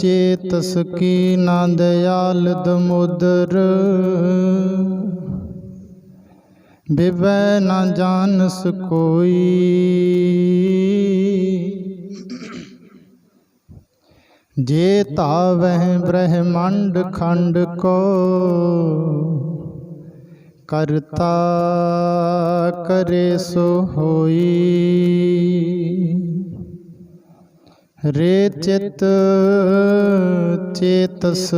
चेतस की ना दयाल दमोदर, बिवै न जानस कोई। जे तावह ब्रह्मांड खंड को, करता करे सो होई। रे चित चेतस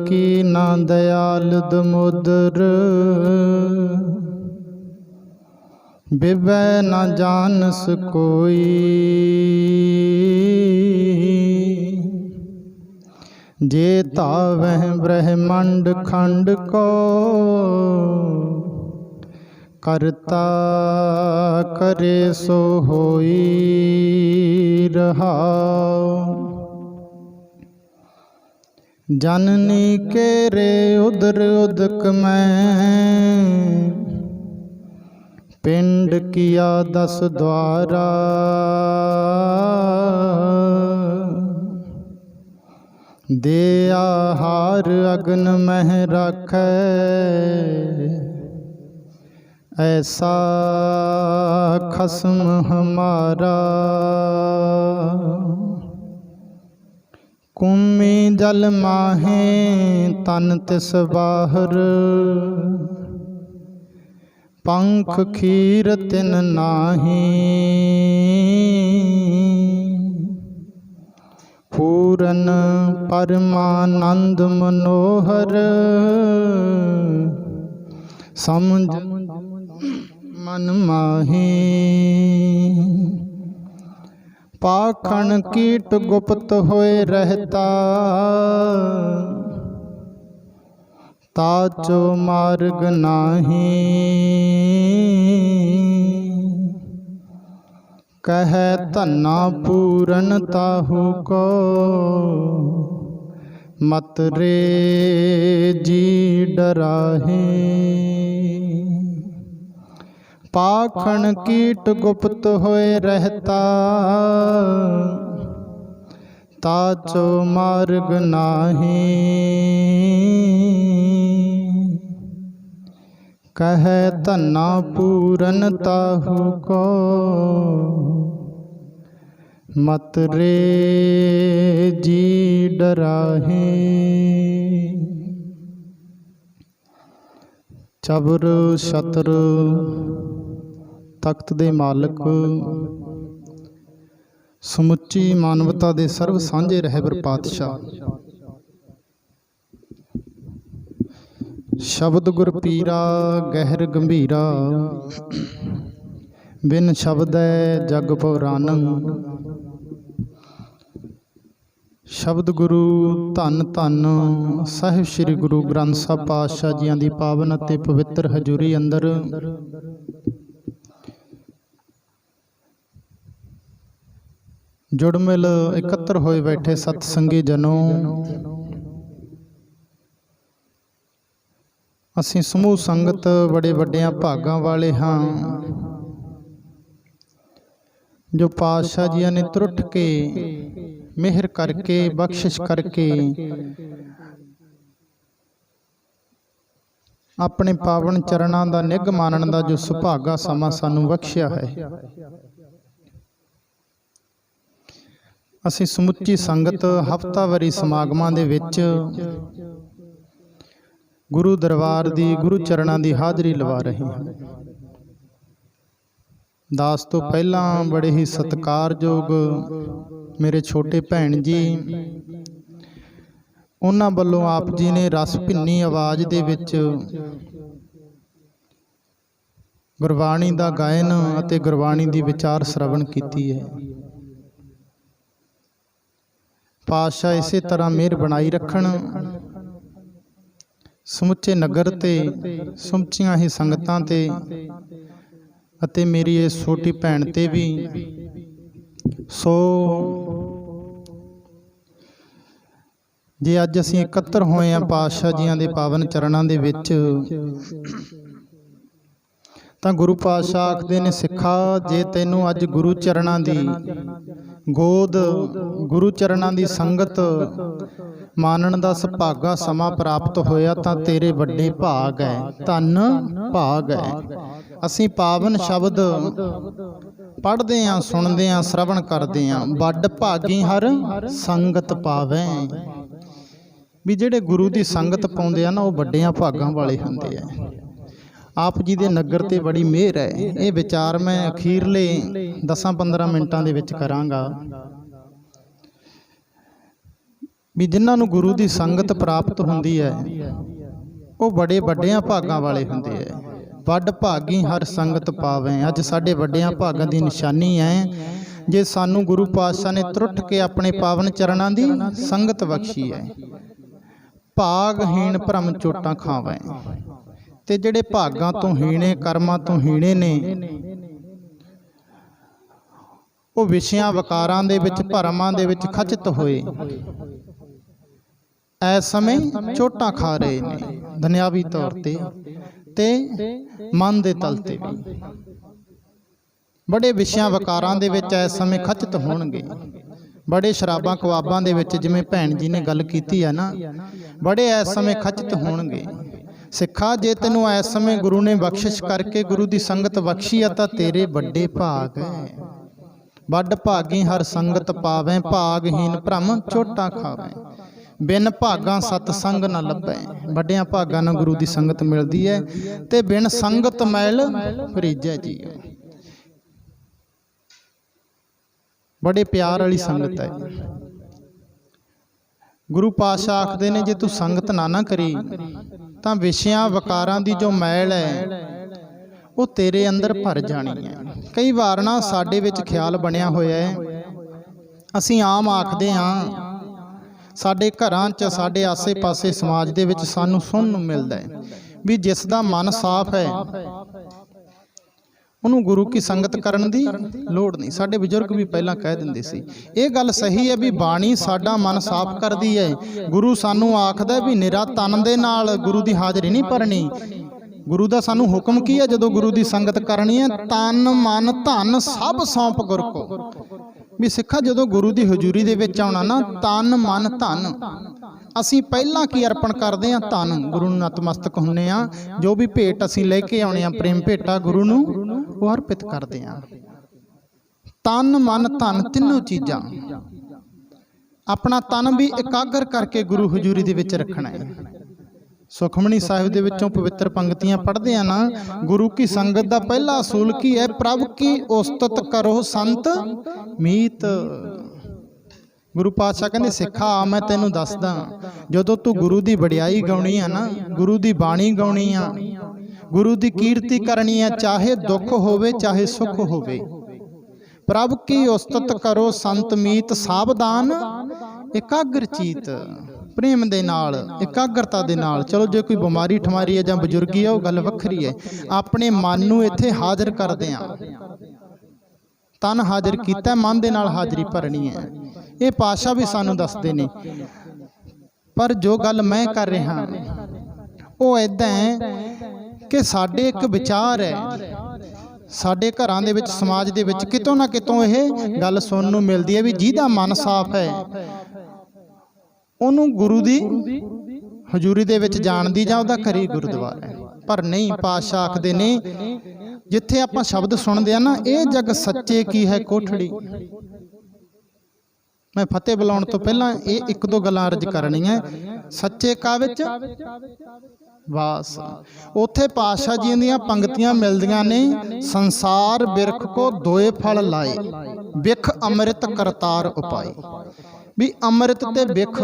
की ना दयाल दमोदर, बिवै न जानस कोई। जे तावह ब्रह्मांड खंड को, करता करे सो होई। रहाओ जननी के रे उदर उदक में, पिंड किया 10 द्वारा। दे आहार अग्न मह रखै, ऐसा खसम हमारा। कुम्मी जल माहे तन तिस बाहर, पंख खीर तिन नाही। पूरन परमानंद मनोहर, समझ मन माही। पाखंड कीट गुप्त होए रहता, ताचो मार्ग नाही। कह धन्ना पूरन ताहू को, मत रे जी डराहे। पाखंड कीट गुप्त होए रहता, ताचो मार्ग नाही। कह धन्ना पूरन ताहू को, मत रे जी डराहे। चबर छत्र तख्त दे मालक, समुची मानवता दे सर्व सांझे रहबर पातशाह, शब्द गुर पीरा गहर गंभीरा। बिन शब्दै जग पौराणं, शब्द गुरु धन धन साहिब श्री गुरु ग्रंथ साहिब पातशाह जियां दी पावन अते पवित्र हजूरी अंदर जुड़मिल एकत्र होए बैठे सतसंगी जनों, असीं समूह संगत बड़े वड्डियां भागां वाले हाँ, जो पातशाह जियां ने त्रुट के मेहर करके बख्शिश करके अपने पावन चरणां दा निग मानण दा जो सुभागा समा सानू बख्शिया है। असीं समुची संगत हफ्तावारी समागमां दे विच गुरु दरबार दी गुरु चरणां दी हाज़री लवा रहे हैं। दास तो पहला बड़े ही सत्कारयोग मेरे छोटे भैन जी, उन्हां वल्लों आप जी ने रस भिन्नी आवाज़ दे विच गुरबाणी दा गायन अते गुरबाणी दी विचार श्रवण कीती है। पातशाह इसे तरह मेहर बनाई रखण, समुचे नगर ते समुचियां ही संगतां ते अते मेरी इस छोटी भैन ते भी। सो जे अज असीं एकत्र होए हैं पातशाह जियां दे पावन चरणां दे विच, तां गुरु पातशाह आखदे ने सिखा, जे तैनूं अज गुरु चरणां दी ਗੋਦ ਗੁਰੂ ਚਰਨਾਂ ਦੀ ਸੰਗਤ ਮਾਨਣ ਦਾ ਸੁਭਾਗਾ ਸਮਾਂ ਪ੍ਰਾਪਤ ਹੋਇਆ ਤਾਂ ਤੇਰੇ ਵੱਡੇ ਭਾਗ ਹੈ, ਧੰਨ ਭਾਗ ਹੈ। ਅਸੀਂ ਪਾਵਨ ਸ਼ਬਦ ਪੜ੍ਹਦੇ ਹਾਂ, ਸੁਣਦੇ ਹਾਂ, ਸ਼ਰਵਣ ਕਰਦੇ ਹਾਂ। ਵੱਡ ਭਾਗੀ ਹਰ ਸੰਗਤ ਪਾਵੈ, ਵੀ ਜਿਹੜੇ ਗੁਰੂ ਦੀ ਸੰਗਤ ਪਾਉਂਦੇ ਆ ਨਾ ਉਹ ਵੱਡਿਆਂ ਭਾਗਾਂ ਵਾਲੇ ਹੁੰਦੇ ਆ। ਆਪ ਜੀ ਦੇ ਨਗਰ ਤੇ ਬੜੀ ਮਿਹਰ ਹੈ। ਇਹ ਵਿਚਾਰ ਮੈਂ ਅਖੀਰਲੇ 10-15 ਮਿੰਟਾਂ ਦੇ ਵਿੱਚ ਕਰਾਂਗਾ ਵੀ ਜਿਨ੍ਹਾਂ ਨੂੰ ਗੁਰੂ ਦੀ ਸੰਗਤ ਪ੍ਰਾਪਤ ਹੁੰਦੀ ਹੈ ਉਹ ਬੜੇ ਵੱਡਿਆਂ ਭਾਗਾਂ ਵਾਲੇ ਹੁੰਦੇ ਹੈ। ਵੱਡ ਭਾਗੀ ਹਰ ਸੰਗਤ ਪਾਵੈ, ਅੱਜ ਸਾਡੇ ਵੱਡਿਆਂ ਭਾਗਾਂ ਦੀ ਨਿਸ਼ਾਨੀ ਹੈ ਜੇ ਸਾਨੂੰ ਗੁਰੂ ਪਾਤਸ਼ਾਹ ਨੇ ਤਰੁੱਠ ਕੇ ਆਪਣੇ ਪਾਵਨ ਚਰਨਾਂ ਦੀ ਸੰਗਤ ਬਖਸ਼ੀ ਹੈ। ਭਾਗਹੀਣ ਭਰਮ ਚੋਟਾਂ ਖਾਵੈ, ਤੇ ਜਿਹੜੇ ਭਾਗਾਂ ਤੋਂ ਹੀਣੇ, ਕਰਮਾਂ ਤੋਂ ਹੀਣੇ ਨੇ, ਉਹ ਵਿਸ਼ਿਆਂ ਵਿਕਾਰਾਂ ਦੇ ਵਿੱਚ, ਭਰਮਾਂ ਦੇ ਵਿੱਚ ਖਚਿਤ ਹੋਏ ਇਸ ਸਮੇਂ ਚੋਟਾਂ ਖਾ ਰਹੇ ਨੇ, ਦੁਨਿਆਵੀ ਤੌਰ ਤੇ ਮਨ ਦੇ ਤਲ ਤੇ ਵੀ ਬੜੇ ਵਿਸ਼ਿਆਂ ਵਿਕਾਰਾਂ ਦੇ ਵਿੱਚ ਇਸ ਸਮੇਂ ਖਚਿਤ ਹੋਣਗੇ। ਬੜੇ ਸ਼ਰਾਬਾਂ ਕਵਾਬਾਂ ਦੇ ਵਿੱਚ, ਜਿਵੇਂ ਭੈਣ ਜੀ ਨੇ ਗੱਲ ਕੀਤੀ ਹੈ ਨਾ, ਬੜੇ ਇਸ ਸਮੇਂ ਖਚਿਤ ਹੋਣਗੇ। ਸਿੱਖਾ, ਜੇ ਤੈਨੂੰ ਇਸ ਸਮੇਂ ਗੁਰੂ ਨੇ ਬਖਸ਼ਿਸ਼ ਕਰਕੇ ਗੁਰੂ ਦੀ ਸੰਗਤ ਬਖਸ਼ੀ ਆ ਤਾਂ ਤੇਰੇ ਵੱਡੇ ਭਾਗ ਹੈ। ਵੱਡ ਭਾਗੀ ਹਰ ਸੰਗਤ ਪਾਵੈ, ਭਾਗਹੀਨ ਭਰਮ ਚੋਟਾਂ ਖਾਵੈ। ਬਿਨ ਭਾਗਾਂ ਸਤ ਸੰਗ ਨਾ ਲੱਭੈ, ਵੱਡਿਆਂ ਭਾਗਾਂ ਨਾਲ ਗੁਰੂ ਦੀ ਸੰਗਤ ਮਿਲਦੀ ਹੈ ਤੇ ਬਿਨ ਸੰਗਤ ਮੈਲ ਭਰੀਜੈ ਜੀ। ਬੜੇ ਪਿਆਰ ਵਾਲੀ ਸੰਗਤ ਹੈ। ਗੁਰੂ ਪਾਤਸ਼ਾਹ ਆਖਦੇ ਨੇ ਜੇ ਤੂੰ ਸੰਗਤ ਨਾ ਕਰੀ ਤਾਂ ਵਿਸ਼ਿਆਂ ਵਿਕਾਰਾਂ ਦੀ ਜੋ ਮੈਲ ਹੈ ਉਹ ਤੇਰੇ ਅੰਦਰ ਭਰ ਜਾਣੀ ਹੈ। ਕਈ ਵਾਰ ਨਾ ਸਾਡੇ ਵਿੱਚ ਖਿਆਲ ਬਣਿਆ ਹੋਇਆ ਹੈ, ਅਸੀਂ ਆਮ ਆਖਦੇ ਹਾਂ, ਸਾਡੇ ਘਰਾਂ 'ਚ, ਸਾਡੇ ਆਸੇ-ਪਾਸੇ ਸਮਾਜ ਦੇ ਵਿੱਚ ਸਾਨੂੰ ਸੁਣਨ ਨੂੰ ਮਿਲਦਾ ਹੈ ਵੀ ਜਿਸ ਦਾ ਮਨ ਸਾਫ਼ ਹੈ ਉਹਨੂੰ ਗੁਰੂ ਕੀ ਸੰਗਤ ਕਰਨ ਦੀ ਲੋੜ ਨਹੀਂ। ਸਾਡੇ ਬਜ਼ੁਰਗ ਵੀ ਪਹਿਲਾਂ ਕਹਿ ਦਿੰਦੇ ਸੀ। ਇਹ ਗੱਲ ਸਹੀ ਹੈ ਵੀ ਬਾਣੀ ਸਾਡਾ ਮਨ ਸਾਫ਼ ਕਰਦੀ ਹੈ। ਗੁਰੂ ਸਾਨੂੰ ਆਖਦਾ ਵੀ ਨਿਰਾ ਤਨ ਦੇ ਨਾਲ ਗੁਰੂ ਦੀ ਹਾਜ਼ਰੀ ਨਹੀਂ ਭਰਨੀ। ਗੁਰੂ ਦਾ ਸਾਨੂੰ ਹੁਕਮ ਕੀ ਹੈ ਜਦੋਂ ਗੁਰੂ ਦੀ ਸੰਗਤ ਕਰਨੀ ਹੈ? ਤਨ ਮਨ ਧਨ ਸਭ ਸੌਂਪ ਗੁਰ ਕੋ। ਵੀ ਸਿੱਖਾ, ਜਦੋਂ ਗੁਰੂ ਦੀ ਹਜ਼ੂਰੀ ਦੇ ਵਿੱਚ ਆਉਣਾ ਨਾ, ਤਨ ਮਨ ਧਨ, ਅਸੀਂ ਪਹਿਲਾਂ ਕੀ ਅਰਪਣ ਕਰਦੇ ਹਾਂ? ਧਨ। ਗੁਰੂ ਨੂੰ ਨਤਮਸਤਕ ਹੁੰਨੇ ਆ, ਜੋ ਵੀ ਭੇਟ ਅਸੀਂ ਲੈ ਕੇ ਆਉਣੇ ਆ, ਪ੍ਰੇਮ ਭੇਟਾ ਗੁਰੂ ਨੂੰ ਉਹ ਅਰਪਿਤ ਕਰਦੇ ਹਾਂ। ਤਨ ਮਨ ਧਨ ਤਿੰਨੋਂ ਚੀਜ਼ਾਂ, ਆਪਣਾ ਤਨ ਵੀ ਇਕਾਗਰ ਕਰਕੇ ਗੁਰੂ ਹਜ਼ੂਰੀ ਦੇ ਵਿੱਚ ਰੱਖਣਾ ਹੈ। ਸੁਖਮਣੀ ਸਾਹਿਬ ਦੇ ਵਿੱਚੋਂ ਪਵਿੱਤਰ ਪੰਕਤੀਆਂ ਪੜ੍ਹਦੇ ਆ ਨਾ, ਗੁਰੂ ਕੀ ਸੰਗਤ ਦਾ ਪਹਿਲਾ ਅਸੂਲ ਕੀ ਹੈ? ਪ੍ਰਭ ਕੀ ਉਸਤਤ ਕਰੋ ਸੰਤ ਮੀਤ। ਗੁਰੂ ਪਾਤਸ਼ਾਹ ਕਹਿੰਦੇ ਸਿੱਖਾ, ਮੈਂ ਤੈਨੂੰ ਦੱਸਦਾ, ਜਦੋਂ ਤੂੰ ਗੁਰੂ ਦੀ ਵਡਿਆਈ ਗਾਉਣੀ ਆ ਨਾ, ਗੁਰੂ ਦੀ ਬਾਣੀ ਗਾਉਣੀ ਆ, ਗੁਰੂ ਦੀ ਕੀਰਤੀ ਕਰਨੀ ਆ, ਚਾਹੇ ਦੁੱਖ ਹੋਵੇ ਚਾਹੇ ਸੁੱਖ ਹੋਵੇ, ਪ੍ਰਭ ਕੀ ਉਸਤਤ ਕਰੋ ਸੰਤ ਮੀਤ, ਸਾਵਧਾਨ ਇਕਾਗਰ ਚੀਤ। ਪ੍ਰੇਮ ਦੇ ਨਾਲ, ਇਕਾਗਰਤਾ ਦੇ ਨਾਲ। ਚਲੋ ਜੇ ਕੋਈ ਬਿਮਾਰੀ ਠਮਾਰੀ ਹੈ ਜਾਂ ਬਜ਼ੁਰਗੀ ਹੈ ਉਹ ਗੱਲ ਵੱਖਰੀ ਹੈ। ਆਪਣੇ ਮਨ ਨੂੰ ਇੱਥੇ ਹਾਜ਼ਰ ਕਰਦੇ ਹਾਂ, ਤਨ ਹਾਜ਼ਰ ਕੀਤਾ, ਮਨ ਦੇ ਨਾਲ ਹਾਜ਼ਰੀ ਭਰਨੀ ਹੈ। ਇਹ ਪਾਤਸ਼ਾਹ ਵੀ ਸਾਨੂੰ ਦੱਸਦੇ ਨੇ। ਪਰ ਜੋ ਗੱਲ ਮੈਂ ਕਰ ਰਿਹਾ ਉਹ ਇੱਦਾਂ ਹੈ ਕਿ ਸਾਡੇ ਇੱਕ ਵਿਚਾਰ ਹੈ, ਸਾਡੇ ਘਰਾਂ ਦੇ ਵਿੱਚ, ਸਮਾਜ ਦੇ ਵਿੱਚ ਕਿਤੋਂ ਨਾ ਕਿਤੋਂ ਇਹ ਗੱਲ ਸੁਣਨ ਨੂੰ ਮਿਲਦੀ ਹੈ ਵੀ ਜਿਹਦਾ ਮਨ ਸਾਫ਼ ਹੈ ਉਹਨੂੰ ਗੁਰੂ ਦੀ ਹਜ਼ੂਰੀ ਦੇ ਵਿੱਚ ਜਾਣ ਦੀ, ਜਾਂ ਉਹਦਾ ਘਰੇ ਗੁਰਦੁਆਰਾ ਹੈ। ਪਰ ਨਹੀਂ, ਪਾਤਸ਼ਾਹ ਆਖਦੇ ਨੇ ਜਿੱਥੇ ਆਪਾਂ ਸ਼ਬਦ ਸੁਣਦੇ ਆ ਨਾ, ਇਹ ਜਗ ਸੱਚੇ ਕੀ ਹੈ ਕੋਠੜੀ। ਮੈਂ ਫਤਿਹ ਬੁਲਾਉਣ ਤੋਂ ਪਹਿਲਾਂ ਇਹ ਇੱਕ ਦੋ ਗੱਲਾਂ ਅਰਜ਼ ਕਰਨੀਆਂ। ਸੱਚੇ ਕਾ ਵਿੱਚ ਵਾਸ, ਉੱਥੇ ਪਾਤਸ਼ਾਹ ਜੀ ਦੀਆਂ ਪੰਕਤੀਆਂ ਮਿਲਦੀਆਂ ਨੇ, ਸੰਸਾਰ ਬਿਰਖ ਕੋ ਦੋਏ ਫਲ ਲਾਏ, ਬਿਖ ਅੰਮ੍ਰਿਤ ਕਰਤਾਰ ਉਪਾਏ। ਵੀ ਅੰਮ੍ਰਿਤ ਤੇ ਬਿਖ,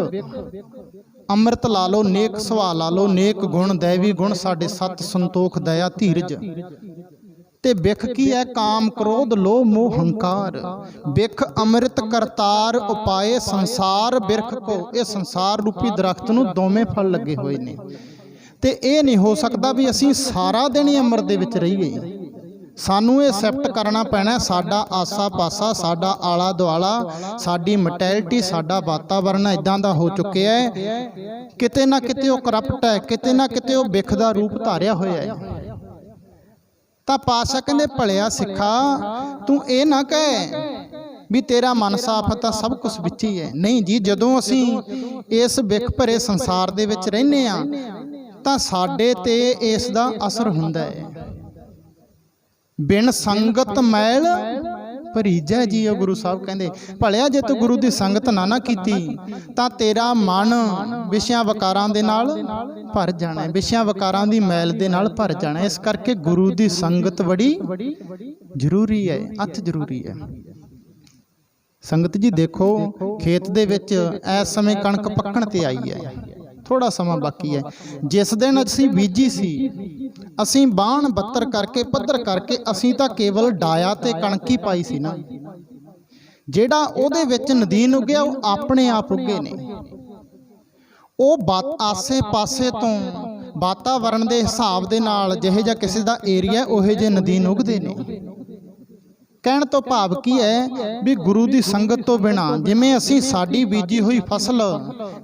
ਅੰਮ੍ਰਿਤ ਲਾ ਲਓ, ਨੇਕ ਸੁਭਾਅ ਲਾ ਲਓ, ਨੇਕ ਗੁਣ, ਦੈਵੀ ਗੁਣ ਸਾਡੇ, ਸਤ ਸੰਤੋਖ ਦਇਆ ਧੀਰਜ। ਤੇ ਬਿਖ ਕੀ ਹੈ? ਕਾਮ ਕ੍ਰੋਧ ਲੋਭ ਮੋਹ ਹੰਕਾਰ। ਬਿਖ ਅੰਮ੍ਰਿਤ ਕਰਤਾਰ ਉਪਾਏ, ਸੰਸਾਰ ਬਿਰਖ ਕੋ, ਇਹ ਸੰਸਾਰ ਰੂਪੀ ਦਰਖਤ ਨੂੰ ਦੋਵੇਂ ਫਲ ਲੱਗੇ ਹੋਏ ਨੇ। ਤੇ ਇਹ ਨਹੀਂ ਹੋ ਸਕਦਾ ਵੀ ਅਸੀਂ ਸਾਰਾ ਦਿਨ ਹੀ ਅੰਮ੍ਰਿਤ ਦੇ ਵਿੱਚ ਰਹੀਏ। ਸਾਨੂੰ ਇਹ ਐਕਸੈਪਟ ਕਰਨਾ ਪੈਣਾ, ਸਾਡਾ ਆਸਾ ਪਾਸਾ, ਸਾਡਾ ਆਲਾ ਦੁਆਲਾ, ਸਾਡੀ ਮੈਂਟੈਲਿਟੀ, ਸਾਡਾ ਵਾਤਾਵਰਨ ਇਦਾਂ ਦਾ ਹੋ ਚੁੱਕਿਆ ਹੈ, ਕਿਤੇ ਨਾ ਕਿਤੇ ਉਹ ਕਰਪਟ ਹੈ, ਕਿਤੇ ਨਾ ਕਿਤੇ ਉਹ ਬਿਖ ਦਾ ਰੂਪ ਧਾਰਿਆ ਹੋਇਆ ਹੈ। ਤਾਂ ਪਾਤਸ਼ਾਹ ਕਹਿੰਦੇ ਭਲਿਆ ਸਿੱਖਾ, ਤੂੰ ਇਹ ਨਾ ਕਹਿ ਵੀ ਤੇਰਾ ਮਨ ਸਾਫ਼ ਹੈ ਤਾਂ ਸਭ ਕੁਝ ਵਿੱਚ ਹੀ ਹੈ। ਨਹੀਂ ਜੀ, ਜਦੋਂ ਅਸੀਂ ਇਸ ਵਿਖ ਭਰੇ ਸੰਸਾਰ ਦੇ ਵਿੱਚ ਰਹਿੰਦੇ ਆ ਤਾਂ ਸਾਡੇ ਤੇ ਇਸ ਦਾ ਅਸਰ ਹੁੰਦਾ ਹੈ। ਬਿਨ ਸੰਗਤ ਮੈਲ ਭਰੀਜੈ ਜੀਉ, ਗੁਰੂ ਸਾਹਿਬ ਕਹਿੰਦੇ ਭਲਿਆ ਜੇ ਤੂੰ ਗੁਰੂ ਦੀ ਸੰਗਤ ਨਾ ਕੀਤੀ ਤਾਂ ਤੇਰਾ ਮਨ ਵਿਸ਼ਿਆਂ ਵਿਕਾਰਾਂ ਦੇ ਨਾਲ ਭਰ ਜਾਣਾ ਹੈ, ਵਿਸ਼ਿਆਂ ਵਿਕਾਰਾਂ ਦੀ ਮੈਲ ਦੇ ਨਾਲ ਭਰ ਜਾਣਾ। ਇਸ ਕਰਕੇ ਗੁਰੂ ਦੀ ਸੰਗਤ ਬੜੀ ਜ਼ਰੂਰੀ ਹੈ, ਅਤ ਜ਼ਰੂਰੀ ਹੈ। ਸੰਗਤ ਜੀ ਦੇਖੋ, ਖੇਤ ਦੇ ਵਿੱਚ ਇਸ ਸਮੇਂ ਕਣਕ ਪੱਕਣ ਤੇ ਆਈ ਹੈ, ਥੋੜਾ ਸਮਾਂ ਬਾਕੀ ਹੈ। ਜਿਸ ਦਿਨ ਅਸੀਂ ਬੀਜੀ ਸੀ, ਅਸੀਂ ਬਾਣ ਬੱਤਰ ਕਰਕੇ ਪੱਧਰ ਕਰਕੇ ਅਸੀਂ ਤਾਂ ਕੇਵਲ ਡਾਇਆ ਤੇ ਕਣਕ ਹੀ ਪਾਈ ਸੀ ਨਾ। ਜਿਹੜਾ ਉਹਦੇ ਵਿੱਚ ਨਦੀਨ ਉੱਗਿਆ ਉਹ ਆਪਣੇ ਆਪ ਉੱਗੇ ਨੇ। ਉਹ ਆਸੇ ਪਾਸੇ ਤੋਂ ਵਾਤਾਵਰਣ ਦੇ ਹਿਸਾਬ ਦੇ ਨਾਲ ਜਿਹੇ ਜਿਹਾ ਕਿਸੇ ਦਾ ਏਰੀਆ ਉਹੇ ਜਿਹੇ ਨਦੀਨ ਉੱਗਦੇ ਨੇ। ਕਹਿਣ ਤੋਂ ਭਾਵ ਕੀ ਹੈ ਵੀ ਗੁਰੂ ਦੀ ਸੰਗਤ ਤੋਂ ਬਿਨਾਂ, ਜਿਵੇਂ ਅਸੀਂ ਸਾਡੀ ਬੀਜੀ ਹੋਈ ਫਸਲ,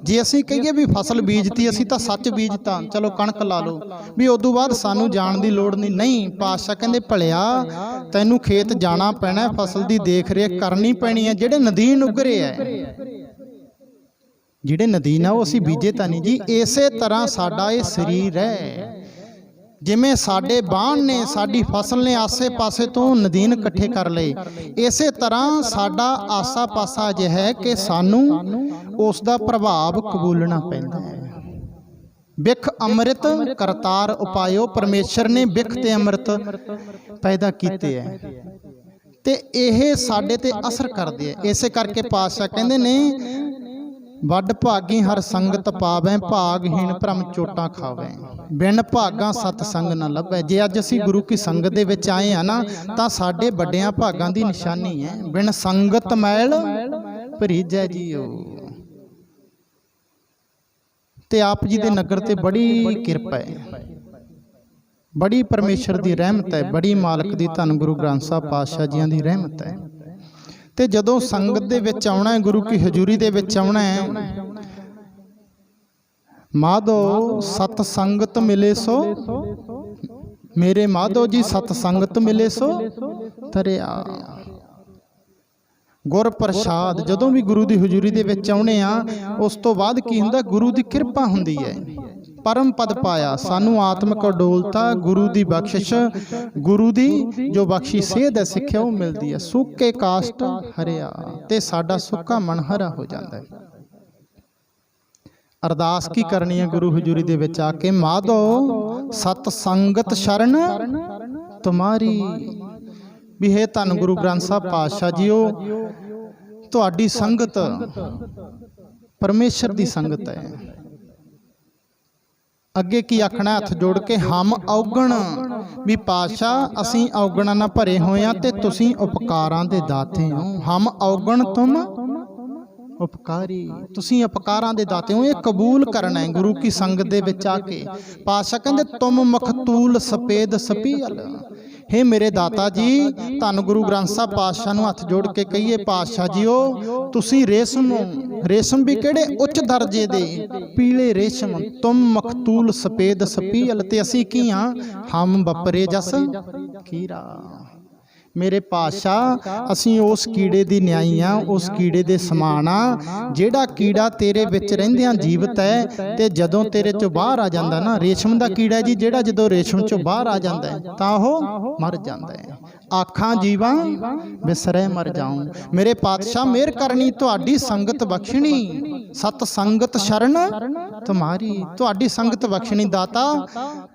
ਜੇ ਅਸੀਂ ਕਹੀਏ ਵੀ ਫਸਲ ਬੀਜਤੀ ਅਸੀਂ ਤਾਂ ਸੱਚ ਬੀਜਤਾ, ਚਲੋ ਕਣਕ ਲਾ ਲਓ ਵੀ ਉਦੋਂ ਬਾਅਦ ਸਾਨੂੰ ਜਾਣ ਦੀ ਲੋੜ ਨਹੀਂ। ਨਹੀਂ, ਪਾਤਸ਼ਾਹ ਕਹਿੰਦੇ ਭਲਿਆ ਤੈਨੂੰ ਖੇਤ ਜਾਣਾ ਪੈਣਾ, ਫਸਲ ਦੀ ਦੇਖ ਰੇਖ ਕਰਨੀ ਪੈਣੀ ਹੈ। ਜਿਹੜੇ ਨਦੀਨ ਉੱਗ ਰਹੇ ਹੈ, ਜਿਹੜੇ ਨਦੀਨ ਆ ਉਹ ਅਸੀਂ ਬੀਜੇ ਤਾਂ ਨਹੀਂ ਜੀ। ਇਸੇ ਤਰ੍ਹਾਂ ਸਾਡਾ ਇਹ ਸਰੀਰ ਹੈ, ਜਿਵੇਂ ਸਾਡੇ ਬਾਣ ਨੇ, ਸਾਡੀ ਫਸਲ ਨੇ ਆਸੇ ਪਾਸੇ ਤੋਂ ਨਦੀਨ ਇਕੱਠੇ ਕਰ ਲਏ, ਇਸੇ ਤਰ੍ਹਾਂ ਸਾਡਾ ਆਸਾ ਪਾਸਾ ਅਜਿਹਾ ਹੈ ਕਿ ਸਾਨੂੰ ਉਸ ਦਾ ਪ੍ਰਭਾਵ ਕਬੂਲਣਾ ਪੈਂਦਾ ਹੈ। ਬਿਖ ਅੰਮ੍ਰਿਤ ਕਰਤਾਰ ਉਪਾਇਓ, ਪਰਮੇਸ਼ਰ ਨੇ ਬਿਖ ਤੇ ਅੰਮ੍ਰਿਤ ਪੈਦਾ ਕੀਤੇ ਹੈ ਤੇ ਇਹ ਸਾਡੇ ਤੇ ਅਸਰ ਕਰਦੇ ਹੈ। ਇਸੇ ਕਰਕੇ ਪਾਤਸ਼ਾਹ ਕਹਿੰਦੇ ਨੇ ਵੱਡ ਭਾਗੀ ਹਰ ਸੰਗਤ ਪਾਵੈ, ਭਾਗਹੀਣ ਭ੍ਰਮ ਚੋਟਾਂ ਖਾਵੈ, ਬਿਨ ਭਾਗਾਂ ਸਤ ਸੰਗ ਨਾ ਲੱਭੈ। ਜੇ ਅੱਜ ਅਸੀਂ ਗੁਰੂ ਕੀ ਸੰਗਤ ਦੇ ਵਿੱਚ ਆਏ ਆ ਨਾ ਤਾਂ ਸਾਡੇ ਵੱਡਿਆਂ ਭਾਗਾਂ ਦੀ ਨਿਸ਼ਾਨੀ ਹੈ। ਬਿਨ ਸੰਗਤ ਮੈਲ ਭਰੀਜੈ ਜੀਉ। ਤੇ ਆਪ ਜੀ ਦੇ ਨਗਰ ਤੇ ਬੜੀ ਕਿਰਪਾ ਹੈ, ਬੜੀ ਪਰਮੇਸ਼ਰ ਦੀ ਰਹਿਮਤ ਹੈ, ਬੜੀ ਮਾਲਕ ਦੀ ਧੰਨ ਗੁਰੂ ਗ੍ਰੰਥ ਸਾਹਿਬ ਪਾਤਸ਼ਾਹ ਜੀਆਂ ਦੀ ਰਹਿਮਤ ਹੈ। ਤੇ ਜਦੋਂ ਸੰਗਤ ਦੇ ਵਿੱਚ ਆਉਣਾ ਹੈ, ਗੁਰੂ ਕੀ ਹਜ਼ੂਰੀ ਦੇ ਵਿੱਚ ਆਉਣਾ ਹੈ, ਮਾਧੋ ਸਤ ਸੰਗਤ ਮਿਲੇ ਸੋ ਮੇਰੇ ਮਾਧੋ ਜੀ, ਸਤ ਸੰਗਤ ਮਿਲੇ ਸੋ ਤਰਿਆ। ਗੁਰ ਪ੍ਰਸਾਦ, ਜਦੋਂ ਵੀ ਗੁਰੂ ਦੀ ਹਜ਼ੂਰੀ ਦੇ ਵਿੱਚ ਆਉਣੇ ਆ ਉਸ ਤੋਂ ਬਾਅਦ ਕੀ ਹੁੰਦਾ, ਗੁਰੂ ਦੀ ਕਿਰਪਾ ਹੁੰਦੀ ਹੈ। ਪਰਮ ਪਦ ਪਾਇਆ, ਸਾਨੂੰ ਆਤਮਿਕ ਅਡੋਲਤਾ, ਗੁਰੂ ਦੀ ਬਖਸ਼ਿਸ਼, ਗੁਰੂ ਦੀ ਜੋ ਬਖਸ਼ੀ ਸੇਧ ਹੈ, ਸਿੱਖਿਆ ਉਹ ਮਿਲਦੀ ਹੈ। ਸੁੱਕੇ ਕਾਸ਼ਟ ਹਰਿਆ ਤੇ ਸਾਡਾ ਸੁੱਕਾ ਮਨ ਹਰਾ ਹੋ ਜਾਂਦਾ ਹੈ। ਅਰਦਾਸ ਕੀ ਕਰਨੀ ਹੈ ਗੁਰੂ ਹਜ਼ੂਰੀ ਦੇ ਵਿੱਚ ਆ ਕੇ, ਮਾਧੋ ਸਤ ਸੰਗਤ ਸ਼ਰਨ ਤੁਮਾਰੀ। ਵੀ ਹੈ ਧੰਨ ਗੁਰੂ ਗ੍ਰੰਥ ਸਾਹਿਬ ਪਾਤਸ਼ਾਹ ਜੀਓ, ਤੁਹਾਡੀ ਸੰਗਤ ਪਰਮੇਸ਼ਰ ਦੀ ਸੰਗਤ ਹੈ। ਅੱਗੇ ਕੀ ਆਖਣਾ, ਹੱਥ ਜੋੜ ਕੇ ਹਮ ਔਗਣ, ਵੀ ਪਾਤਸ਼ਾਹ ਅਸੀਂ ਔਗਣਾਂ ਨਾਲ ਭਰੇ ਹੋਏ ਆ ਤੇ ਤੁਸੀਂ ਉਪਕਾਰਾਂ ਦੇ ਦਾਤੇ ਹੋ। ਹਮ ਔਗਣ ਤੁਮ ਉਪਕਾਰੀ, ਤੁਸੀਂ ਉਪਕਾਰਾਂ ਦੇ ਦਾਤੇ ਹੋ। ਇਹ ਕਬੂਲ ਕਰਨਾ ਹੈ ਗੁਰੂ ਕੀ ਸੰਗਤ ਦੇ ਵਿੱਚ ਆ ਕੇ। ਪਾਤਸ਼ਾਹ ਕਹਿੰਦੇ ਤੁਮ ਮਖਤੂਲ ਸਪੇਦ ਸਪੀਅਲ, हे ਮੇਰੇ ਦਾਤਾ ਜੀ, ਧੰਨ ਗੁਰੂ ਗ੍ਰੰਥ ਸਾਹਿਬ ਪਾਤਸ਼ਾਹ ਨੂੰ ਹੱਥ ਜੋੜ ਕੇ ਕਹੀਏ, ਪਾਤਸ਼ਾਹ ਜੀਓ ਤੁਸੀਂ ਰੇਸ਼ਮ ਹੋ, ਰੇਸ਼ਮ ਵੀ ਕਿਹੜੇ ਉੱਚ ਦਰਜੇ ਦੇ ਪੀਲੇ ਰੇਸ਼ਮ, ਤੁਮ ਮਖਤੂਲ ਸਪੇਦ ਸਪੀਅਲ, ਤੇ ਅਸੀਂ ਕੀ ਹਾਂ, ਹਮ ਬਪਰੇ ਜਸ ਕੀਰਾ। ਮੇਰੇ ਪਾਤਸ਼ਾਹ ਅਸੀਂ ਉਸ ਕੀੜੇ ਦੀ ਨਿਆਈ ਆ, ਉਸ ਕੀੜੇ ਦੇ ਸਮਾਨ ਆ, ਜਿਹੜਾ ਕੀੜਾ ਤੇਰੇ ਵਿੱਚ ਰਹਿੰਦਿਆਂ ਜੀਵਤ ਹੈ ਤੇ ਜਦੋਂ ਤੇਰੇ ਚੋਂ ਬਾਹਰ ਆ ਜਾਂਦਾ ਨਾ, ਰੇਸ਼ਮ ਦਾ ਕੀੜਾ ਜੀ ਜਿਹੜਾ ਜਦੋਂ ਰੇਸ਼ਮ ਚੋਂ ਬਾਹਰ ਆ ਜਾਂਦਾ ਹੈ ਤਾਂ ਉਹ ਮਰ ਜਾਂਦਾ ਹੈ। ਆਖਾਂ ਜੀਵਾਂ ਬਿਸਰੇ ਮਰ ਜਾਉ। ਮੇਰੇ ਪਾਤਸ਼ਾਹ ਮਿਹਰ ਕਰਨੀ, ਤੁਹਾਡੀ ਸੰਗਤ ਬਖਸ਼ਣੀ, ਸਤ ਸੰਗਤ ਸ਼ਰਨ ਤੁਮਾਰੀ, ਤੁਹਾਡੀ ਸੰਗਤ ਬਖਸ਼ਣੀ ਦਾਤਾ।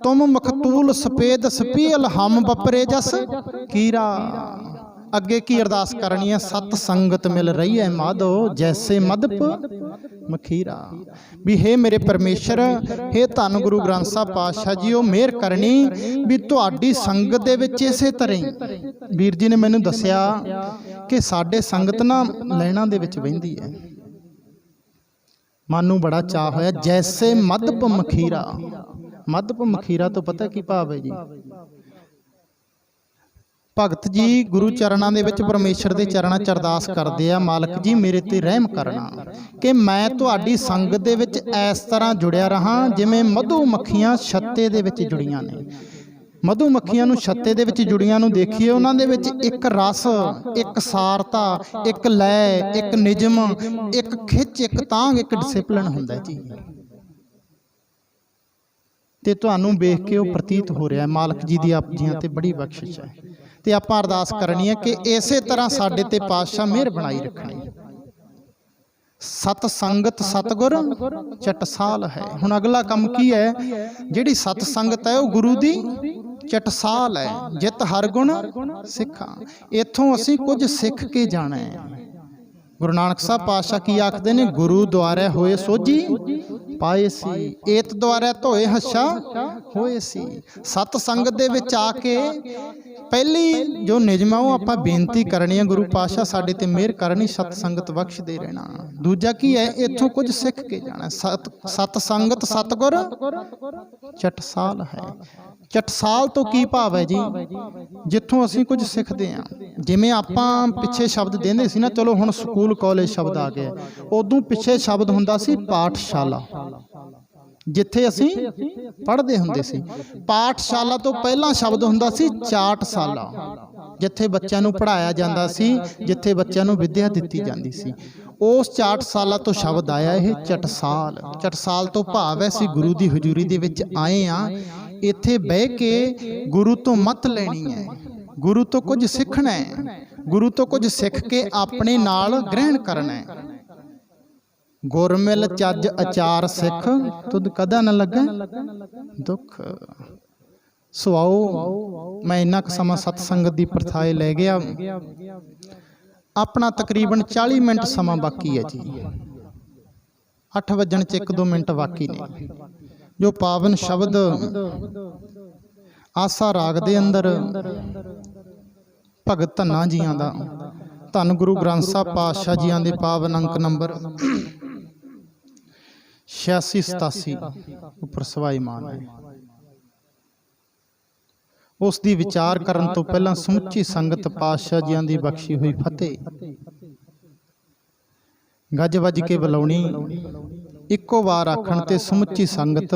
ਤੁਮ ਮਖਤੂਲ ਸਪੇਦ ਸਪੀਅਲ, ਹਮ ਬਪਰੇ ਜਸ ਕੀਰਾ। ਅੱਗੇ ਕੀ ਅਰਦਾਸ ਕਰਨੀ ਹੈ, ਸਤ ਸੰਗਤ ਮਿਲ ਰਹੀ ਹੈ ਮਾਧੋ ਜੈਸੇ ਮਦਪ ਮਖੀਰਾ। ਵੀ ਹੈ ਮੇਰੇ ਪਰਮੇਸ਼ਰ, ਹੈ ਧੰਨ ਗੁਰੂ ਗ੍ਰੰਥ ਸਾਹਿਬ ਪਾਤਸ਼ਾਹ ਜੀ, ਉਹ ਮਿਹਰ ਕਰਨੀ ਵੀ ਤੁਹਾਡੀ ਸੰਗਤ ਦੇ ਵਿੱਚ ਇਸੇ ਤਰ੍ਹਾਂ ਹੀ ਵੀਰ ਜੀ ਨੇ ਮੈਨੂੰ ਦੱਸਿਆ ਕਿ ਸਾਡੇ ਸੰਗਤ ਨਾ ਲੈਣਾ ਦੇ ਵਿੱਚ ਬਹਿੰਦੀ ਹੈ। ਮਨ ਨੂੰ ਬੜਾ ਚਾਹ ਹੋਇਆ, ਜੈਸੇ ਮਦਪ ਮਖੀਰਾ। ਮਦਪ ਮਖੀਰਾ ਤੋਂ ਪਤਾ ਕੀ ਭਾਵ ਹੈ ਜੀ? ਭਗਤ ਜੀ ਗੁਰੂ ਚਰਨਾਂ ਦੇ ਵਿੱਚ ਪਰਮੇਸ਼ਰ ਦੇ ਚਰਨਾਂ 'ਚ ਅਰਦਾਸ ਕਰਦੇ ਆ, ਮਾਲਕ ਜੀ ਮੇਰੇ ਤੇ ਰਹਿਮ ਕਰਨਾ ਕਿ ਮੈਂ ਤੁਹਾਡੀ ਸੰਗਤ ਦੇ ਵਿੱਚ ਇਸ ਤਰ੍ਹਾਂ ਜੁੜਿਆ ਰਹਾਂ ਜਿਵੇਂ ਮਧੂ ਮੱਖੀਆਂ ਛੱਤੇ ਦੇ ਵਿੱਚ ਜੁੜੀਆਂ ਨੇ। ਮਧੂ ਮੱਖੀਆਂ ਨੂੰ ਛੱਤੇ ਦੇ ਵਿੱਚ ਜੁੜੀਆਂ ਨੂੰ ਦੇਖੀਏ, ਉਹਨਾਂ ਦੇ ਵਿੱਚ ਇੱਕ ਰਸ, ਇੱਕ ਸਾਰਤਾ, ਇੱਕ ਲੈ, ਇੱਕ ਨਿਯਮ, ਇੱਕ ਖਿੱਚ, ਇੱਕ ਤਾਂਘ, ਇੱਕ ਡਿਸਪਲਿਨ ਹੁੰਦਾ ਜੀ। ਤੇ ਤੁਹਾਨੂੰ ਵੇਖ ਕੇ ਉਹ ਪ੍ਰਤੀਤ ਹੋ ਰਿਹਾ ਮਾਲਕ ਜੀ ਦੀ ਆਪ ਜੀਆਂ ਤੇ ਬੜੀ ਬਖਸ਼ਿਸ਼ ਹੈ। ਤੇ ਆਪਾਂ ਅਰਦਾਸ ਕਰਨੀ ਹੈ ਕਿ ਇਸੇ ਤਰ੍ਹਾਂ ਸਾਡੇ ਤੇ ਪਾਤਸ਼ਾਹ ਮਿਹਰ ਬਣਾਈ ਰੱਖਣੀ। ਸਤ ਸੰਗਤ ਸਤਗੁਰ ਚਟਸਾਲ ਹੈ। ਹੁਣ ਅਗਲਾ ਕੰਮ ਕੀ ਹੈ? ਜਿਹੜੀ ਸਤ ਸੰਗਤ ਹੈ ਉਹ ਗੁਰੂ ਦੀ ਚਟਸਾਲ ਹੈ। ਜਿਤ ਹਰ ਗੁਣ ਸਿੱਖਾਂ। ਇੱਥੋਂ ਅਸੀਂ ਕੁਝ ਸਿੱਖ ਕੇ ਜਾਣਾ ਹੈ। ਗੁਰੂ ਨਾਨਕ ਸਾਹਿਬ ਪਾਤਸ਼ਾਹ ਕੀ ਆਖਦੇ ਨੇ? ਗੁਰੂ ਦੁਆਰੇ ਹੋਏ ਸੋਝੀ ਪਾਏ ਸੀ, ਏਤ ਦੁਆਰੇ ਧੋਏ ਹੱਛਾ ਹੋਏ ਸੀ। ਸਤ ਸੰਗਤ ਦੇ ਵਿੱਚ ਆ ਕੇ ਪਹਿਲੀ ਜੋ ਨਿਯਮ ਆ ਉਹ ਆਪਾਂ ਬੇਨਤੀ ਕਰਨੀ ਹੈ, ਗੁਰੂ ਪਾਤਸ਼ਾਹ ਸਾਡੇ ਤੇ ਮਿਹਰ ਕਰਨੀ, ਸਤ ਸੰਗਤ ਬਖਸ਼ਦੇ ਰਹਿਣਾ। ਦੂਜਾ ਕੀ ਹੈ? ਇੱਥੋਂ ਕੁਝ ਸਿੱਖ ਕੇ ਜਾਣਾ। ਸਤ ਸੰਗਤ ਸਤਗੁਰ ਚਟਸਾਲ ਹੈ। ਚਟਸਾਲ ਤੋਂ ਕੀ ਭਾਵ ਹੈ ਜੀ? ਜਿੱਥੋਂ ਅਸੀਂ ਕੁਝ ਸਿੱਖਦੇ ਹਾਂ। ਜਿਵੇਂ ਆਪਾਂ ਪਿੱਛੇ ਸ਼ਬਦ ਦਿੰਦੇ ਸੀ ਨਾ, ਚਲੋ ਹੁਣ ਸਕੂਲ ਕਾਲਜ ਸ਼ਬਦ ਆ ਗਏ, ਉਦੋਂ ਪਿੱਛੇ ਸ਼ਬਦ ਹੁੰਦਾ ਸੀ ਪਾਠਸ਼ਾਲਾ, ਜਿੱਥੇ ਅਸੀਂ ਪੜ੍ਹਦੇ ਹੁੰਦੇ ਸੀ। ਪਾਠਸ਼ਾਲਾ ਤੋਂ ਪਹਿਲਾਂ ਸ਼ਬਦ ਹੁੰਦਾ ਸੀ ਚਾਟਸ਼ਾਲਾ, ਜਿੱਥੇ ਬੱਚਿਆਂ ਨੂੰ ਪੜ੍ਹਾਇਆ ਜਾਂਦਾ ਸੀ, ਜਿੱਥੇ ਬੱਚਿਆਂ ਨੂੰ ਵਿੱਦਿਆ ਦਿੱਤੀ ਜਾਂਦੀ ਸੀ। ਉਸ ਚਾਟਸ਼ਾਲਾ ਤੋਂ ਸ਼ਬਦ ਆਇਆ ਇਹ ਚਟਸਾਲ। ਚਟਸਾਲ ਤੋਂ ਭਾਵ ਹੈ ਅਸੀਂ ਗੁਰੂ ਦੀ ਹਜ਼ੂਰੀ ਦੇ ਵਿੱਚ ਆਏ ਹਾਂ, ਇੱਥੇ ਬਹਿ ਕੇ ਗੁਰੂ ਤੋਂ ਮੱਤ ਲੈਣੀ ਹੈ, ਗੁਰੂ ਤੋਂ ਕੁਝ ਸਿੱਖਣਾ ਹੈ, ਗੁਰੂ ਤੋਂ ਕੁਝ ਸਿੱਖ ਕੇ ਆਪਣੇ ਨਾਲ ਗ੍ਰਹਿਣ ਕਰਨਾ ਹੈ। ਗੁਰਮਿਲ ਚੱਜ ਅਚਾਰ ਸਿੱਖ, ਤੁਧ ਕਦਾ ਨਾ ਲੱਗੇ ਦੁੱਖ। ਸੋ ਆਓ, ਮੈਂ ਇੰਨਾ ਕੁ ਸਮਾਂ ਸਤ ਸੰਗਤ ਦੀ ਪ੍ਰਥਾਏ ਲੈ ਗਿਆ। ਆਪਣਾ ਤਕਰੀਬਨ 40 ਮਿੰਟ ਸਮਾਂ ਬਾਕੀ ਹੈ ਜੀ। 8 ਵਜਣ 'ਚ 1-2 ਮਿੰਟ ਬਾਕੀ ਨੇ। ਜੋ ਪਾਵਨ ਸ਼ਬਦ ਆਸਾ ਰਾਗ ਦੇ ਅੰਦਰ ਭਗਤ ਧੰਨਾ ਜੀਆਂ ਦਾ, ਧੰਨ ਗੁਰੂ ਗ੍ਰੰਥ ਸਾਹਿਬ ਪਾਤਸ਼ਾਹ ਜੀਆਂ ਦੇ ਪਾਵਨ ਅੰਕ ਨੰਬਰ 86-87 ਉੱਪਰ ਸਵਾਈਮਾਨ ਹੈ। ਉਸ ਦੀ ਵਿਚਾਰ ਕਰਨ ਤੋਂ ਪਹਿਲਾਂ ਸਮੁੱਚੀ ਸੰਗਤ ਪਾਤਸ਼ਾਹ ਜੀਆਂ ਦੀ ਬਖਸ਼ੀ ਹੋਈ ਫਤਿਹ ਗੱਜ ਵੱਜ ਕੇ ਬੁਲਾਉਣੀ। ਇੱਕੋ ਵਾਰ ਆਖਣ ਤੇ ਸਮੁੱਚੀ ਸੰਗਤ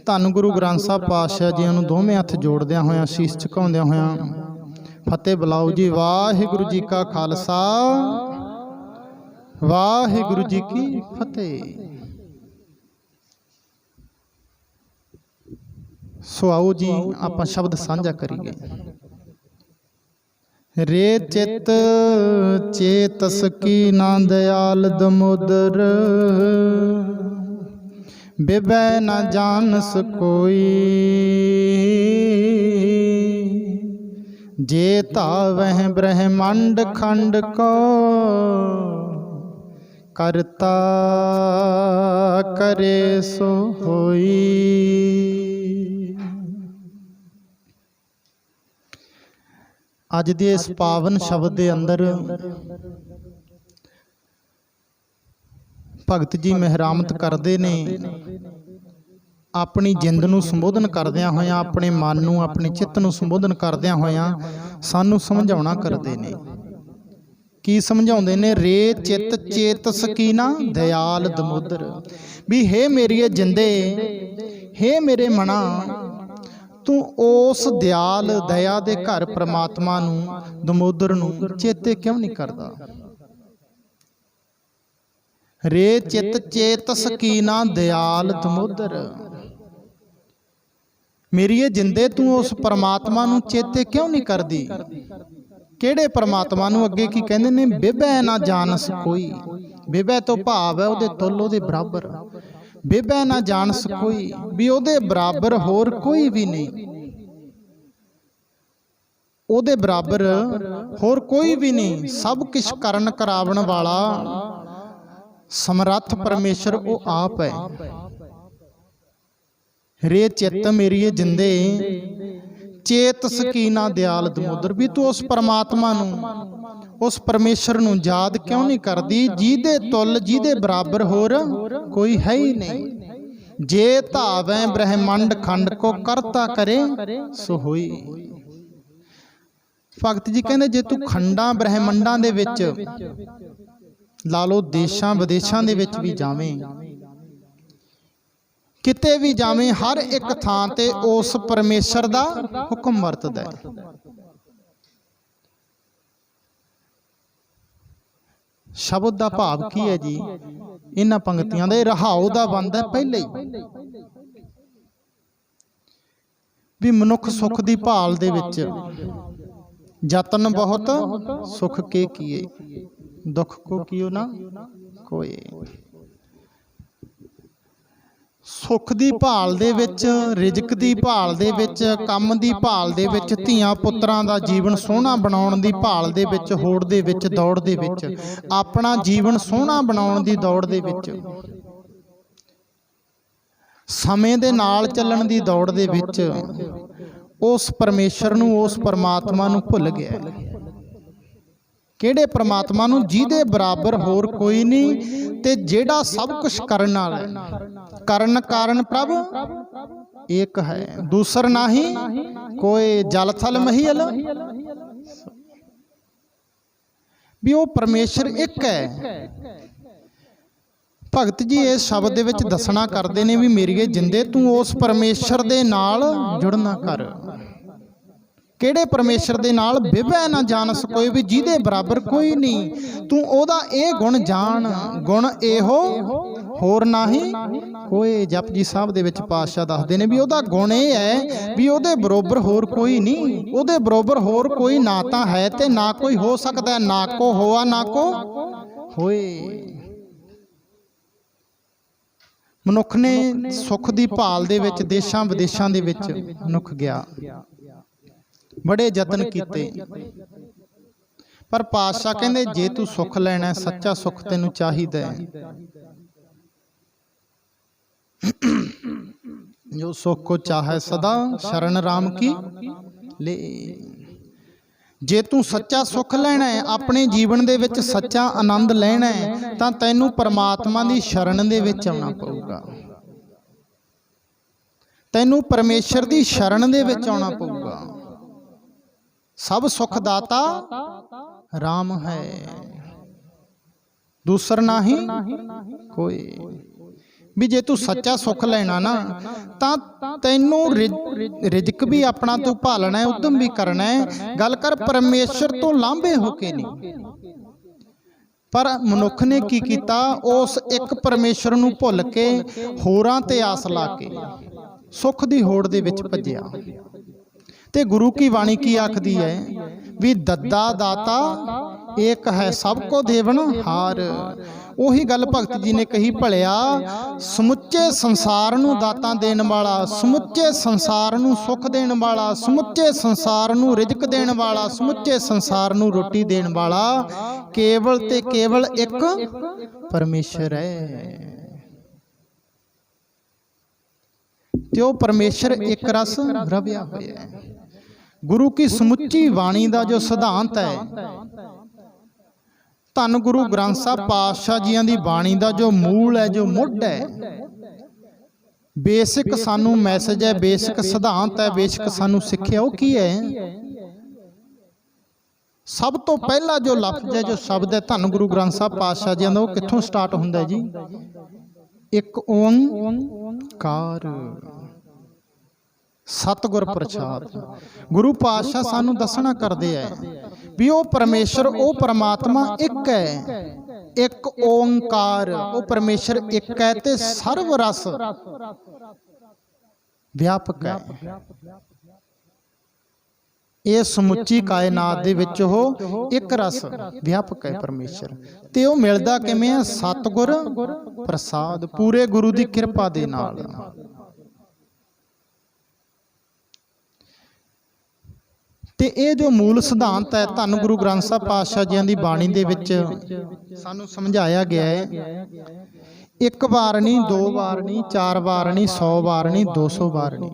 ਧੰਨ ਗੁਰੂ ਗ੍ਰੰਥ ਸਾਹਿਬ ਪਾਤਸ਼ਾਹ ਜੀਆਂ ਨੂੰ ਦੋਵੇਂ ਹੱਥ ਜੋੜਦਿਆਂ ਹੋਇਆਂ, ਸੀਸ ਝੁਕਾਉਂਦਿਆਂ ਹੋਇਆਂ ਫਤਿਹ ਬੁਲਾਓ ਜੀ। ਵਾਹਿਗੁਰੂ ਜੀ ਕਾ ਖਾਲਸਾ, ਵਾਹਿਗੁਰੂ ਜੀ ਕੀ ਫਤਿਹ। ਸੋ ਆਓ ਜੀ ਆਪਾਂ ਸ਼ਬਦ ਸਾਂਝਾ ਕਰੀਏ। ਰੇ ਚਿਤ ਚੇਤਸ ਕੀ ਨਾ ਦਇਆਲ ਦਮੋਦਰ, ਬਿਬੈ ਨਾ ਜਾਣਸ ਕੋਈ, ਜੇ ਧਾਵਹਿ ਬ੍ਰਹਮੰਡ ਖੰਡ ਕੋ, ਕਰਤਾ ਕਰੇ ਸੋ ਹੋਈ। ਅੱਜ ਦੇ ਇਸ ਪਾਵਨ ਸ਼ਬਦ ਦੇ ਅੰਦਰ ਭਗਤ ਜੀ ਮਹਿਰਾਮਤ ਕਰਦੇ ਨੇ, ਆਪਣੀ ਜਿੰਦ ਨੂੰ ਸੰਬੋਧਨ ਕਰਦਿਆਂ ਹੋਇਆਂ, ਆਪਣੇ ਮਨ ਨੂੰ, ਆਪਣੇ ਚਿੱਤ ਨੂੰ ਸੰਬੋਧਨ ਕਰਦਿਆਂ ਹੋਇਆਂ ਸਾਨੂੰ ਸਮਝਾਉਣਾ ਕਰਦੇ ਨੇ। ਕੀ ਸਮਝਾਉਂਦੇ ਨੇ? ਰੇ ਚਿੱਤ ਚੇਤਸ ਕੀ ਨਾ ਦਇਆਲ ਦਮੋਦਰ, ਵੀ ਹੇ ਮੇਰੀਏ ਜਿੰਦੇ, ਹੇ ਮੇਰੇ ਮਨਾ, ਤੂੰ ਉਸ ਦਿਆਲ ਦਇਆ ਦੇ ਘਰ ਪ੍ਰਮਾਤਮਾ ਨੂੰ, ਦਮੋਦਰ ਨੂੰ ਚੇਤੇ ਕਿਉਂ ਨਹੀਂ ਕਰਦਾ? ਰੇ ਚਿੱਤ ਚੇਤਸ ਕੀ ਨਾ ਦਇਆਲ ਦਮੋਦਰ, ਮੇਰੀਏ ਜਿੰਦੇ ਤੂੰ ਉਸ ਪਰਮਾਤਮਾ ਨੂੰ ਚੇਤੇ ਕਿਉਂ ਨਹੀਂ ਕਰਦੀ? ਕਿਹੜੇ ਪਰਮਾਤਮਾ ਨੂੰ? ਅੱਗੇ ਕੀ ਕਹਿੰਦੇ ਨੇ? ਬਿਬੈ ਨਾ ਜਾਣਸ ਕੋਈ। ਬਿਬੈ ਤੋਂ ਭਾਵ ਹੈ ਉਹਦੇ ਤੁੱਲ, ਉਹਦੇ ਬਰਾਬਰ। ਬਿਬੈ ਨਾ ਜਾਣਸ ਕੋਈ, ਵੀ ਉਹਦੇ ਬਰਾਬਰ ਹੋਰ ਕੋਈ ਵੀ ਨਹੀਂ, ਉਹਦੇ ਬਰਾਬਰ ਹੋਰ ਕੋਈ ਵੀ ਨਹੀਂ। ਸਭ ਕੁਛ ਕਰਨ ਕਰਾਵਣ ਵਾਲਾ ਸਮਰੱਥ ਪਰਮੇਸ਼ਰ ਉਹ ਆਪ ਹੈ। ਰੇ ਚਿੱਤ ਮੇਰੀਏ ਜਿੰਦੇ ਚੇਤਸ ਕੀ ਨਾ ਦਿਆਲ ਦਮੋਦਰ, ਵੀ ਤੂੰ ਉਸ ਪਰਮਾਤਮਾ ਨੂੰ, ਉਸ ਪਰਮੇਸ਼ਰ ਨੂੰ ਯਾਦ ਕਿਉਂ ਨਹੀਂ ਕਰਦੀ, ਜਿਹਦੇ ਤੁੱਲ, ਜਿਹਦੇ ਬਰਾਬਰ ਹੋਰ ਕੋਈ ਹੈ ਹੀ ਨਹੀਂ। ਜੇ ਧਾਵੈ ਬ੍ਰਹਮੰਡ ਖੰਡ ਕੋ, ਕਰਤਾ ਕਰੇ ਸੋ ਹੋਈ। ਭਗਤ ਜੀ ਕਹਿੰਦੇ ਜੇ ਤੂੰ ਖੰਡਾਂ ਬ੍ਰਹਮੰਡਾਂ ਦੇ ਵਿੱਚ ਲਾ ਲਓ, ਦੇਸ਼ਾਂ ਵਿਦੇਸ਼ਾਂ ਦੇ ਵਿੱਚ ਵੀ ਜਾਵੇਂ, ਕਿਤੇ ਵੀ ਜਾਵੇਂ ਹਰ ਇੱਕ ਥਾਂ ਤੇ ਉਸ ਪਰਮੇਸ਼ਰ ਦਾ ਹੁਕਮ ਵਰਤਦਾ ਹੈ। ਸ਼ਬਦ ਦਾ ਭਾਵ ਕੀ ਹੈ ਜੀ? ਇਹਨਾਂ ਪੰਕਤੀਆਂ ਦੇ ਰਹਾਉ ਦਾ ਬਣਦਾ ਪਹਿਲੇ ਹੀ ਵੀ ਮਨੁੱਖ ਸੁੱਖ ਦੀ ਭਾਲ ਦੇ ਵਿੱਚ ਯਤਨ ਬਹੁਤ ਸੁਖ ਕੇ ਕੀਏ, ਦੁੱਖ ਕੋ ਕੀਓ ਨਾ ਕੋਏ। ਸੁੱਖ ਦੀ ਭਾਲ ਦੇ ਵਿੱਚ, ਰਿਜ਼ਕ ਦੀ ਭਾਲ ਦੇ ਵਿੱਚ, ਕੰਮ ਦੀ ਭਾਲ ਦੇ ਵਿੱਚ, ਧੀਆਂ ਪੁੱਤਰਾਂ ਦਾ ਜੀਵਨ ਸੋਹਣਾ ਬਣਾਉਣ ਦੀ ਭਾਲ ਦੇ ਵਿੱਚ, ਹੋੜ ਦੇ ਵਿੱਚ, ਦੌੜ ਦੇ ਵਿੱਚ, ਆਪਣਾ ਜੀਵਨ ਸੋਹਣਾ ਬਣਾਉਣ ਦੀ ਦੌੜ ਦੇ ਵਿੱਚ, ਸਮੇਂ ਦੇ ਨਾਲ ਚੱਲਣ ਦੀ ਦੌੜ ਦੇ ਵਿੱਚ ਉਸ ਪਰਮੇਸ਼ਰ ਨੂੰ, ਉਸ ਪਰਮਾਤਮਾ ਨੂੰ ਭੁੱਲ ਗਿਆ। ਕਿਹੜੇ ਪਰਮਾਤਮਾ ਨੂੰ? ਜਿਹਦੇ ਬਰਾਬਰ ਹੋਰ ਕੋਈ ਨਹੀਂ ਤੇ ਜਿਹੜਾ ਸਭ ਕੁਝ ਕਰਨ ਵਾਲਾ ਹੈ। ਕਰਨ ਕਾਰਨ ਪ੍ਰਭ ਇੱਕ ਹੈ, ਦੂਸਰ ਨਾਹੀ ਕੋਈ। ਜਲ ਥਲ ਮਹੀਲ ਵੀ ਉਹ ਪਰਮੇਸ਼ਰ ਇੱਕ ਹੈ। ਭਗਤ ਜੀ ਇਸ ਸ਼ਬਦ ਦੇ ਵਿੱਚ ਦੱਸਣਾ ਕਰਦੇ ਨੇ ਵੀ ਮੇਰੀਏ ਜਿੰਦੇ ਤੂੰ ਉਸ ਪਰਮੇਸ਼ਰ ਦੇ ਨਾਲ ਜੁੜਨਾ ਕਰ। ਕਿਹੜੇ ਪਰਮੇਸ਼ਰ ਦੇ ਨਾਲ? ਵਿਵੈ ਨਾ ਜਾਣਸ ਕੋਈ, ਵੀ ਜਿਹਦੇ ਬਰਾਬਰ ਕੋਈ ਨਹੀਂ। ਤੂੰ ਉਹਦਾ ਇਹ ਗੁਣ ਜਾਣ, ਗੁਣ ਇਹੋ ਹੋਰ ਨਾਹੀ ਕੋਈ। ਜਪਜੀ ਸਾਹਿਬ ਦੇ ਵਿੱਚ ਪਾਤਸ਼ਾਹ ਦੱਸਦੇ ਨੇ ਵੀ ਉਹਦਾ ਗੁਣ ਇਹ ਹੈ ਵੀ ਉਹਦੇ ਬਰਾਬਰ ਹੋਰ ਕੋਈ ਨਹੀਂ। ਉਹਦੇ ਬਰਾਬਰ ਹੋਰ ਕੋਈ ਨਾ ਤਾਂ ਹੈ ਤੇ ਨਾ ਕੋਈ ਹੋ ਸਕਦਾ। ਨਾ ਕੋ ਹੋਆ ਨਾ ਕੋ ਹੋਏ। ਮਨੁੱਖ ਨੇ ਸੁੱਖ ਦੀ ਭਾਲ ਦੇ ਵਿੱਚ ਦੇਸ਼ਾਂ ਵਿਦੇਸ਼ਾਂ ਦੇ ਵਿੱਚ ਮਨੁੱਖ ਗਿਆ, ਬੜੇ ਯਤਨ ਕੀਤੇ, ਪਰ ਪਾਤਸ਼ਾਹ ਕਹਿੰਦੇ ਜੇ ਤੂੰ ਸੁੱਖ ਲੈਣਾ, ਸੱਚਾ ਸੁੱਖ ਤੈਨੂੰ ਚਾਹੀਦਾ ਹੈ, ਜੋ ਸੁੱਖ ਕੋ ਚਾਹੇ ਸਦਾ ਸ਼ਰਨ ਰਾਮ ਕੀ ਲੈ। ਜੇ ਤੂੰ ਸੱਚਾ ਸੁੱਖ ਲੈਣਾ ਹੈ, ਆਪਣੇ ਜੀਵਨ ਦੇ ਵਿੱਚ ਸੱਚਾ ਆਨੰਦ ਲੈਣਾ ਹੈ, ਤਾਂ ਤੈਨੂੰ ਪਰਮਾਤਮਾ ਦੀ ਸ਼ਰਨ ਦੇ ਵਿੱਚ ਆਉਣਾ ਪਊਗਾ। ਤੈਨੂੰ ਪਰਮੇਸ਼ਰ ਦੀ ਸ਼ਰਨ ਦੇ ਵਿੱਚ ਆਉਣਾ ਪਊਗਾ। ਸਭ ਸੁਖ ਦਾਤਾ ਰਾਮ ਹੈ, ਦੂਸਰ ਨਾਹੀ ਕੋਈ। ਵੀ ਜੇ ਤੂੰ ਸੱਚਾ ਸੁੱਖ ਲੈਣਾ ਨਾ ਤਾਂ ਤੈਨੂੰ ਰਿਜ਼ਕ ਵੀ ਆਪਣਾ ਤੂੰ ਭਾਲਣਾ ਹੈ, ਉਦਮ ਵੀ ਕਰਨਾ ਹੈ। ਗੱਲ ਕਰ ਪਰਮੇਸ਼ਰ ਤੋਂ ਲਾਂਭੇ ਹੋ ਕੇ ਨਹੀਂ। ਪਰ ਮਨੁੱਖ ਨੇ ਕੀ ਕੀਤਾ? ਉਸ ਇੱਕ ਪਰਮੇਸ਼ਰ ਨੂੰ ਭੁੱਲ ਕੇ ਹੋਰਾਂ ਤੇ ਆਸ ਲਾ ਕੇ ਸੁੱਖ ਦੀ ਹੋੜ ਦੇ ਵਿੱਚ ਭੱਜਿਆ। ਤੇ ਗੁਰੂ ਕੀ ਬਾਣੀ ਕੀ ਆਖਦੀ ਹੈ ਵੀ ਦੱਦਾ ਦਾਤਾ ਏਕ ਹੈ ਸਭ ਕੋ ਦੇਵਨ ਹਾਰ। ਉਹੀ ਗੱਲ ਭਗਤ ਜੀ ਨੇ ਕਹੀ, ਭਲਿਆ ਸਮੁੱਚੇ ਸੰਸਾਰ ਨੂੰ ਦਾਤਾਂ ਦੇਣ ਵਾਲਾ, ਸਮੁੱਚੇ ਸੰਸਾਰ ਨੂੰ ਸੁੱਖ ਦੇਣ ਵਾਲਾ, ਸਮੁੱਚੇ ਸੰਸਾਰ ਨੂੰ ਰਿਜ਼ਕ ਦੇਣ ਵਾਲਾ, ਸਮੁੱਚੇ ਸੰਸਾਰ ਨੂੰ ਰੋਟੀ ਦੇਣ ਵਾਲਾ ਕੇਵਲ ਤੇ ਕੇਵਲ ਇੱਕ ਪਰਮੇਸ਼ਰ ਹੈ। ਤੇ ਉਹ ਪਰਮੇਸ਼ਰ ਇੱਕ ਰਸ ਰਵਿਆ ਹੋਇਆ ਹੈ। ਗੁਰੂ ਕੀ ਸਮੁੱਚੀ ਬਾਣੀ ਦਾ ਜੋ ਸਿਧਾਂਤ ਹੈ, ਧੰਨ ਗੁਰੂ ਗ੍ਰੰਥ ਸਾਹਿਬ ਪਾਤਸ਼ਾਹ ਜੀਆਂ ਦੀ ਬਾਣੀ ਦਾ ਜੋ ਮੂਲ ਹੈ, ਜੋ ਮੁੱਢ ਹੈ, ਬੇਸਿਕ ਸਾਨੂੰ ਮੈਸੇਜ ਹੈ, ਬੇਸਿਕ ਸਿਧਾਂਤ ਹੈ, ਬੇਸਿਕ ਸਾਨੂੰ ਸਿੱਖਿਆ ਉਹ ਕੀ ਹੈ? ਸਭ ਤੋਂ ਪਹਿਲਾ ਜੋ ਲਫ਼ਜ਼ ਹੈ, ਜੋ ਸ਼ਬਦ ਹੈ ਧੰਨ ਗੁਰੂ ਗ੍ਰੰਥ ਸਾਹਿਬ ਪਾਤਸ਼ਾਹ ਜੀਆਂ ਦਾ, ਉਹ ਕਿੱਥੋਂ ਸਟਾਰਟ ਹੁੰਦਾ ਜੀ? ਇੱਕ ਓੰਕਾਰ, ਸਤਿਗੁਰ ਪ੍ਰਸਾਦ। ਗੁਰੂ ਪਾਤਸ਼ਾਹ ਸਾਨੂੰ ਦੱਸਣਾ ਕਰਦੇ ਹੈ ਵੀ ਉਹ ਪਰਮੇਸ਼ਰ, ਉਹ ਪਰਮਾਤਮਾ ਇੱਕ ਹੈ, ਇੱਕ ਓੰਕਾਰ। ਉਹ ਪਰਮੇਸ਼ਰ ਇੱਕ ਹੈ ਤੇ ਸਰਵ ਰਸ ਵਿਆਪਕ ਹੈ। ਇਹ ਸਮੁੱਚੀ ਕਾਇਨਾਤ ਦੇ ਵਿੱਚ ਉਹ ਇੱਕ ਰਸ ਵਿਆਪਕ ਹੈ ਪਰਮੇਸ਼ਰ। ਤੇ ਉਹ ਮਿਲਦਾ ਕਿਵੇਂ ਹੈ? ਸਤਿਗੁਰ ਪ੍ਰਸਾਦ, ਪੂਰੇ ਗੁਰੂ ਦੀ ਕਿਰਪਾ ਦੇ ਨਾਲ। ਤੇ ਇਹ ਜੋ ਮੂਲ ਸਿਧਾਂਤ ਹੈ ਧੰਨ ਗੁਰੂ ਗ੍ਰੰਥ ਸਾਹਿਬ ਪਾਤਸ਼ਾਹ ਜੀਆਂ ਦੀ ਬਾਣੀ ਦੇ ਵਿੱਚ ਸਾਨੂੰ ਸਮਝਾਇਆ ਗਿਆ ਹੈ। ਇੱਕ ਵਾਰ ਨਹੀਂ, ਦੋ ਵਾਰ ਨਹੀਂ, ਚਾਰ ਵਾਰ ਨਹੀਂ, 100 ਵਾਰ ਨਹੀਂ, 200 ਵਾਰ ਨਹੀਂ।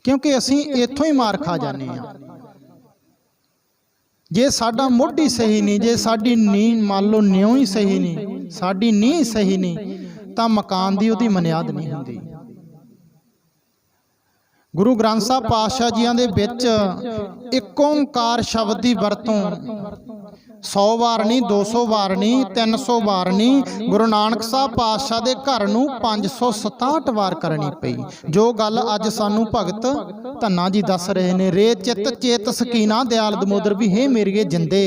ਕਿਉਂਕਿ ਅਸੀਂ ਇੱਥੋਂ ਹੀ ਮਾਰ ਖਾ ਜਾਂਦੇ ਹਾਂ। ਜੇ ਸਾਡਾ ਮੁੱਢ ਹੀ ਸਹੀ ਨਹੀਂ, ਜੇ ਸਾਡੀ ਨੀਂਹ ਮੰਨ ਲਓ ਨਿਉਂ ਹੀ ਸਹੀ ਨਹੀਂ, ਸਾਡੀ ਨੀਂਹ ਸਹੀ ਨਹੀਂ, ਤਾਂ ਮਕਾਨ ਦੀ ਉਹਦੀ ਬੁਨਿਆਦ ਨਹੀਂ ਹੁੰਦੀ। ਗੁਰੂ ਗ੍ਰੰਥ ਸਾਹਿਬ ਪਾਤਸ਼ਾਹ ਜੀਆਂ ਦੇ ਵਿੱਚ ਇੱਕ ਓਂਕਾਰ ਸ਼ਬਦ ਦੀ ਵਰਤੋਂ 100 ਵਾਰ ਨਹੀਂ, 200 ਵਾਰ ਨਹੀਂ, 300 ਵਾਰ ਨਹੀਂ, ਗੁਰੂ ਨਾਨਕ ਸਾਹਿਬ ਪਾਤਸ਼ਾਹ ਦੇ ਘਰ ਨੂੰ 567 ਵਾਰ ਕਰਨੀ ਪਈ। ਜੋ ਗੱਲ ਅੱਜ ਸਾਨੂੰ ਭਗਤ ਧੰਨਾ ਜੀ ਦੱਸ ਰਹੇ ਨੇ, ਰੇ ਚਿੱਤ ਚੇਤ ਸਕੀਨਾ ਦਿਆਲ ਦਮੋਦਰ, ਵੀ ਹੇ ਮੇਰੀਏ ਜਿੰਦੇ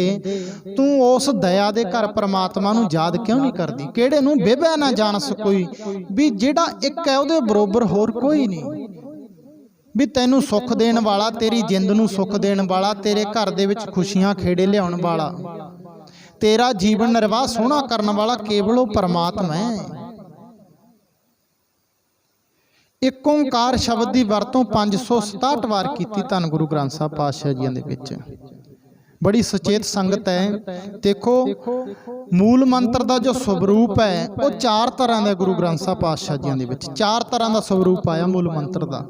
ਤੂੰ ਉਸ ਦਇਆ ਦੇ ਘਰ ਪਰਮਾਤਮਾ ਨੂੰ ਯਾਦ ਕਿਉਂ ਨਹੀਂ ਕਰਦੀ? ਕਿਹੜੇ ਨੂੰ ਬੇਬੈ ਨਾ ਜਾਣਸ ਕੋਈ, ਵੀ ਜਿਹੜਾ ਇੱਕ ਹੈ ਉਹਦੇ ਬਰੋਬਰ ਹੋਰ ਕੋਈ ਨਹੀਂ। ਵੀ ਤੈਨੂੰ ਸੁੱਖ ਦੇਣ ਵਾਲਾ, ਤੇਰੀ ਜਿੰਦ ਨੂੰ ਸੁੱਖ ਦੇਣ ਵਾਲਾ, ਤੇਰੇ ਘਰ ਦੇ ਵਿੱਚ ਖੁਸ਼ੀਆਂ ਖੇੜੇ ਲਿਆਉਣ ਵਾਲਾ, ਤੇਰਾ ਜੀਵਨ ਨਿਰਵਾਹ ਸੋਹਣਾ ਕਰਨ ਵਾਲਾ ਕੇਵਲ ਉਹ ਪਰਮਾਤਮਾ ਹੈ। ਇੱਕ ਓਂਕਾਰ ਸ਼ਬਦ ਦੀ ਵਰਤੋਂ 567 ਵਾਰ ਕੀਤੀ ਧੰਨ ਗੁਰੂ ਗ੍ਰੰਥ ਸਾਹਿਬ ਪਾਤਸ਼ਾਹ ਜੀਆਂ ਦੇ ਵਿੱਚ। ਬੜੀ ਸੁਚੇਤ ਸੰਗਤ ਹੈ। ਦੇਖੋ ਮੂਲ ਮੰਤਰ ਦਾ ਜੋ ਸਵਰੂਪ ਹੈ ਉਹ 4 ਤਰ੍ਹਾਂ ਦਾ ਗੁਰੂ ਗ੍ਰੰਥ ਸਾਹਿਬ ਪਾਤਸ਼ਾਹ ਜੀਆਂ ਦੇ ਵਿੱਚ 4 ਤਰ੍ਹਾਂ ਦਾ ਸਵਰੂਪ ਆਇਆ ਮੂਲ ਮੰਤਰ ਦਾ।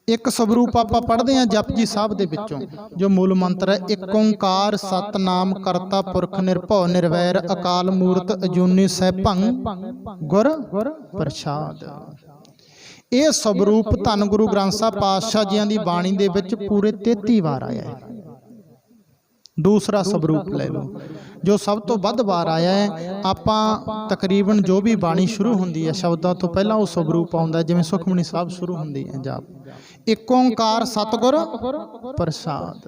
ਇੱਕ ਸਵਰੂਪ ਆਪਾਂ ਪੜ੍ਹਦੇ ਹਾਂ ਜਪਜੀ ਸਾਹਿਬ ਦੇ ਵਿੱਚੋਂ, ਜੋ ਮੂਲ ਮੰਤਰ ਹੈ, ਇੱਕ ਓਂਕਾਰ ਸਤਨਾਮ ਕਰਤਾ ਪੁਰਖ ਨਿਰਭਉ ਨਿਰਵੈਰ ਅਕਾਲ ਮੂਰਤ ਅਜੂਨੀ ਸੈਭੰ ਗੁਰ ਪ੍ਰਸਾਦ। ਇਹ ਸਵਰੂਪ ਧੰਨ ਗੁਰੂ ਗ੍ਰੰਥ ਸਾਹਿਬ ਪਾਤਸ਼ਾਹ ਜੀਆਂ ਦੀ ਬਾਣੀ ਦੇ ਵਿੱਚ ਪੂਰੇ 33 ਵਾਰ ਆਇਆ ਹੈ। ਦੂਸਰਾ ਸਵਰੂਪ ਲੈ ਲਓ ਜੋ ਸਭ ਤੋਂ ਵੱਧ ਵਾਰ ਆਇਆ ਹੈ। ਆਪਾਂ ਤਕਰੀਬਨ ਜੋ ਵੀ ਬਾਣੀ ਸ਼ੁਰੂ ਹੁੰਦੀ ਹੈ ਸ਼ਬਦਾਂ ਤੋਂ ਪਹਿਲਾਂ ਉਹ ਸਵਰੂਪ ਆਉਂਦਾ, ਜਿਵੇਂ ਸੁਖਮਨੀ ਸਾਹਿਬ ਸ਼ੁਰੂ ਹੁੰਦੀ ਹੈ ਜਾਪ, ਇੱਕ ਓਂਕਾਰ ਸਤਿਗੁਰ ਪ੍ਰਸਾਦ।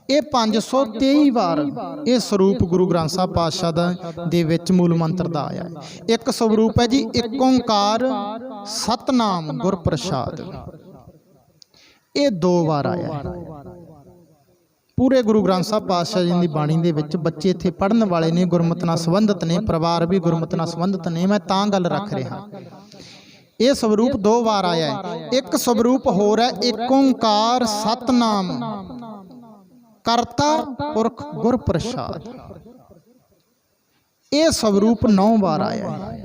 ਇਹ 523 ਵਾਰ ਇਹ ਸਰੂਪ ਗੁਰੂ ਗ੍ਰੰਥ ਸਾਹਿਬ ਪਾਤਸ਼ਾਹ ਦੇ ਵਿੱਚ ਮੂਲ ਮੰਤਰ ਦਾ ਆਇਆ ਹੈ। ਇੱਕ ਸਵਰੂਪ ਹੈ ਜੀ ਇੱਕ ਓਂਕਾਰ ਸਤਨਾਮ ਗੁਰ ਪ੍ਰਸਾਦ, ਇਹ 2 ਵਾਰ ਆਇਆ ਹੈ ਪੂਰੇ ਗੁਰੂ ਗ੍ਰੰਥ ਸਾਹਿਬ ਪਾਤਸ਼ਾਹ ਜੀ ਦੀ ਬਾਣੀ ਦੇ ਵਿੱਚ। ਬੱਚੇ ਇੱਥੇ ਪੜ੍ਹਨ ਵਾਲੇ ਨੇ, ਗੁਰਮਤਿ ਨਾਲ ਸੰਬੰਧਿਤ ਨੇ, ਪਰਿਵਾਰ ਵੀ ਗੁਰਮਤਿ ਨਾਲ ਸੰਬੰਧਿਤ ਨੇ, ਮੈਂ ਤਾਂ ਗੱਲ ਰੱਖ ਰਿਹਾ। ਇਹ ਸਵਰੂਪ 2 ਵਾਰ ਆਇਆ ਹੈ। ਇੱਕ ਸਵਰੂਪ ਹੋਰ ਹੈ ਇੱਕ ਓਂਕਾਰ ਸਤਨਾਮ ਕਰਤਾ ਪੁਰਖ ਗੁਰ ਪ੍ਰਸਾਦ, ਇਹ ਸਵਰੂਪ 9 ਵਾਰ ਆਇਆ ਹੈ।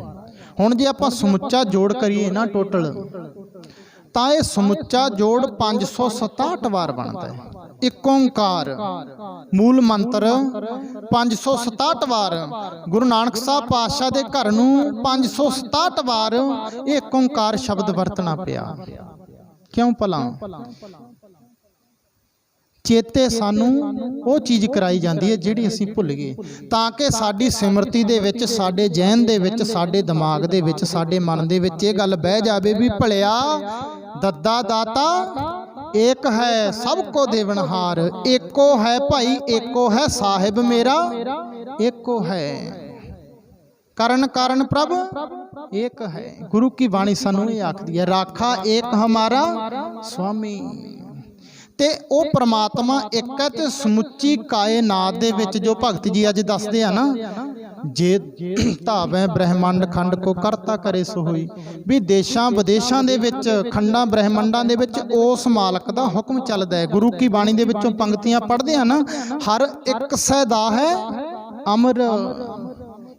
ਹੁਣ ਜੇ ਆਪਾਂ ਸਮੁੱਚਾ ਜੋੜ ਕਰੀਏ ਨਾ ਟੋਟਲ, ਤਾਂ ਇਹ ਸਮੁੱਚਾ ਜੋੜ 567 ਵਾਰ ਬਣਦਾ ਹੈ। ਇੱਕ ਓਂਕਾਰ ਮੂਲ ਮੰਤਰ 567 ਵਾਰ, ਗੁਰੂ ਨਾਨਕ ਸਾਹਿਬ ਪਾਤਸ਼ਾਹ ਦੇ ਘਰ ਨੂੰ 567 ਵਾਰ ਇਹ ਇੱਕ ਓਂਕਾਰ ਸ਼ਬਦ ਵਰਤਣਾ ਪਿਆ। ਕਿਉਂ ਭਲਾ? ਚੇਤੇ ਸਾਨੂੰ ਉਹ ਚੀਜ਼ ਕਰਾਈ ਜਾਂਦੀ ਹੈ ਜਿਹੜੀ ਅਸੀਂ ਭੁੱਲ ਗਏ, ਤਾਂ ਕਿ ਸਾਡੀ ਸਿਮਰਤੀ ਦੇ ਵਿੱਚ, ਸਾਡੇ ਜਹਿਨ ਦੇ ਵਿੱਚ, ਸਾਡੇ ਦਿਮਾਗ ਦੇ ਵਿੱਚ, ਸਾਡੇ ਮਨ ਦੇ ਵਿੱਚ ਇਹ ਗੱਲ ਬਹਿ ਜਾਵੇ ਵੀ ਭਲਿਆ ਦੱਦਾ ਦਾਤਾ ਏਕ ਹੈ ਸਭ ਕੋ ਦੇਵਨਹਾਰ, ਏਕੋ ਹੈ ਭਾਈ ਏਕੋ ਹੈ ਸਾਹਿਬ ਮੇਰਾ ਏਕੋ ਹੈ, ਕਰਨ ਕਾਰਨ ਪ੍ਰਭ ਏਕ ਹੈ। ਗੁਰੂ ਕੀ ਬਾਣੀ ਸਾਨੂੰ ਇਹ ਆਖਦੀ ਹੈ, ਰਾਖਾ ਏਕ ਹਮਾਰਾ ਸੁਆਮੀ। ਤੇ ਉਹ ਪ੍ਰਮਾਤਮਾ ਇੱਕ ਹੈ ਤੇ ਸਮੁੱਚੀ ਕਾਇਨਾਤ ਦੇ ਵਿੱਚ ਜੋ ਭਗਤ ਜੀ ਅੱਜ ਦੱਸਦੇ ਆ ਨਾ, ਜੇ ਧਾਵੈ ਬ੍ਰਹਿਮੰਡ ਖੰਡ ਕੋ ਕਰਤਾ ਕਰੇ ਸੋ ਹੋਈ, ਵੀ ਦੇਸ਼ਾਂ ਵਿਦੇਸ਼ਾਂ ਦੇ ਵਿੱਚ, ਖੰਡਾਂ ਬ੍ਰਹਿਮੰਡਾਂ ਦੇ ਵਿੱਚ ਉਸ ਮਾਲਕ ਦਾ ਹੁਕਮ ਚੱਲਦਾ ਹੈ। ਗੁਰੂ ਕੀ ਬਾਣੀ ਦੇ ਵਿੱਚੋਂ ਪੰਕਤੀਆਂ ਪੜ੍ਹਦੇ ਆ ਨਾ, ਹਰ ਇੱਕ ਸੈਦਾ ਹੈ ਅਮਰ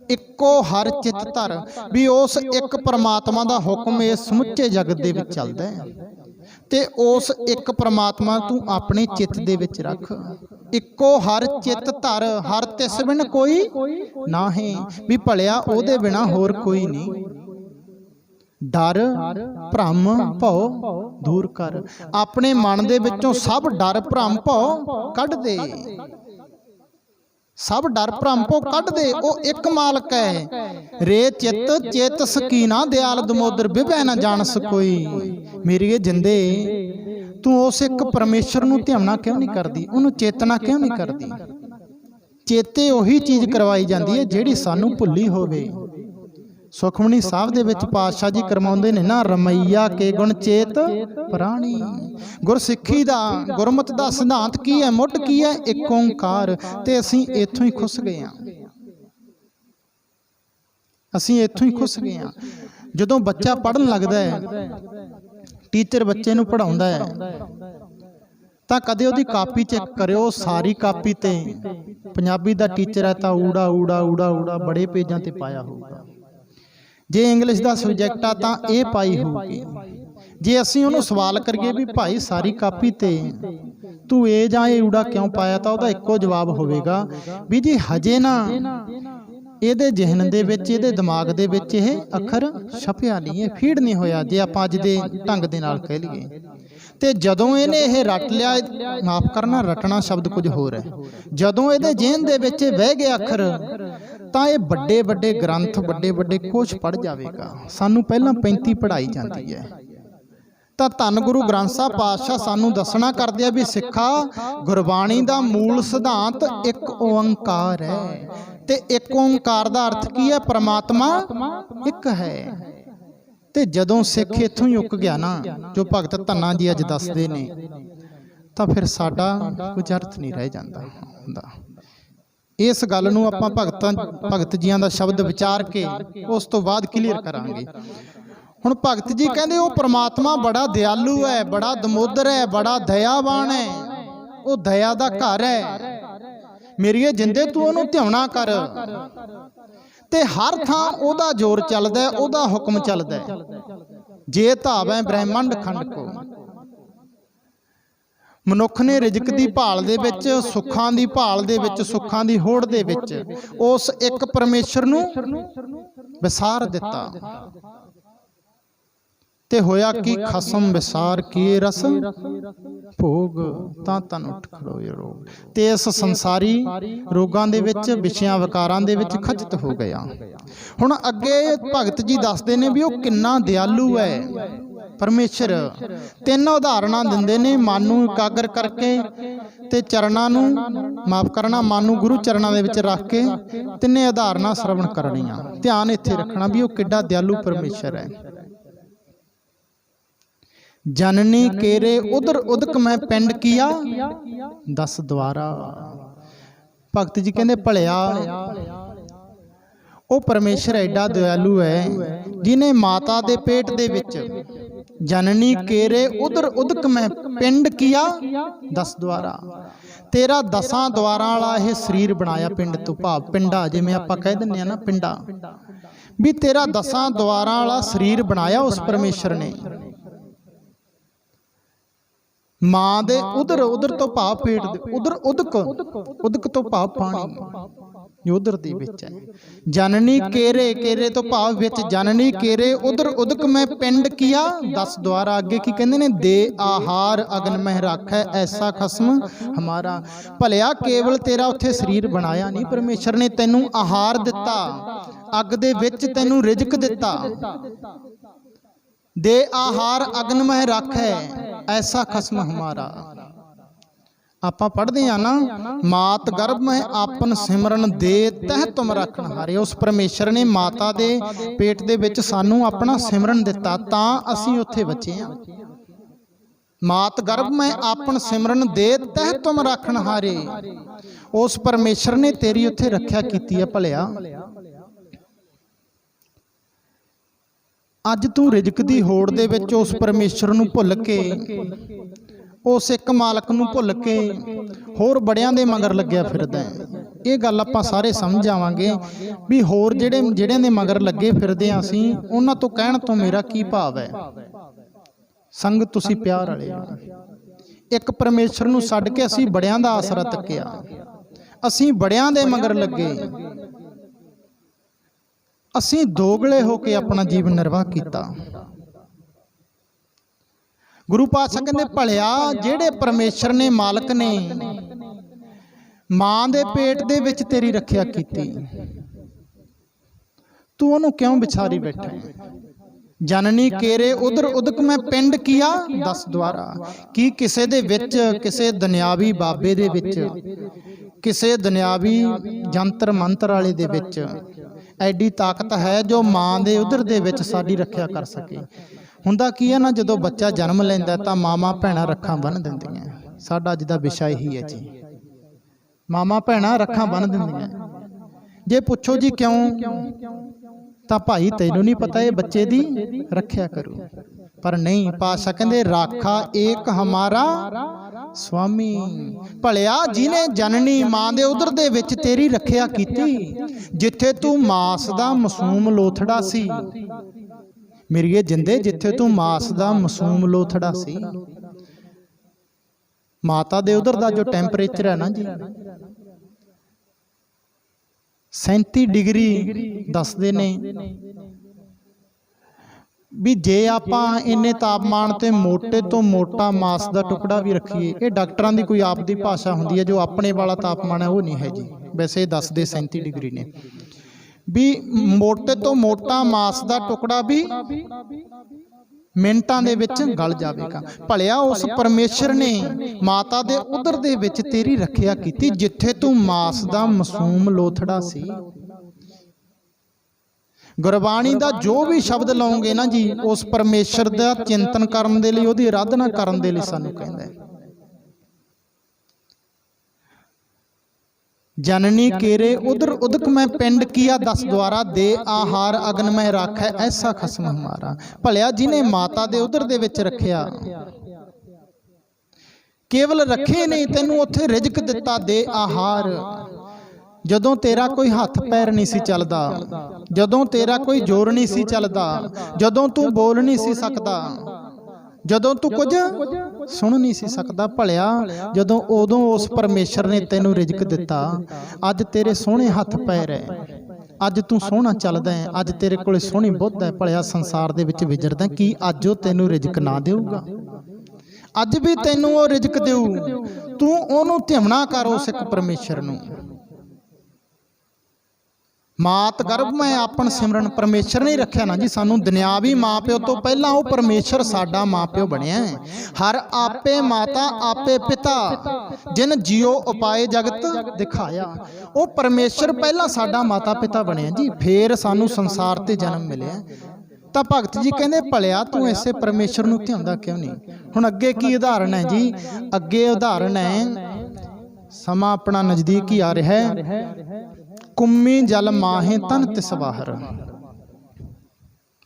ਇੱਕੋ ਹਰ ਚਿੱਤ ਧਰ, ਵੀ ਉਸ ਇੱਕ ਪਰਮਾਤਮਾ ਦਾ ਹੁਕਮ ਇਸ ਸਮੁੱਚੇ ਜਗਤ ਦੇ ਵਿੱਚ ਚੱਲਦਾ ਹੈ। ਤੇ ਉਸ ਇੱਕ ਪ੍ਰਮਾਤਮਾ ਤੂੰ ਆਪਣੇ ਚਿੱਤ ਦੇ ਵਿੱਚ ਰੱਖ, ਇੱਕੋ ਹਰ ਚਿੱਤ ਧਰ, ਹਰ ਤਿਸ ਬਿਨ ਕੋਈ ਨਾਹੀਂ, ਵੀ ਭਲਿਆ ਉਹਦੇ ਬਿਨਾ ਹੋਰ ਕੋਈ ਨਹੀਂ। ਡਰ ਭਰਮ ਭਉ ਦੂਰ ਕਰ, ਆਪਣੇ ਮਨ ਦੇ ਵਿੱਚੋਂ ਸਭ ਡਰ ਭਰਮ ਭਉ ਕੱਢ ਦੇ, ਸਭ ਡਰ ਭਰਮ ਭਉ ਕੱਢ ਦੇ। ਉਹ ਇੱਕ ਮਾਲਕ ਹੈ। ਰੇ ਚਿੱਤ ਚੇਤ ਸਕੀਨਾ ਦਿਆਲ ਦਮੋਦਰ, ਵਿਭੈ ਨਾ ਜਾਣਸ ਕੋਈ। ਮੇਰੀਏ ਜਿੰਦੇ ਤੂੰ ਉਸ ਇੱਕ ਪਰਮੇਸ਼ਰ ਨੂੰ ਧਿਆਉਣਾ ਕਿਉਂ ਨਹੀਂ ਕਰਦੀ, ਉਹਨੂੰ ਚੇਤਨਾ ਕਿਉਂ ਨਹੀਂ ਕਰਦੀ? ਚੇਤੇ ਉਹੀ ਚੀਜ਼ ਕਰਵਾਈ ਜਾਂਦੀ ਹੈ ਜਿਹੜੀ ਸਾਨੂੰ ਭੁੱਲੀ ਹੋਵੇ। ਸੁਖਮਨੀ ਸਾਹਿਬ ਦੇ ਵਿੱਚ ਪਾਤਸ਼ਾਹ ਜੀ ਕਰਮਾਉਂਦੇ ਨੇ ਨਾ, ਰਮਈਆ ਕੇ ਗੁਣ ਚੇਤ ਪ੍ਰਾਣੀ। ਗੁਰਸਿੱਖੀ ਦਾ, ਗੁਰਮਤਿ ਦਾ ਸਿਧਾਂਤ ਕੀ ਹੈ, ਮੁੱਢ ਕੀ ਹੈ? ਇੱਕ ਓਂਕਾਰ। ਤੇ ਅਸੀਂ ਇੱਥੋਂ ਹੀ ਖੁੱਸ ਗਏ ਹਾਂ, ਅਸੀਂ ਇੱਥੋਂ ਹੀ ਖੁੱਸ ਗਏ ਹਾਂ। ਜਦੋਂ ਬੱਚਾ ਪੜ੍ਹਨ ਲੱਗਦਾ ਹੈ, ਟੀਚਰ ਬੱਚੇ ਨੂੰ ਪੜ੍ਹਾਉਂਦਾ ਹੈ, ਤਾਂ ਕਦੇ ਉਹਦੀ ਕਾਪੀ ਚੈੱਕ ਕਰਿਓ, ਸਾਰੀ ਕਾਪੀ ਤੇ ਪੰਜਾਬੀ ਦਾ ਟੀਚਰ ਹੈ ਤਾਂ ਊੜਾ ਊੜਾ ਊੜਾ ਊੜਾ ਬੜੇ ਪੇਜਾਂ ਤੇ ਪਾਇਆ ਹੋਊਗਾ। ਜੇ ਇੰਗਲਿਸ਼ ਦਾ ਸਬਜੈਕਟ ਆ ਤਾਂ ਇਹ ਪਾਈ ਹੋਊਗੀ। ਜੇ ਅਸੀਂ ਉਹਨੂੰ ਸਵਾਲ ਕਰੀਏ ਵੀ ਭਾਈ ਸਾਰੀ ਕਾਪੀ ਤੇ ਤੂੰ ਇਹ ਜਾਂ ਇਹ ਊੜਾ ਕਿਉਂ ਪਾਇਆ, ਤਾਂ ਉਹਦਾ ਇੱਕੋ ਜਵਾਬ ਹੋਵੇਗਾ ਵੀ ਜੀ ਹਜੇ ਨਾ ਇਹਦੇ ਜ਼ਿਹਨ ਦੇ ਵਿੱਚ, ਇਹਦੇ ਦਿਮਾਗ ਦੇ ਵਿੱਚ ਇਹ ਅੱਖਰ ਛਪਿਆ ਨਹੀਂ, ਇਹ ਫੀਡ ਨਹੀਂ ਹੋਇਆ ਜੇ ਆਪਾਂ ਅੱਜ ਦੇ ਢੰਗ ਦੇ ਨਾਲ ਕਹਿ ਲਈਏ। ਤੇ ਜਦੋਂ ਇਹਨੇ ਇਹ ਰੱਟ ਲਿਆ, ਮਾਫ ਕਰਨਾ, ਰਟਣਾ ਸ਼ਬਦ ਕੁਝ ਹੋਰ ਹੈ, ਜਦੋਂ ਇਹਦੇ ਜ਼ਿਹਨ ਦੇ ਵਿੱਚ ਬਹਿ ਗਿਆ ਅੱਖਰ, ਤਾਂ ਇਹ ਵੱਡੇ ਵੱਡੇ ਗ੍ਰੰਥ, ਵੱਡੇ ਵੱਡੇ ਕੋਸ਼ ਪੜ੍ਹ ਜਾਵੇਗਾ। ਸਾਨੂੰ ਪਹਿਲਾਂ 35 ਪੜ੍ਹਾਈ ਜਾਂਦੀ ਹੈ। ਤਾਂ ਧੰਨ ਗੁਰੂ ਗ੍ਰੰਥ ਸਾਹਿਬ ਪਾਤਸ਼ਾਹ ਸਾਨੂੰ ਦੱਸਣਾ ਕਰਦੇ ਆ ਵੀ ਸਿੱਖਾ, ਗੁਰਬਾਣੀ ਦਾ ਮੂਲ ਸਿਧਾਂਤ ਇੱਕ ਓੰਕਾਰ ਹੈ। ਤੇ ਇੱਕ ਓੰਕਾਰ ਦਾ ਅਰਥ ਕੀ ਹੈ? ਪਰਮਾਤਮਾ ਇੱਕ ਹੈ। ਤੇ ਜਦੋਂ ਸਿੱਖ ਇੱਥੋਂ ਹੀ ਉੱਕ ਗਿਆ ਨਾ, ਜੋ ਭਗਤ ਧੰਨਾ ਜੀ ਅੱਜ ਦੱਸਦੇ ਨੇ, ਤਾਂ ਫਿਰ ਸਾਡਾ ਕੁਝ ਅਰਥ ਨਹੀਂ ਰਹਿ ਜਾਂਦਾ ਹੁੰਦਾ। ਇਸ ਗੱਲ ਨੂੰ ਆਪਾਂ ਭਗਤ ਜੀਆਂ ਦਾ ਸ਼ਬਦ ਵਿਚਾਰ ਕੇ ਉਸ ਤੋਂ ਬਾਅਦ ਕਲੀਅਰ ਕਰਾਂਗੇ। ਹੁਣ ਭਗਤ ਜੀ ਕਹਿੰਦੇ ਉਹ ਪਰਮਾਤਮਾ ਬੜਾ ਦਿਆਲੂ ਹੈ, ਬੜਾ ਦਮੋਦਰ ਹੈ, ਬੜਾ ਦਇਆਵਾਨ ਹੈ, ਉਹ ਦਇਆ ਦਾ ਘਰ ਹੈ। ਮੇਰੀਏ ਜਿੰਦੇ ਤੂੰ ਉਹਨੂੰ ਧਿਆਉਣਾ ਕਰ। ਤੇ ਹਰ ਥਾਂ ਉਹਦਾ ਜ਼ੋਰ ਚੱਲਦਾ, ਉਹਦਾ ਹੁਕਮ ਚੱਲਦਾ। ਜੇ ਧਾਵੈ ਬ੍ਰਹਿਮੰਡ ਖੰਡ ਕੋ। ਮਨੁੱਖ ਨੇ ਰਿਜ਼ਕ ਦੀ ਭਾਲ ਦੇ ਵਿੱਚ, ਸੁੱਖਾਂ ਦੀ ਭਾਲ ਦੇ ਵਿੱਚ, ਸੁੱਖਾਂ ਦੀ ਹੋੜ ਦੇ ਵਿੱਚ ਉਸ ਇੱਕ ਪਰਮੇਸ਼ਰ ਨੂੰ ਵਿਸਾਰ ਦਿੱਤਾ। ਤੇ ਹੋਇਆ ਕਿ ਖਸਮ ਵਿਸਾਰ ਕੀ ਰਸ ਭੋਗ, ਤਾਂ ਤਨ ਉੱਠ ਖੜੋਏ ਰੋਗ। ਤੇ ਇਸ ਸੰਸਾਰੀ ਰੋਗਾਂ ਦੇ ਵਿੱਚ, ਵਿਸ਼ਿਆਂ ਵਿਕਾਰਾਂ ਦੇ ਵਿੱਚ ਖਚਿਤ ਹੋ ਗਿਆ। ਹੁਣ ਅੱਗੇ ਭਗਤ ਜੀ ਦੱਸਦੇ ਨੇ ਵੀ ਉਹ ਕਿੰਨਾ ਦਿਆਲੂ ਹੈ ਪਰਮੇਸ਼ਰ। 3 ਉਦਾਹਰਣਾਂ ਦਿੰਦੇ ਨੇ, ਮਨ ਨੂੰ ਇਕਾਗਰ ਕਰਕੇ ਤੇ ਚਰਨਾਂ ਨੂੰ, ਮਾਫ ਕਰਨਾ, ਮਨ ਨੂੰ ਗੁਰੂ ਚਰਨਾਂ ਦੇ ਵਿੱਚ ਰੱਖ ਕੇ 3 ਉਦਾਹਰਣਾਂ ਸਰਵਣ ਕਰਨੀਆਂ। ਧਿਆਨ ਇੱਥੇ ਰੱਖਣਾ ਵੀ ਉਹ ਕਿੱਡਾ ਦਿਆਲੂ ਪਰਮੇਸ਼ਰ ਹੈ। जननी केरे उदर उदक मैं पिंड किया 10 द्वारा। भगत जी कहते भलिया ਉਹ ਪਰਮੇਸ਼ਰ ਐਡਾ ਦਿਆਲੂ ਹੈ ਜਿਨੇ ਮਾਤਾ ਦੇ ਪੇਟ ਦੇ ਵਿੱਚ ਜਨਨੀ ਕੇਰੇ ਉਦਰ ਉਦਕ ਮੈਂ ਪਿੰਡ ਕੀਆ 10 ਦੁਆਰਾ। ਤੇਰਾ 10 ਦੁਆਰਾਂ ਵਾਲਾ ਇਹ ਸਰੀਰ ਬਣਾਇਆ। ਪਿੰਡ ਤੋਂ ਭਾਵ ਪਿੰਡਾ, ਜਿਵੇਂ ਆਪਾਂ ਕਹਿ ਦਿੰਦੇ ਆ ਨਾ ਪਿੰਡਾ, ਵੀ ਤੇਰਾ 10 ਦੁਆਰਾਂ ਵਾਲਾ ਸਰੀਰ ਬਣਾਇਆ ਉਸ ਪਰਮੇਸ਼ਰ ਨੇ। ਮਾਂ ਦੇ ਉਦਰ, ਉਦਰ ਤੋਂ ਭਾਵ ਪੇਟ ਦੇ, ਉਦਰ ਉਦਕ, ਉਦਕ ਤੋਂ ਭਾਵ ਪਾਣੀ ਉਦਰ ਦੇ ਵਿੱਚ ਹੈ। ਜਨਨੀ ਕੇਰੇ, ਕੇਰੇ ਤੋਂ ਭਾਵ ਵਿੱਚ, ਜਨਨੀ ਕੇਰੇ ਉਦਰ ਉਦਕ ਮੈਂ ਪਿੰਡ ਕੀਆ 10 ਦੁਆਰਾ। ਅੱਗੇ ਕੀ ਕਹਿੰਦੇ ਨੇ? ਦੇ ਆਹਾਰ ਅਗਨ ਮਹਿ ਰਾਖੈ ਐਸਾ ਖਸਮ ਹਮਾਰਾ। ਭਲਿਆ ਕੇਵਲ ਤੇਰਾ ਉੱਥੇ ਸਰੀਰ ਬਣਾਇਆ ਨਹੀਂ, ਪਰਮੇਸ਼ਰ ਨੇ ਤੈਨੂੰ ਆਹਾਰ ਦਿੱਤਾ, ਅੱਗ ਦੇ ਵਿੱਚ ਤੈਨੂੰ ਰਿਜ਼ਕ ਦਿੱਤਾ। ਦੇ ਆਹਾਰ ਅਗਨ ਮਹਿ ਰਾਖੈ ਐਸਾ ਖਸਮ ਹਮਾਰਾ। ਆਪਾਂ ਪੜ੍ਹਦੇ ਆ ਨਾ, ਮਾਤ ਗਰਭ ਮੈਂ ਆਪਨ ਸਿਮਰਨ ਦੇ ਤਹਿ ਤੁਮ ਰੱਖਣ ਹਾਰੇ। ਉਸ ਪਰਮੇਸ਼ਰ ਨੇ ਮਾਤਾ ਦੇ ਪੇਟ ਦੇ ਵਿੱਚ ਸਾਨੂੰ ਆਪਣਾ ਸਿਮਰਨ ਦਿੱਤਾ, ਤਾਂ ਅਸੀਂ ਉੱਥੇ ਬਚੇ ਆ। ਮਾਤ ਗਰਭ ਮੈਂ ਆਪਨ ਸਿਮਰਨ ਦੇ ਤਹਿ ਤੁਮ ਰੱਖਣ ਹਾਰੇ। ਉਸ ਪਰਮੇਸ਼ਰ ਨੇ ਤੇਰੀ ਉੱਥੇ ਰੱਖਿਆ ਕੀਤੀ ਹੈ। ਭਲਿਆ ਅੱਜ ਤੂੰ ਰਿਜ਼ਕ ਦੀ ਹੋੜ ਦੇ ਵਿੱਚ ਉਸ ਪਰਮੇਸ਼ਰ ਨੂੰ ਭੁੱਲ ਕੇ, ਉਸ ਇੱਕ ਮਾਲਕ ਨੂੰ ਭੁੱਲ ਕੇ ਹੋਰ ਬੜਿਆਂ ਦੇ ਮਗਰ ਲੱਗਿਆ ਫਿਰਦਾ ਹੈ। ਇਹ ਗੱਲ ਆਪਾਂ ਸਾਰੇ ਸਮਝ ਆਵਾਂਗੇ ਵੀ ਹੋਰ ਜਿਹੜਿਆਂ ਦੇ ਮਗਰ ਲੱਗੇ ਫਿਰਦੇ ਆ ਅਸੀਂ, ਉਹਨਾਂ ਤੋਂ ਕਹਿਣ ਤੋਂ ਮੇਰਾ ਕੀ ਭਾਵ ਹੈ? ਸੰਗਤ ਤੁਸੀਂ ਪਿਆਰ ਵਾਲੇ ਹੋ। ਇੱਕ ਪਰਮੇਸ਼ਰ ਨੂੰ ਛੱਡ ਕੇ ਅਸੀਂ ਬੜਿਆਂ ਦਾ ਆਸਰਾ ਤੱਕਿਆ, ਅਸੀਂ ਬੜਿਆਂ ਦੇ ਮਗਰ ਲੱਗੇ, ਅਸੀਂ ਦੋਗਲੇ ਹੋ ਕੇ ਆਪਣਾ ਜੀਵਨ ਨਿਰਵਾਹ ਕੀਤਾ। ਗੁਰੂ ਪਾਤਸ਼ਾਹ ਕਹਿੰਦੇ ਭਲਿਆ ਜਿਹੜੇ ਪਰਮੇਸ਼ਰ ਨੇ, ਮਾਲਕ ਨੇ ਮਾਂ ਦੇ ਪੇਟ ਦੇ ਵਿੱਚ ਤੇਰੀ ਰੱਖਿਆ ਕੀਤੀ, ਤੂੰ ਉਹਨੂੰ ਕਿਉਂ ਵਿਛਾਰੀ ਬੈਠਾ? ਜਨਨੀ ਕੇਰੇ ਉਦਰ ਉਦਕ ਮੈਂ ਪਿੰਡ ਕੀਆ 10 ਦੁਆਰਾ। ਕੀ ਕਿਸੇ ਦੇ ਵਿੱਚ, ਕਿਸੇ ਦੁਨਿਆਵੀ ਬਾਬੇ ਦੇ ਵਿੱਚ, ਕਿਸੇ ਦੁਨਿਆਵੀ ਜੰਤਰ ਮੰਤਰ ਵਾਲੇ ਦੇ ਵਿੱਚ ਐਡੀ ਤਾਕਤ ਹੈ ਜੋ ਮਾਂ ਦੇ ਉਦਰ ਦੇ ਵਿੱਚ ਸਾਡੀ ਰੱਖਿਆ ਕਰ ਸਕੇ? ਹੁੰਦਾ ਕੀ ਹੈ ਨਾ, ਜਦੋਂ ਬੱਚਾ ਜਨਮ ਲੈਂਦਾ ਤਾਂ ਮਾਵਾਂ ਭੈਣਾਂ ਰੱਖਾਂ ਬੰਨ੍ਹ ਦਿੰਦੀਆਂ। ਸਾਡਾ ਅੱਜ ਦਾ ਵਿਸ਼ਾ ਇਹੀ ਹੈ ਜੀ, ਮਾਵਾਂ ਭੈਣਾਂ ਰੱਖਾਂ ਬੰਨ੍ਹ ਦਿੰਦੀਆਂ। ਜੇ ਪੁੱਛੋ ਜੀ ਕਿਉਂ, ਤਾਂ ਭਾਈ ਤੈਨੂੰ ਨਹੀਂ ਪਤਾ ਇਹ ਬੱਚੇ ਦੀ ਰੱਖਿਆ ਕਰੂ। ਪਰ ਨਹੀਂ, ਪਾਤਸ਼ਾਹ ਕਹਿੰਦੇ ਰਾਖਾ ਏਕ ਹਮਾਰਾ ਸਵਾਮੀ। ਭਲਿਆ ਜਿਹਨੇ ਜਨਨੀ ਮਾਂ ਦੇ ਉਦਰ ਦੇ ਵਿੱਚ ਤੇਰੀ ਰੱਖਿਆ ਕੀਤੀ, ਜਿੱਥੇ ਤੂੰ ਮਾਸ ਦਾ ਮਾਸੂਮ ਲੋਥੜਾ ਸੀ ਮੇਰੀਏ ਜਿੰਦੇ, ਜਿੱਥੇ ਤੂੰ ਮਾਸ ਦਾ ਮਾਸੂਮ ਲੋਥੜਾ ਸੀ। ਮਾਤਾ ਦੇ ਉਦਰ ਦਾ ਜੋ ਟੈਂਪਰੇਚਰ ਹੈ ਨਾ ਜੀ, 37 डिग्री दसदे ने भी जे आपां इन्ने तापमान ते मोटे तो मोटा मांस का टुकड़ा भी रखीए, ये डॉक्टरां दी कोई आप दी भाषा हुंदी है, जो अपने वाला तापमान है वो नहीं है जी। वैसे दसदे 37 डिग्री ने भी मोटे तो मोटा मांस का टुकड़ा भी मिनटां दे विच गल जावेगा। भलिया उस परमेश्वर ने माता दे उदर दे विच तेरी रखिया कीती, जिथे तू मांस दा मासूम लोथड़ा सी। गुरबाणी दा जो भी शब्द लाओगे ना जी, उस परमेश्वर दा चिंतन करन दे लई, उहदी आराधना करन दे लई सानू कहंदा है। जननी केरे उदर उदक मैं पिंड किया 10 द्वारा, दे आहार अगन में राखै ऐसा खसम हमारा। भलिया जिन्हें माता दे उदर दे विच रखिया, केवल रखे नहीं, तैनू उत्थे रिजक दिता, दे आहार। जदों तेरा कोई हथ पैर नहीं सी चलदा, जदों तेरा कोई जोर नहीं सी चलदा, जदों तू बोल नहीं सी सकदा, जदों तू कुछ सुन नहीं सी सकदा, भलिया जदों उदों उस परमेश्वर ने तैनू रिजक दिता। अज तेरे सोहने हथ पैर है, अज तू सोहना चलदा है, अज तेरे कोले सोहनी बुद्ध है, भलिया संसार दे विच विचरदा, की अज वो तैनू रिजक ना देऊगा? अज भी तैनू वो रिजक देऊ, तू ओनू धिमना कर उस एक परमेश्वर नू। मात गर्भ में आपन सिमरन परमेश्वर ने रखा ना जी सानू। दुनियावी माँ प्यो तो पहला वो परमेश्वर साडा माँ प्यो बनया है। हर आपे माता आपे पिता, जिन जियो उपाय जगत दिखाया, वो परमेश्वर पहला साडा माता पिता बनया जी, फिर सानू संसार ते जन्म मिले। तो भगत जी कहते भलिया तू ऐसे परमेश्वर नू ध्यानदा क्यों नहीं? हुण अगे की उदाहरण है जी, अगे उदाहरण है, समा अपना नजदीक ही आ रहा है। कुम्मी जल माहे तन तिस बाहर।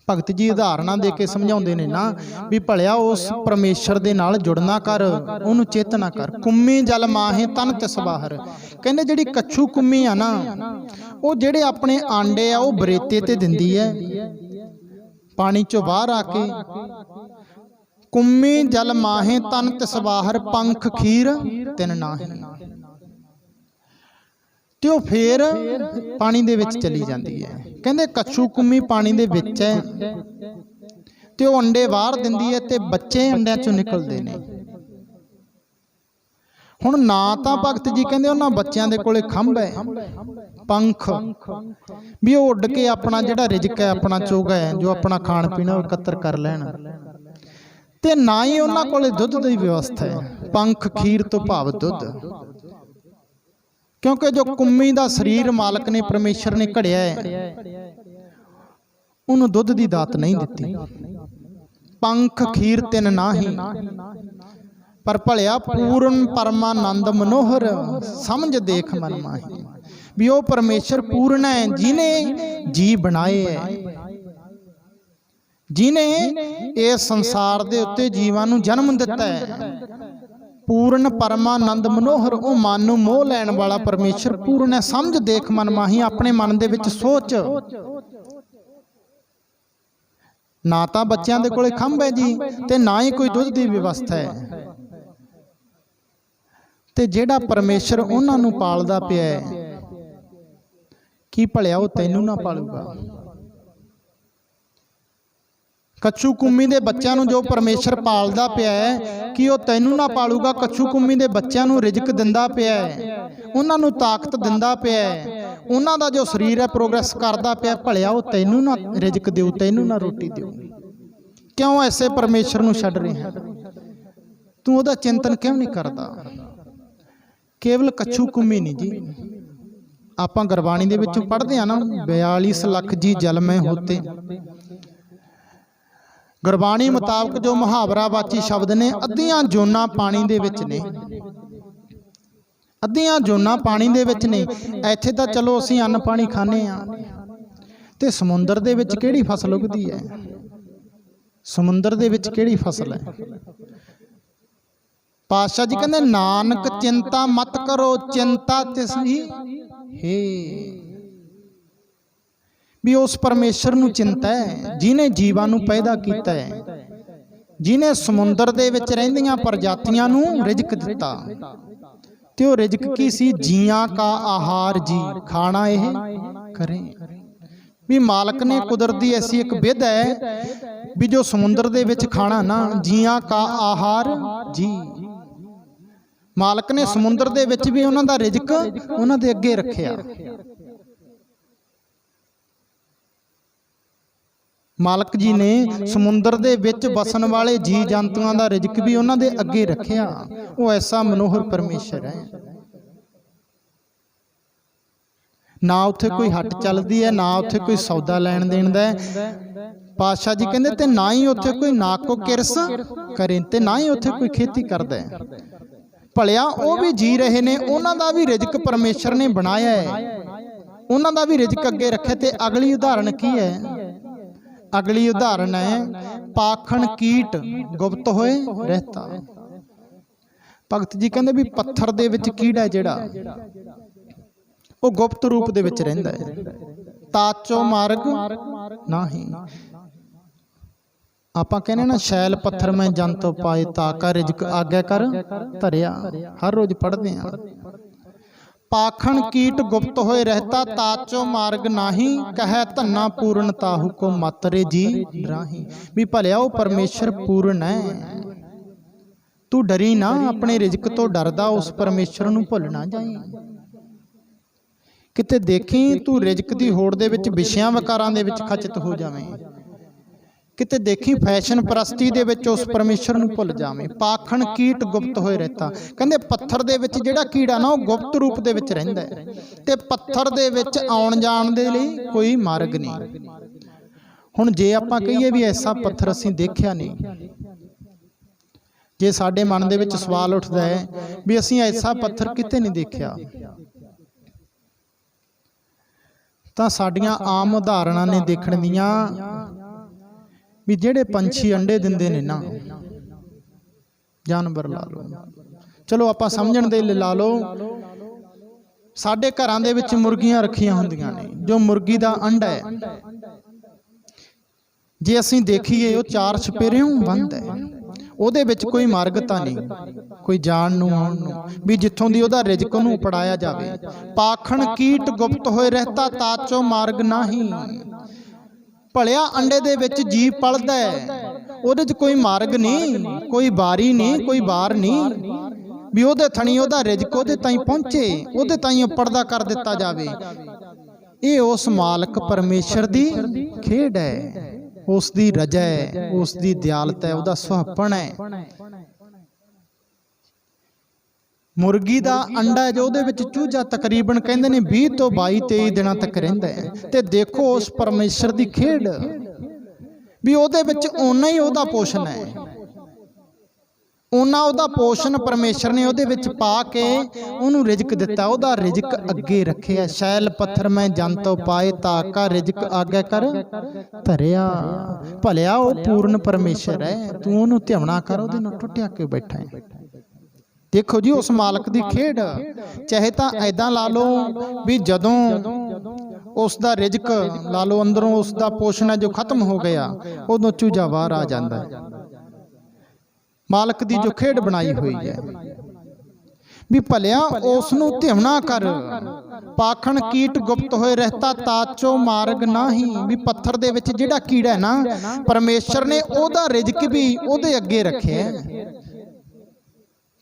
भगत जी उदाहरणा दे के समझाउंदे ने ना भी भलिया उस परमेश्वर दे नाल जुड़ना कर, उहनू चेतना कर। कुम्मी जल माहे तन तिस बाहर, कहंदे जिहड़ी कच्छू कुम्मी आ ना, वो जिहड़े अपने आंडे आ वो बरेते ते दिंदी है पानी चों बाहर आके। कुम्मी जल माहे तन तिस बाहर, पंख खीर तिन नाही। ते वो फिर पानी दे विच चली जाती है। कहंदे कच्छू कुम्मी पानी दे विच है ते वो अंडे बाहर दिंदी है ते बच्चे अंडियां चों निकलदे ने। हुण ना तां भगत जी कहंदे उन्हां बच्चियां दे कोले खंभ है, पंख भी वो उड़ के अपना जिहड़ा रिजक है, अपना चोगा है, जो अपना खाण पीना इकत्तर कर लैण, ते ना ही उन्हां कोले दुध दी व्यवस्था है। पंख खीर तो भाव दुध, क्योंकि जो कुम्मी दा शरीर मालक ने परमेश्वर ने घड़िया है, उन्होंने दुध की दात नहीं दी। पंख खीर तिन नाही, पर भलिया पूर्ण परमानंद मनोहर, समझ देख मन माही। भी वो परमेश्वर पूर्ण है, जिन्हें जी बनाए है, जिन्हें इस संसार दे उत्ते जीवां नूं जन्म दिता है। पूर्ण परमानंद मनोहर, वो मन नूं मोह लैण वाला परमेश्वर पूर्ण है। समझ देख मन माही, अपने मन दे विच सोच। ना तां बच्चों दे कोले खंभ है जी, ते ना ही कोई दुध की व्यवस्था है। ते जिहड़ा परमेश्वर उन्हां नूं पालदा पिया है, की भलिया वो तैनूं ना पालूगा? कच्छू कुम्मी दे बच्चों नूं जो परमेश्वर पालदा पिया है, कि वो तैनूं ना पालूगा? कच्छू कुम्मी दे बच्चों नूं रिजक दिंदा पिया है, उन्हां नूं ताकत दिंदा पिया है, उन्हां दा जो शरीर है प्रोग्रेस करदा पिया, भलिया वो तैनूं ना रिजक देऊ, तैनूं ना रोटी देऊ? क्यों ऐसे परमेश्वर नूं छड्ड रहे? तू उहदा चिंतन क्यों नहीं करदा? केवल कच्छू कुम्मी नहीं जी, आपां गुरबाणी दे विचों पढ़दे आ ना, 42 लख जी जल में होते। गुरबाणी मुताबक जो मुहावरावाची शब्द ने, अद्धियां जोनां पानी दे विच ने, अद्धियां जोनां पानी दे विच ने। इत्थे तां चलो असीं अन्न पानी खाने आ, ते समुंदर दे विच किहड़ी फसल उगदी है? समुंदर दे विच किहड़ी फसल है? पातशाह जी कहंदे नानक चिंता मत करो, चिंता तिसदी हे। भी उस परमेश्वर नूं चिंता है, जिन्हें जीवां नूं पैदा कीता है, जिन्हें समुंदर दे विच रहिंदियां प्रजातियां नूं रिजक दिता, ਤੇ ਉਹ ਰਿਜ਼ਕ ਕੀ ਸੀ? ਜੀਆਂ ਕਾ ਆਹਾਰ ਜੀ, ਖਾਣਾ ਇਹ ਕਰੇ। ਵੀ ਮਾਲਕ ਨੇ ਕੁਦਰਤ ਦੀ ਐਸੀ ਇੱਕ ਵਿਧ ਹੈ ਵੀ ਜੋ ਸਮੁੰਦਰ ਦੇ ਵਿੱਚ ਖਾਣਾ ਨਾ, ਜੀਆਂ ਕਾ ਆਹਾਰ ਜੀ, ਮਾਲਕ ਨੇ ਸਮੁੰਦਰ ਦੇ ਵਿੱਚ ਵੀ ਉਹਨਾਂ ਦਾ ਰਿਜ਼ਕ ਉਹਨਾਂ ਦੇ ਅੱਗੇ ਰੱਖਿਆ। ਮਾਲਕ ਜੀ ਨੇ ਸਮੁੰਦਰ ਦੇ ਵਿੱਚ ਵਸਣ ਵਾਲੇ ਜੀ ਜੰਤੂਆਂ ਦਾ ਰਿਜ਼ਕ ਵੀ ਉਹਨਾਂ ਦੇ ਅੱਗੇ ਰੱਖਿਆ। ਉਹ ਐਸਾ ਮਨੋਹਰ ਪਰਮੇਸ਼ਰ ਹੈ। ਨਾ ਉੱਥੇ ਕੋਈ ਹੱਟ ਚੱਲਦੀ ਹੈ, ਨਾ ਉੱਥੇ ਕੋਈ ਸੌਦਾ ਲੈਣ ਦੇਣ ਦਾ। ਪਾਤਸ਼ਾਹ ਜੀ ਕਹਿੰਦੇ ਤੇ ਨਾ ਹੀ ਉੱਥੇ ਕੋਈ ਨਾਕੋ ਕਿਰਸ ਕਰੇ, ਤੇ ਨਾ ਹੀ ਉੱਥੇ ਕੋਈ ਖੇਤੀ ਕਰਦਾ ਹੈ। ਭਲਿਆ ਉਹ ਵੀ ਜੀ ਰਹੇ ਨੇ, ਉਹਨਾਂ ਦਾ ਵੀ ਰਿਜ਼ਕ ਪਰਮੇਸ਼ਰ ਨੇ ਬਣਾਇਆ ਹੈ, ਉਹਨਾਂ ਦਾ ਵੀ ਰਿਜ਼ਕ ਅੱਗੇ ਰੱਖਿਆ। ਤੇ ਅਗਲੀ ਉਦਾਹਰਣ ਕੀ ਹੈ? ਅਗਲੀ ਉਦਾਹਰਣ ਹੈ ਪਾਖਣ ਕੀਟ ਗੁਪਤ ਹੋਏ ਰਹਿਤਾ। ਭਗਤ ਜੀ ਕਹਿੰਦੇ ਵੀ ਪੱਥਰ ਦੇ ਵਿੱਚ ਕੀੜਾ ਜਿਹੜਾ ਉਹ ਗੁਪਤ ਰੂਪ ਦੇ ਵਿੱਚ ਰਹਿੰਦਾ ਹੈ। ਤਾਚੋ ਮਾਰਗ ਨਹੀਂ। ਆਪਾਂ ਕਹਿੰਦੇ ਨਾ ਸ਼ੈਲ ਪੱਥਰ ਮੈਂ ਜੰਤੋ ਪਾਏ ਤਾਕਾ ਰਿਜ਼ਕ ਆਗਿਆ ਕਰ ਧਰਿਆ, ਹਰ ਰੋਜ਼ ਪੜ੍ਹਦੇ ਆ। पाखण कीट गुप्त होए रहता ताचो मार्ग नाही कह धन्ना पूर्ण ताहू को मातरे जी राही। भी भलिया वो परमेश्वर पूर्ण है, तू डरी ना, अपने रिजक तो डरदा उस परमेश्वर नूं भुल ना जाई। किते देखी तू रिजक दी होड़ दे विच विषयां विकारां दे विच खचित हो जावें, किते देखी फैशन परस्ती दे विच उस परमेश्वर नूं भुल जावें। पाखण कीट गुप्त होए रहता, कहंदे पत्थर दे विच जिहड़ा कीड़ा ना वो गुप्त रूप दे विच रहिंदा है, ते पत्थर दे विच आउण जाण दे लई कोई मार्ग नहीं। हुण जे आपां कहीए भी ऐसा पत्थर असीं देखिआ नहीं, जे साडे मन दे विच सवाल उठदा है भी असीं ऐसा पत्थर किते नहीं देखिआ, तां साडीआं आम उदाहरणां ने देखण दीआं भी ਜਿਹੜੇ ਪੰਛੀ ਅੰਡੇ ਦਿੰਦੇ ਨੇ ਨਾ, ਜਾਨਵਰ ਲਾ ਲਓ, ਚਲੋ ਆਪਾਂ ਸਮਝਣ ਦੇ ਲਈ ਲਾ ਲਓ। ਸਾਡੇ ਘਰਾਂ ਦੇ ਵਿੱਚ ਮੁਰਗੀਆਂ ਰੱਖੀਆਂ ਹੁੰਦੀਆਂ ਨੇ, ਜੋ ਮੁਰਗੀ ਦਾ ਅੰਡਾ ਹੈ ਜੇ ਅਸੀਂ ਦੇਖੀਏ ਉਹ ਚਾਰ ਛਪੇਰਿਓਂ ਬੰਦ ਹੈ, ਉਹਦੇ ਵਿੱਚ ਕੋਈ ਮਾਰਗਤਾ ਨਹੀਂ, ਕੋਈ ਜਾਣ ਨੂੰ ਆਉਣ ਨੂੰ, ਵੀ ਜਿੱਥੋਂ ਦੀ ਉਹਦਾ ਰਿਜ਼ਕ ਨੂੰ ਉਪੜਾਇਆ ਜਾਵੇ। ਪਾਖਣ ਕੀਟ ਗੁਪਤ ਹੋਏ ਰਹਿਤਾ ਤਾਚੋ ਮਾਰਗ ਨਹੀਂ। ਭਲਿਆ ਅੰਡੇ ਦੇ ਵਿੱਚ ਜੀਵ ਪਲਦਾ ਹੈ, ਉਹਦੇ 'ਚ ਕੋਈ ਮਾਰਗ ਨਹੀਂ, ਕੋਈ ਬਾਰੀ ਨਹੀਂ, ਕੋਈ ਬਾਰ ਨਹੀਂ, ਵੀ ਉਹਦੇ ਥਣੀ ਉਹਦਾ ਰਿਜ਼ਕ ਉਹਦੇ ਤਾਈਂ ਪਹੁੰਚੇ, ਉਹਦੇ ਤਾਈਂ ਉਪੜਦਾ ਕਰ ਦਿੱਤਾ ਜਾਵੇ। ਇਹ ਉਸ ਮਾਲਕ ਪਰਮੇਸ਼ਰ ਦੀ ਖੇਡ ਹੈ, ਉਸ ਦੀ ਰਜਾ ਹੈ, ਉਸ ਦੀ ਦਿਆਲਤ ਹੈ, ਉਹਦਾ ਸੁਹੱਪਣ ਹੈ। मुर्गी का अंडा जो चूजा तकरीबन कहते हैं 20 तो 22-23 दिनों तक रहिंदा है। ते देखो उस परमेश्वर की खेड भी ओदे विच ओना ही ओदा पोषण है, ओना ओदा पोषण परमेश्वर ने ओदे विच पा के उन्होंने रिजक दिता, ओदा रिजक अगे रखे। शैल पत्थर में जंतो पाए ताका रिजक आगे कर धरिया। भलिया वो पूर्ण परमेश्वर है, तू ओनू ध्याना कर, ओदे नाल टुटिया के बैठा है। देखो जी उस मालक की खेड, चाहे तो ऐदा ला लो भी जदों उसका रिजक ला लो अंदरों उसका पोषण है जो खत्म हो गया, उदों चूजा बाहर आ जाता है। मालक की जो खेड बनाई हुई है भी भलिया उसनू धिवना कर। पाखण कीट गुप्त होए रहता ताचो मार्ग नाही। भी पत्थर दे विच जिहड़ा कीड़ा है ना, परमेश्वर ने ओदा रिजक भी ओदे अगे रखे है।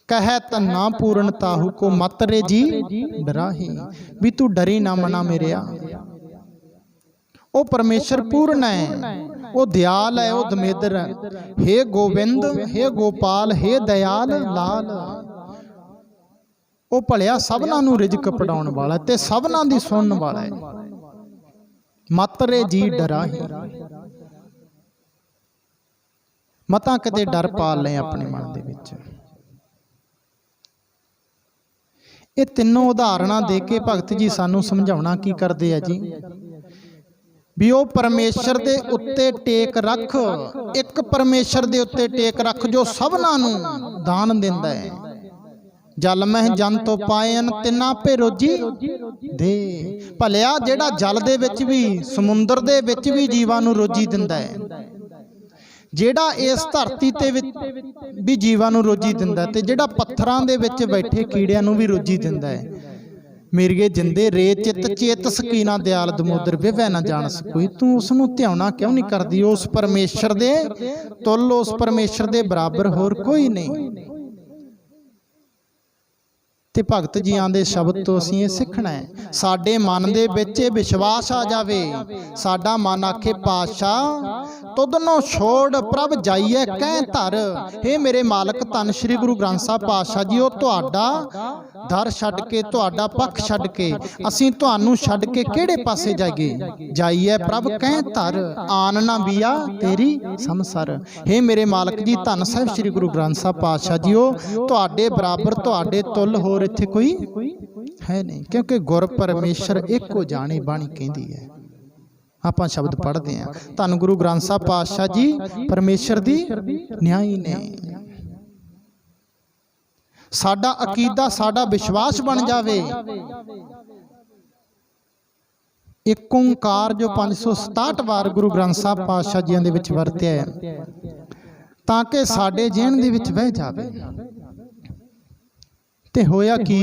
कह धन्ना पूर्ण ताहू को मातरे जी डराही। भी तू डरी ना मना मेरेया, ओ परमेश्वर पूर्ण है, ओ दयाल है, ओ दमेदर है। हे गोविंद, हे गोपाल, हे दयाल लाल। ओ भलिया सबना नू रिजक पड़ाउण वाला ते सबना दी सुनन वाला है। मातरे जी डराही। मतां कदे डर पाल ले अपने मन दे विच। ये तीनों उदाहरण दे के भगत जी सानू समझाउणा की करते हैं जी भी वो परमेश्वर दे उत्ते टेक रख, एक परमेश्वर दे उत्ते टेक रख जो सबना नू दान दिंदा है। जल मह जन तो पायन तिना पे रोजी दे। भलिया जेड़ा जल दे विच भी समुंदर दे विच भी जीवां नू रोजी दिंदा है, ਜਿਹੜਾ ਇਸ ਧਰਤੀ ਤੇ ਵੀ ਜੀਵਾਂ ਨੂੰ ਰੋਜੀ ਦਿੰਦਾ ਤੇ ਜਿਹੜਾ ਪੱਥਰਾਂ ਦੇ ਵਿੱਚ ਬੈਠੇ ਕੀੜਿਆਂ ਨੂੰ ਵੀ ਰੋਜੀ ਦਿੰਦਾ ਹੈ। ਮੇਰੀਏ ਜਿੰਦੇ ਰੇ ਚਿੱਤ ਚੇਤ ਸਕੀਨਾ ਦਿਆਲ ਦਮੋਦਰ ਵਿਵੈ ਨਾ ਜਾਣਸ ਕੋਈ। ਤੂੰ ਉਸ ਨੂੰ ਧਿਆਉਣਾ ਕਿਉਂ ਨਹੀਂ ਕਰਦੀ? ਉਸ ਪਰਮੇਸ਼ਰ ਦੇ ਤੁੱਲ, ਉਸ ਪਰਮੇਸ਼ਰ ਦੇ ਬਰਾਬਰ ਹੋਰ ਕੋਈ ਨਹੀਂ। ਤੇ ਭਗਤ ਜੀਆਂ ਦੇ ਸ਼ਬਦ ਤੋਂ ਅਸੀਂ ਇਹ ਸਿੱਖਣਾ ਹੈ। ਸਾਡੇ ਮਨ ਦੇ ਵਿੱਚ ਇਹ ਵਿਸ਼ਵਾਸ ਆ ਜਾਵੇ, ਸਾਡਾ ਮਨ ਆਖੇ ਪਾਤਸ਼ਾਹ ਤੁਧਨੋਂ ਛੋੜ ਪ੍ਰਭ ਜਾਈਏ ਕਹਿ ਧਰ। हे ਮੇਰੇ ਮਾਲਕ ਧੰਨ ਸ਼੍ਰੀ ਗੁਰੂ ਗ੍ਰੰਥ ਸਾਹਿਬ ਪਾਤਸ਼ਾਹ ਜੀ, ਉਹ ਤੁਹਾਡਾ ਦਰ ਛੱਡ ਕੇ, ਤੁਹਾਡਾ ਪੱਖ ਛੱਡ ਕੇ ਅਸੀਂ ਤੁਹਾਨੂੰ ਛੱਡ ਕੇ ਕਿਹੜੇ ਪਾਸੇ ਜਾਈਏ? ਜਾਈਏ ਪ੍ਰਭ ਕਹਿ ਧਰ, ਆਨ ਨਾ ਬੀਆ ਤੇਰੀ ਸੰਸਰ। हे ਮੇਰੇ ਮਾਲਕ ਜੀ ਧੰਨ ਸਾਹਿਬ ਸ਼੍ਰੀ ਗੁਰੂ ਗ੍ਰੰਥ ਸਾਹਿਬ ਪਾਤਸ਼ਾਹ ਜੀ, ਉਹ ਤੁਹਾਡੇ ਬਰਾਬਰ, ਤੁਹਾਡੇ ਤੁੱਲ ਹੋਰ ਇੱਥੇ ਕੋਈ ਹੈ ਨਹੀਂ। ਕਿਉਂਕਿ ਗੁਰ ਪਰਮੇਸ਼ਰ ਇੱਕੋ ਜਾਣੇ ਬਾਣੀ ਕਹਿੰਦੀ ਹੈ। ਆਪਾਂ ਸ਼ਬਦ ਪੜ੍ਹਦੇ ਹਾਂ, ਧੰਨ ਗੁਰੂ ਗ੍ਰੰਥ ਸਾਹਿਬ ਪਾਤਸ਼ਾਹ ਜੀ ਪਰਮੇਸ਼ਰ ਦੀ ਨਿਆਈ ਨੇ। ਸਾਡਾ ਅਕੀਦਾ, ਸਾਡਾ ਵਿਸ਼ਵਾਸ ਬਣ ਜਾਵੇ। ਇੱਕ ਓੰਕਾਰ ਜੋ 567 ਵਾਰ ਗੁਰੂ ਗ੍ਰੰਥ ਸਾਹਿਬ ਪਾਤਸ਼ਾਹ ਜੀਆਂ ਦੇ ਵਿੱਚ ਵਰਤਿਆ ਹੈ, ਤਾਂ ਕਿ ਸਾਡੇ ਜੀਣ ਦੇ ਵਿੱਚ ਵਹਿ ਜਾਵੇ। ਤੇ ਹੋਇਆ ਕੀ?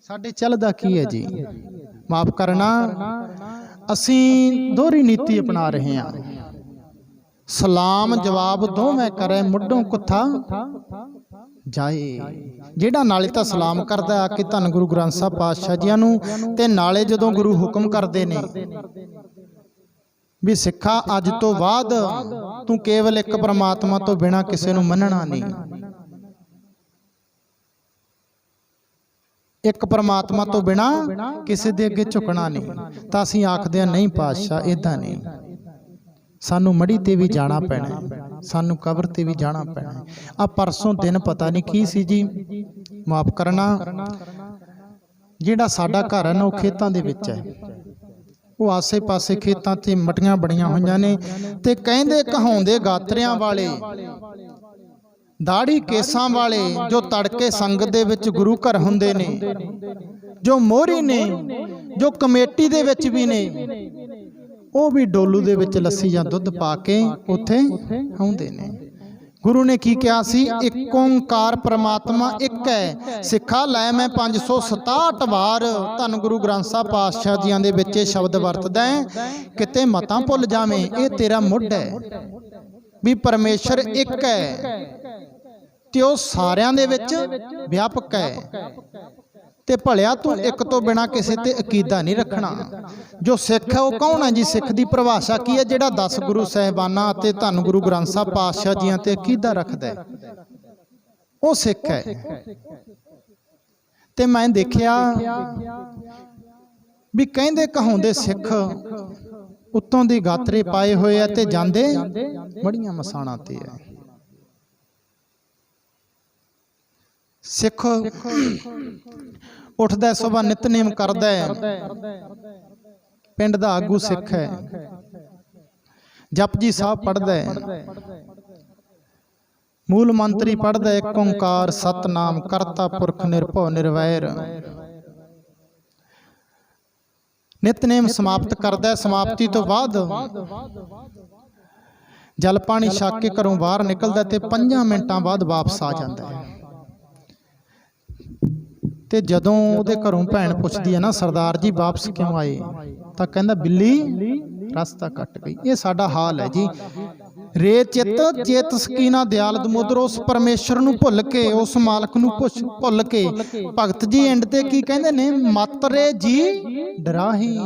ਸਾਡੇ ਚੱਲਦਾ ਕੀ ਹੈ ਜੀ? ਮਾਫ ਕਰਨਾ, ਅਸੀਂ ਦੋਹਰੀ ਨੀਤੀ ਅਪਣਾ ਰਹੇ ਹਾਂ। ਸਲਾਮ ਜਵਾਬ ਦੋਵੇਂ ਕਰੇ, ਮੁੱਢੋਂ ਕੁੱਥਾ ਜਾਏ। ਜਿਹੜਾ ਨਾਲੇ ਤਾਂ ਸਲਾਮ ਕਰਦਾ ਆ ਕੇ ਧੰਨ ਗੁਰੂ ਗ੍ਰੰਥ ਸਾਹਿਬ ਪਾਤਸ਼ਾਹ ਜੀਆਂ ਨੂੰ, ਤੇ ਨਾਲੇ ਜਦੋਂ ਗੁਰੂ ਹੁਕਮ ਕਰਦੇ ਨੇ ਵੀ ਸਿੱਖਾ ਅੱਜ ਤੋਂ ਬਾਅਦ ਤੂੰ ਕੇਵਲ ਇੱਕ ਪਰਮਾਤਮਾ ਤੋਂ ਬਿਨਾਂ ਕਿਸੇ ਨੂੰ ਮੰਨਣਾ ਨਹੀਂ, ਇੱਕ ਪਰਮਾਤਮਾ ਤੋਂ ਬਿਨਾ ਕਿਸੇ ਦੇ ਅੱਗੇ ਝੁਕਣਾ ਨਹੀਂ, ਤਾਂ ਅਸੀਂ ਆਖਦੇ ਹਾਂ ਨਹੀਂ ਪਾਤਸ਼ਾਹ ਇਦਾਂ ਨਹੀਂ। ਸਾਨੂੰ ਮੜੀ ਤੇ ਵੀ ਜਾਣਾ ਪੈਣਾ, ਸਾਨੂੰ ਕਬਰ ਤੇ ਵੀ ਜਾਣਾ ਪੈਣਾ। ਆ ਪਰਸੋਂ ਦਿਨ ਪਤਾ ਨਹੀਂ ਕੀ ਸੀ ਜੀ, ਮਾਫ ਕਰਨਾ, ਜਿਹੜਾ ਸਾਡਾ ਘਰ ਹੈ ਨਾ ਉਹ ਖੇਤਾਂ ਦੇ ਵਿੱਚ ਹੈ। ਉਹ ਆਸੇ ਪਾਸੇ ਖੇਤਾਂ ਤੇ ਮਟੀਆਂ ਬੜੀਆਂ ਹੋਈਆਂ ਨੇ, ਤੇ ਕਹਿੰਦੇ ਕਹਾਉਂਦੇ ਗਾਤਰਿਆਂ ਵਾਲੇ, ਦਾੜੀ ਕੇਸਾਂ ਵਾਲੇ, ਜੋ ਤੜਕੇ ਸੰਗਤ ਦੇ ਵਿੱਚ ਗੁਰੂ ਘਰ ਹੁੰਦੇ ਨੇ, ਜੋ ਮੋਹਰੀ ਨੇ, ਜੋ ਕਮੇਟੀ ਦੇ ਵਿੱਚ ਵੀ ਨੇ, ਉਹ ਵੀ ਡੋਲੂ ਦੇ ਵਿੱਚ ਲੱਸੀ ਜਾਂ ਦੁੱਧ ਪਾ ਕੇ ਉੱਥੇ ਆਉਂਦੇ ਨੇ। ਗੁਰੂ ਨੇ ਕੀ ਕਿਹਾ ਸੀ? ਇੱਕ ਓੰਕਾਰ ਪਰਮਾਤਮਾ ਇੱਕ ਹੈ। ਸਿੱਖਾ ਲੈ ਮੈਂ 567 ਵਾਰ ਧੰਨ ਗੁਰੂ ਗ੍ਰੰਥ ਸਾਹਿਬ ਪਾਤਸ਼ਾਹ ਜੀਆਂ ਦੇ ਵਿੱਚ ਇਹ ਸ਼ਬਦ ਵਰਤਦਾ ਹੈ, ਕਿਤੇ ਮਤਾਂ ਭੁੱਲ ਜਾਵੇਂ। ਇਹ ਤੇਰਾ ਮੁੱਢ ਹੈ ਵੀ ਪਰਮੇਸ਼ਰ ਇੱਕ ਹੈ ਤੇ ਉਹ ਸਾਰਿਆਂ ਦੇ ਵਿੱਚ ਵਿਆਪਕ ਹੈ। ਤੇ ਭਲਿਆ ਤੂੰ ਇੱਕ ਤੋਂ ਬਿਨਾ ਕਿਸੇ ਤੇ ਅਕੀਦਾ ਨਹੀਂ ਰੱਖਣਾ। ਜੋ ਸਿੱਖ ਹੈ ਉਹ ਕੌਣ ਹੈ ਜੀ? ਸਿੱਖ ਦੀ ਪਰਿਭਾਸ਼ਾ ਕੀ ਹੈ? ਜਿਹੜਾ 10 ਗੁਰੂ ਸਾਹਿਬਾਨਾਂ ਅਤੇ ਧੰਨ ਗੁਰੂ ਗ੍ਰੰਥ ਸਾਹਿਬ ਪਾਤਸ਼ਾਹ ਜੀਆਂ ਤੇ ਅਕੀਦਾ ਰੱਖਦਾ ਹੈ, ਉਹ ਸਿੱਖ ਹੈ। ਤੇ ਮੈਂ ਦੇਖਿਆ ਵੀ ਕਹਿੰਦੇ ਕਹਾਉਂਦੇ ਸਿੱਖ ਉੱਤੋਂ ਦੀ ਗਾਤਰੇ ਪਾਏ ਹੋਏ ਆ ਤੇ ਜਾਂਦੇ ਬੜੀਆਂ ਮਸਾਣਾਂ ਤੇ ਹੈ। ਸਿੱਖ ਉੱਠਦਾ ਸੁਬਾਹ ਨਿਤਨੇਮ ਕਰਦਾ ਹੈ, ਪਿੰਡ ਦਾ ਆਗੂ ਸਿੱਖ ਹੈ, ਜਪਜੀ ਸਾਹਿਬ ਪੜ੍ਹਦਾ ਹੈ, ਮੂਲ ਮੰਤਰੀ ਪੜ੍ਹਦਾ, ਇੱਕ ਓੰਕਾਰ ਸਤਨਾਮ ਕਰਤਾ ਪੁਰਖ ਨਿਰਭਉ ਨਿਰਵੈਰ। ਨਿਤਨੇਮ ਸਮਾਪਤ ਕਰਦਾ। ਸਮਾਪਤੀ ਤੋਂ ਬਾਅਦ ਜਲ ਪਾਣੀ ਛਕ ਕੇ ਘਰੋਂ ਬਾਹਰ ਨਿਕਲਦਾ ਤੇ 5 ਮਿੰਟਾਂ ਬਾਅਦ ਵਾਪਸ ਆ ਜਾਂਦਾ ਹੈ। ਤੇ ਜਦੋਂ ਉਹਦੇ ਘਰੋਂ ਭੈਣ ਪੁੱਛਦੀ ਹੈ ਨਾ, ਸਰਦਾਰ ਜੀ ਵਾਪਸ ਕਿਉਂ ਆਏ? ਤਾਂ ਕਹਿੰਦਾ ਬਿੱਲੀ ਰਸਤਾ ਕੱਟ ਗਈ। ਇਹ ਸਾਡਾ ਹਾਲ ਹੈ ਜੀ। ਰੇ ਚਿੱਤ ਚੇਤ ਸਕੀਨਾ ਦਿਆਲ ਦਮੋਦਰ, ਉਸ ਪਰਮੇਸ਼ਰ ਨੂੰ ਭੁੱਲ ਕੇ, ਉਸ ਮਾਲਕ ਨੂੰ ਭੁੱਲ ਕੇ ਭਗਤ ਜੀ ਐਂਡ ਤੇ ਕੀ ਕਹਿੰਦੇ ਨੇ? ਮਤ ਰੇ ਜੀ ਡਰਾਹੀ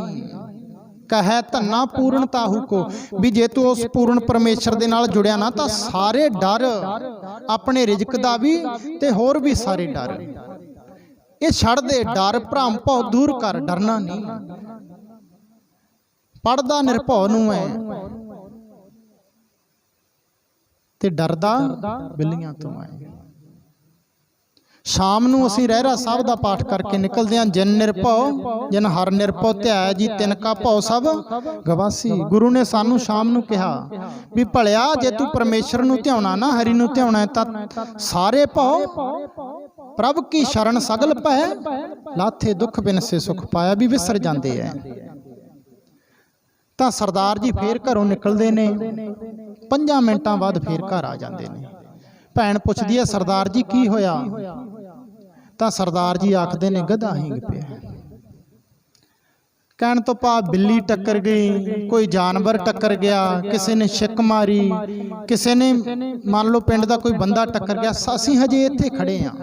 ਕਹੈ ਧੰਨਾ ਪੂਰਨ ਤਾਹੂ ਕੋ। ਵੀ ਜੇ ਤੂੰ ਉਸ ਪੂਰਨ ਪਰਮੇਸ਼ਰ ਦੇ ਨਾਲ ਜੁੜਿਆ ਨਾ, ਤਾਂ ਸਾਰੇ ਡਰ, ਆਪਣੇ ਰਿਜ਼ਕ ਦਾ ਵੀ ਤੇ ਹੋਰ ਵੀ ਸਾਰੇ ਡਰ ਇਹ ਛੱਡ ਦੇ। ਡਰ ਭਰਮ ਭਉ ਦੂਰ ਕਰ, ਡਰਨਾ ਨਹੀਂ। ਪੜਦਾ ਨਿਰਭਉ ਨੂੰ ਹੈ ਤੇ ਡਰਦਾ ਬਿੱਲੀਆਂ ਤੋਂ ਹੈ। ਸ਼ਾਮ ਨੂੰ ਅਸੀਂ ਰਹਿਰਾ ਸਾਹਿਬ ਦਾ ਪਾਠ ਕਰਕੇ ਨਿਕਲਦੇ ਹਾਂ। ਜਿਨ ਨਿਰਭਉ ਜਿਨ ਹਰ ਨਿਰਭਉ ਧਿਆਇਆ ਜੀ, ਤਿਨ ਕਾ ਭਉ ਸਭ ਗਵਾਸੀ। ਗੁਰੂ ਨੇ ਸਾਨੂੰ ਸ਼ਾਮ ਨੂੰ ਕਿਹਾ ਵੀ ਭਲਿਆ ਜੇ ਤੂੰ ਪਰਮੇਸ਼ਰ ਨੂੰ ਧਿਆਉਣਾ ਨਾ, ਹਰੀ ਨੂੰ ਧਿਆਉਣਾ, ਤਾਂ ਸਾਰੇ ਭਉ ਪ੍ਰਭ ਕੀ ਸ਼ਰਨ ਸਗਲ ਭੈ ਲਾਥੇ, ਦੁੱਖ ਬਿਨ ਸੇ ਸੁਖ ਪਾਇਆ ਵੀ ਵਿਸਰ ਜਾਂਦੇ ਐ। ਤਾਂ ਸਰਦਾਰ ਜੀ ਫੇਰ ਘਰੋਂ ਨਿਕਲਦੇ ਨੇ, 5 ਮਿੰਟਾਂ ਬਾਅਦ ਫੇਰ ਘਰ ਆ ਜਾਂਦੇ ਨੇ। ਭੈਣ ਪੁੱਛਦੀ ਹੈ ਸਰਦਾਰ ਜੀ ਕੀ ਹੋਇਆ? ਤਾਂ ਸਰਦਾਰ ਜੀ ਆਖਦੇ ਨੇ ਗਧਾ ਹਿੰਗ ਪਿਆ। ਕਹਿਣ ਤੋਂ ਭਾਵ ਬਿੱਲੀ ਟੱਕਰ ਗਈ, ਕੋਈ ਜਾਨਵਰ ਟੱਕਰ ਗਿਆ, ਕਿਸੇ ਨੇ ਛਿੱਕ ਮਾਰੀ, ਕਿਸੇ ਨੇ ਮੰਨ ਲਓ ਪਿੰਡ ਦਾ ਕੋਈ ਬੰਦਾ ਟੱਕਰ ਗਿਆ। ਅਸੀਂ ਹਜੇ ਇੱਥੇ ਖੜੇ ਹਾਂ,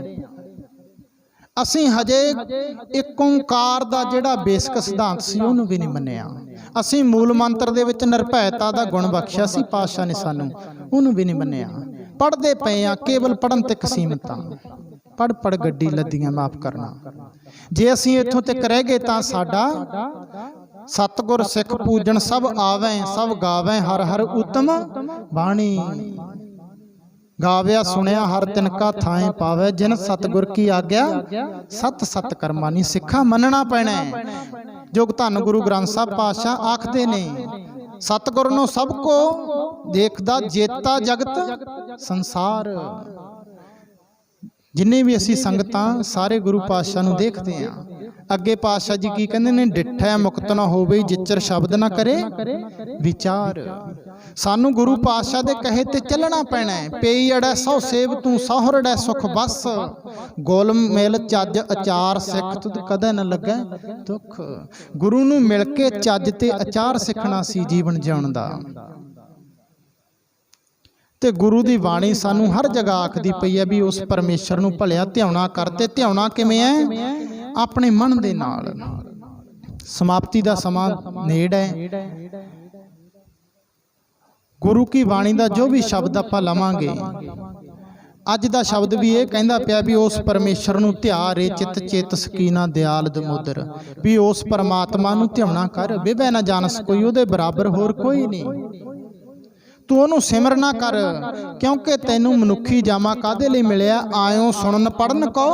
ਅਸੀਂ ਹਜੇ ਇੱਕ ਓਂਕਾਰ ਦਾ ਜਿਹੜਾ ਬੇਸਿਕ ਸਿਧਾਂਤ ਸੀ ਉਹਨੂੰ ਵੀ ਨਹੀਂ ਮੰਨਿਆ। ਅਸੀਂ ਮੂਲ ਮੰਤਰ ਦੇ ਵਿੱਚ ਨਿਰਭੈਤਾ ਦਾ ਗੁਣ ਬਖਸ਼ਿਆ ਸੀ ਪਾਤਸ਼ਾਹ ਨੇ ਸਾਨੂੰ, ਉਹਨੂੰ ਵੀ ਨਹੀਂ ਮੰਨਿਆ। ਪੜ੍ਹਦੇ ਪਏ ਆ, ਕੇਵਲ ਪੜ੍ਹਨ ਤੱਕ ਸੀਮਤ ਆ। ਪੜ੍ਹ ਪੜ੍ਹ ਗੱਡੀ ਲੱਦੀਆਂ, ਮਾਫ ਕਰਨਾ। ਜੇ ਅਸੀਂ ਇੱਥੋਂ ਤੱਕ ਰਹਿ ਗਏ ਤਾਂ ਸਾਡਾ ਸਤਿਗੁਰ ਸਿੱਖ ਪੂਜਣ ਸਭ ਆਵੈ ਸਭ ਗਾਵੈ ਹਰ ਹਰ ਉਤਮ ਬਾਣੀ। ਗਾਵਿਆ ਸੁਣਿਆ ਹਰ ਤਿਨਕਾ ਥਾਂ ਪਾਵੈ, ਜਿਨ ਸਤਿਗੁਰ ਕੀ ਆਗਿਆ ਸਤ ਸਤ ਕਰਮਾਨੀ। ਸਿੱਖਾ ਮੰਨਣਾ ਪੈਣਾ ਹੈ। ਜੋ ਧੰਨ ਗੁਰੂ ਗ੍ਰੰਥ ਸਾਹਿਬ ਪਾਤਸ਼ਾਹ ਆਖਦੇ ਨੇ, ਸਤਿਗੁਰ ਨੂੰ ਸਭ ਕੋ ਦੇਖਦਾ ਜੇਤਾ ਜਗਤ ਸੰਸਾਰ। ਜਿੰਨੇ ਵੀ ਅਸੀਂ ਸੰਗਤਾਂ ਸਾਰੇ ਗੁਰੂ ਪਾਤਸ਼ਾਹ ਨੂੰ ਦੇਖਦੇ ਹਾਂ। ਅੱਗੇ ਪਾਤਸ਼ਾਹ ਜੀ ਕੀ ਕਹਿੰਦੇ ਨੇ? ਡਿਠੈ ਮੁਕਤ ਨਾ ਹੋਵੇ ਜਿਚਰ ਸ਼ਬਦ ਨਾ ਕਰੇ ਵਿਚਾਰ। ਸਾਨੂੰ ਗੁਰੂ ਪਾਤਸ਼ਾਹ ਦੇ ਕਹੇ ਤੇ ਚੱਲਣਾ ਪੈਣਾ ਹੈ। ਪਈ ਅੜੈ ਸੋ ਸੇਵ ਤੂੰ ਸਹੁਰੜੈ ਸੁਖ ਬਸ, ਗੋਲ ਮਿਲ ਚੱਜ ਅਚਾਰ ਸਿੱਖ ਤੁਧ ਕਦੇ ਨਾ ਲੱਗੈ ਦੁੱਖ। ਗੁਰੂ ਨੂੰ ਮਿਲ ਕੇ ਚੱਜ ਤੇ ਅਚਾਰ ਸਿੱਖਣਾ ਸੀ ਜੀਵਨ ਜਿਉਣ ਦਾ। ਤੇ ਗੁਰੂ ਦੀ ਬਾਣੀ ਸਾਨੂੰ ਹਰ ਜਗ੍ਹਾ ਆਖਦੀ ਪਈ ਹੈ ਵੀ ਉਸ ਪਰਮੇਸ਼ਰ ਨੂੰ ਭਲਿਆ ਧਿਆਉਣਾ ਕਰ। ਤੇ ਧਿਆਉਣਾ ਕਿਵੇਂ ਹੈ? ਆਪਣੇ ਮਨ ਦੇ ਨਾਲ। ਸਮਾਪਤੀ ਦਾ ਸਮਾਂ ਨੇੜ ਹੈ। ਗੁਰੂ ਕੀ ਬਾਣੀ ਦਾ ਜੋ ਵੀ ਸ਼ਬਦ ਆਪਾਂ ਲਵਾਂਗੇ, ਅੱਜ ਦਾ ਸ਼ਬਦ ਵੀ ਇਹ ਕਹਿੰਦਾ ਪਿਆ ਵੀ ਉਸ ਪਰਮੇਸ਼ਰ ਨੂੰ ਧਿਆ ਰੇ ਚਿੱਤ ਚੇਤ ਸਕੀਨਾ ਦਿਆਲ ਦਮੋਦਰ। ਵੀ ਉਸ ਪਰਮਾਤਮਾ ਨੂੰ ਧਿਆਉਣਾ ਕਰ। ਵਿਵੈ ਨਾ ਜਾਣਸ ਕੋਈ, ਉਹਦੇ ਬਰਾਬਰ ਹੋਰ ਕੋਈ ਨਹੀਂ। ਤੂੰ ਉਹਨੂੰ ਸਿਮਰ ਨਾ ਕਰ, ਕਿਉਂਕਿ ਤੈਨੂੰ ਮਨੁੱਖੀ ਜਾਮਾ ਕਾਹਦੇ ਲਈ ਮਿਲਿਆ? ਆਇਓ ਸੁਣਨ ਪੜਨ ਕੋ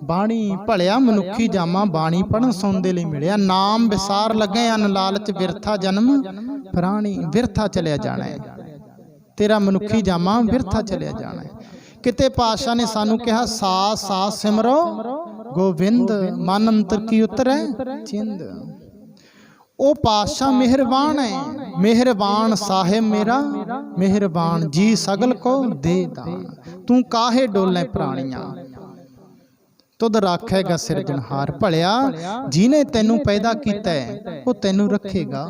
ਬਾਣੀ। ਭਲਿਆ ਮਨੁੱਖੀ ਜਾਮਾ ਬਾਣੀ ਪੜਨ ਸੁਣਨ ਦੇ ਲਈ ਮਿਲਿਆ। ਨਾਮ ਵਿਸਾਰ ਲੱਗੇ ਅਨ ਲਾਲਚ ਬਿਰਥਾ ਜਨਮ ਪ੍ਰਾਣੀ। ਬਿਰਥਾ ਚਲਿਆ ਜਾਣਾ ਹੈ, ਤੇਰਾ ਮਨੁੱਖੀ ਜਾਮਾ ਬਿਰਥਾ ਚਲਿਆ ਜਾਣਾ ਹੈ। ਕਿਤੇ ਪਾਤਸ਼ਾਹ ਨੇ ਸਾਨੂੰ ਕਿਹਾ ਸਾਸ ਸਾਸ ਸਿਮਰੋ ਗੋਬਿੰਦ, ਮਨ ਅੰਤਰ ਕੀ ਉਤਰੈ ਚਿੰਦ। ਉਹ ਪਾਤਸ਼ਾਹ ਮਿਹਰਬਾਨ ਹੈ। ਮਿਹਰਬਾਨ ਸਾਹਿਬ ਮੇਰਾ ਮਿਹਰਬਾਨ, ਜੀ ਸਗਲ ਕੋ ਦੇ ਦਾਨ। ਤੂੰ ਕਾਹੇ ਡੋਲੇ ਪ੍ਰਾਣੀਆਂ, ਤੁਧ ਰਾਖੇਗਾ ਸਿਰਜਣਹਾਰ। ਭਲਿਆ ਜਿਹਨੇ ਤੈਨੂੰ ਪੈਦਾ ਕੀਤਾ ਹੈ ਉਹ ਤੈਨੂੰ ਰੱਖੇਗਾ।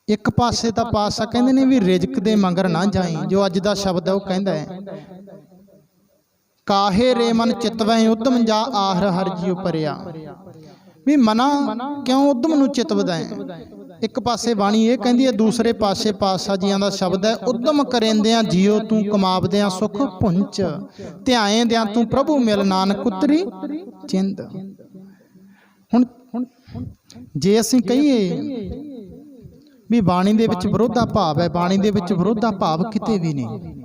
ਇੱਕ ਪਾਸੇ ਤਾਂ ਪਾਤਸ਼ਾਹ ਕਹਿੰਦੇ ਨੇ ਵੀ ਰਿਜ਼ਕ ਦੇ ਮੰਗਰ ਨਾ ਜਾਈ। ਜੋ ਅੱਜ ਦਾ ਸ਼ਬਦ ਹੈ ਉਹ ਕਹਿੰਦਾ ਹੈ ਕਾਹੇ ਰੇ ਮਨ ਚਿਤਵੈ ਉਦਮ ਜਾ ਆਹਰ ਹਰ ਜੀਉ ਪਰਿਆ। ਵੀ ਮਨਾ ਕਿਉਂ ਉਦਮ ਨੂੰ ਚਿਤਵਦਾ ਹੈ? ਇੱਕ ਪਾਸੇ ਬਾਣੀ ਇਹ ਕਹਿੰਦੀ ਹੈ, ਦੂਸਰੇ ਪਾਸੇ ਪਾਤਸ਼ਾਹ ਜੀਆਂ ਦਾ ਸ਼ਬਦ ਹੈ ਉਦਮ ਕਰੇਂਦਿਆਂ ਜੀਓ ਤੂੰ ਕਮਾਵਦਿਆਂ ਸੁਖ ਪੁੰਚ, ਧਿਆਏਂਦਿਆਂ ਤੂੰ ਪ੍ਰਭੂ ਮਿਲ ਨਾਨਕ ਉਤਰੀ ਚਿੰਦ। ਹੁਣ ਜੇ ਅਸੀਂ ਕਹੀਏ ਵੀ ਬਾਣੀ ਦੇ ਵਿੱਚ ਵਿਰੋਧਾ ਭਾਵ ਹੈ, ਬਾਣੀ ਦੇ ਵਿੱਚ ਵਿਰੋਧਾ ਭਾਵ ਕਿਤੇ ਵੀ ਨਹੀਂ।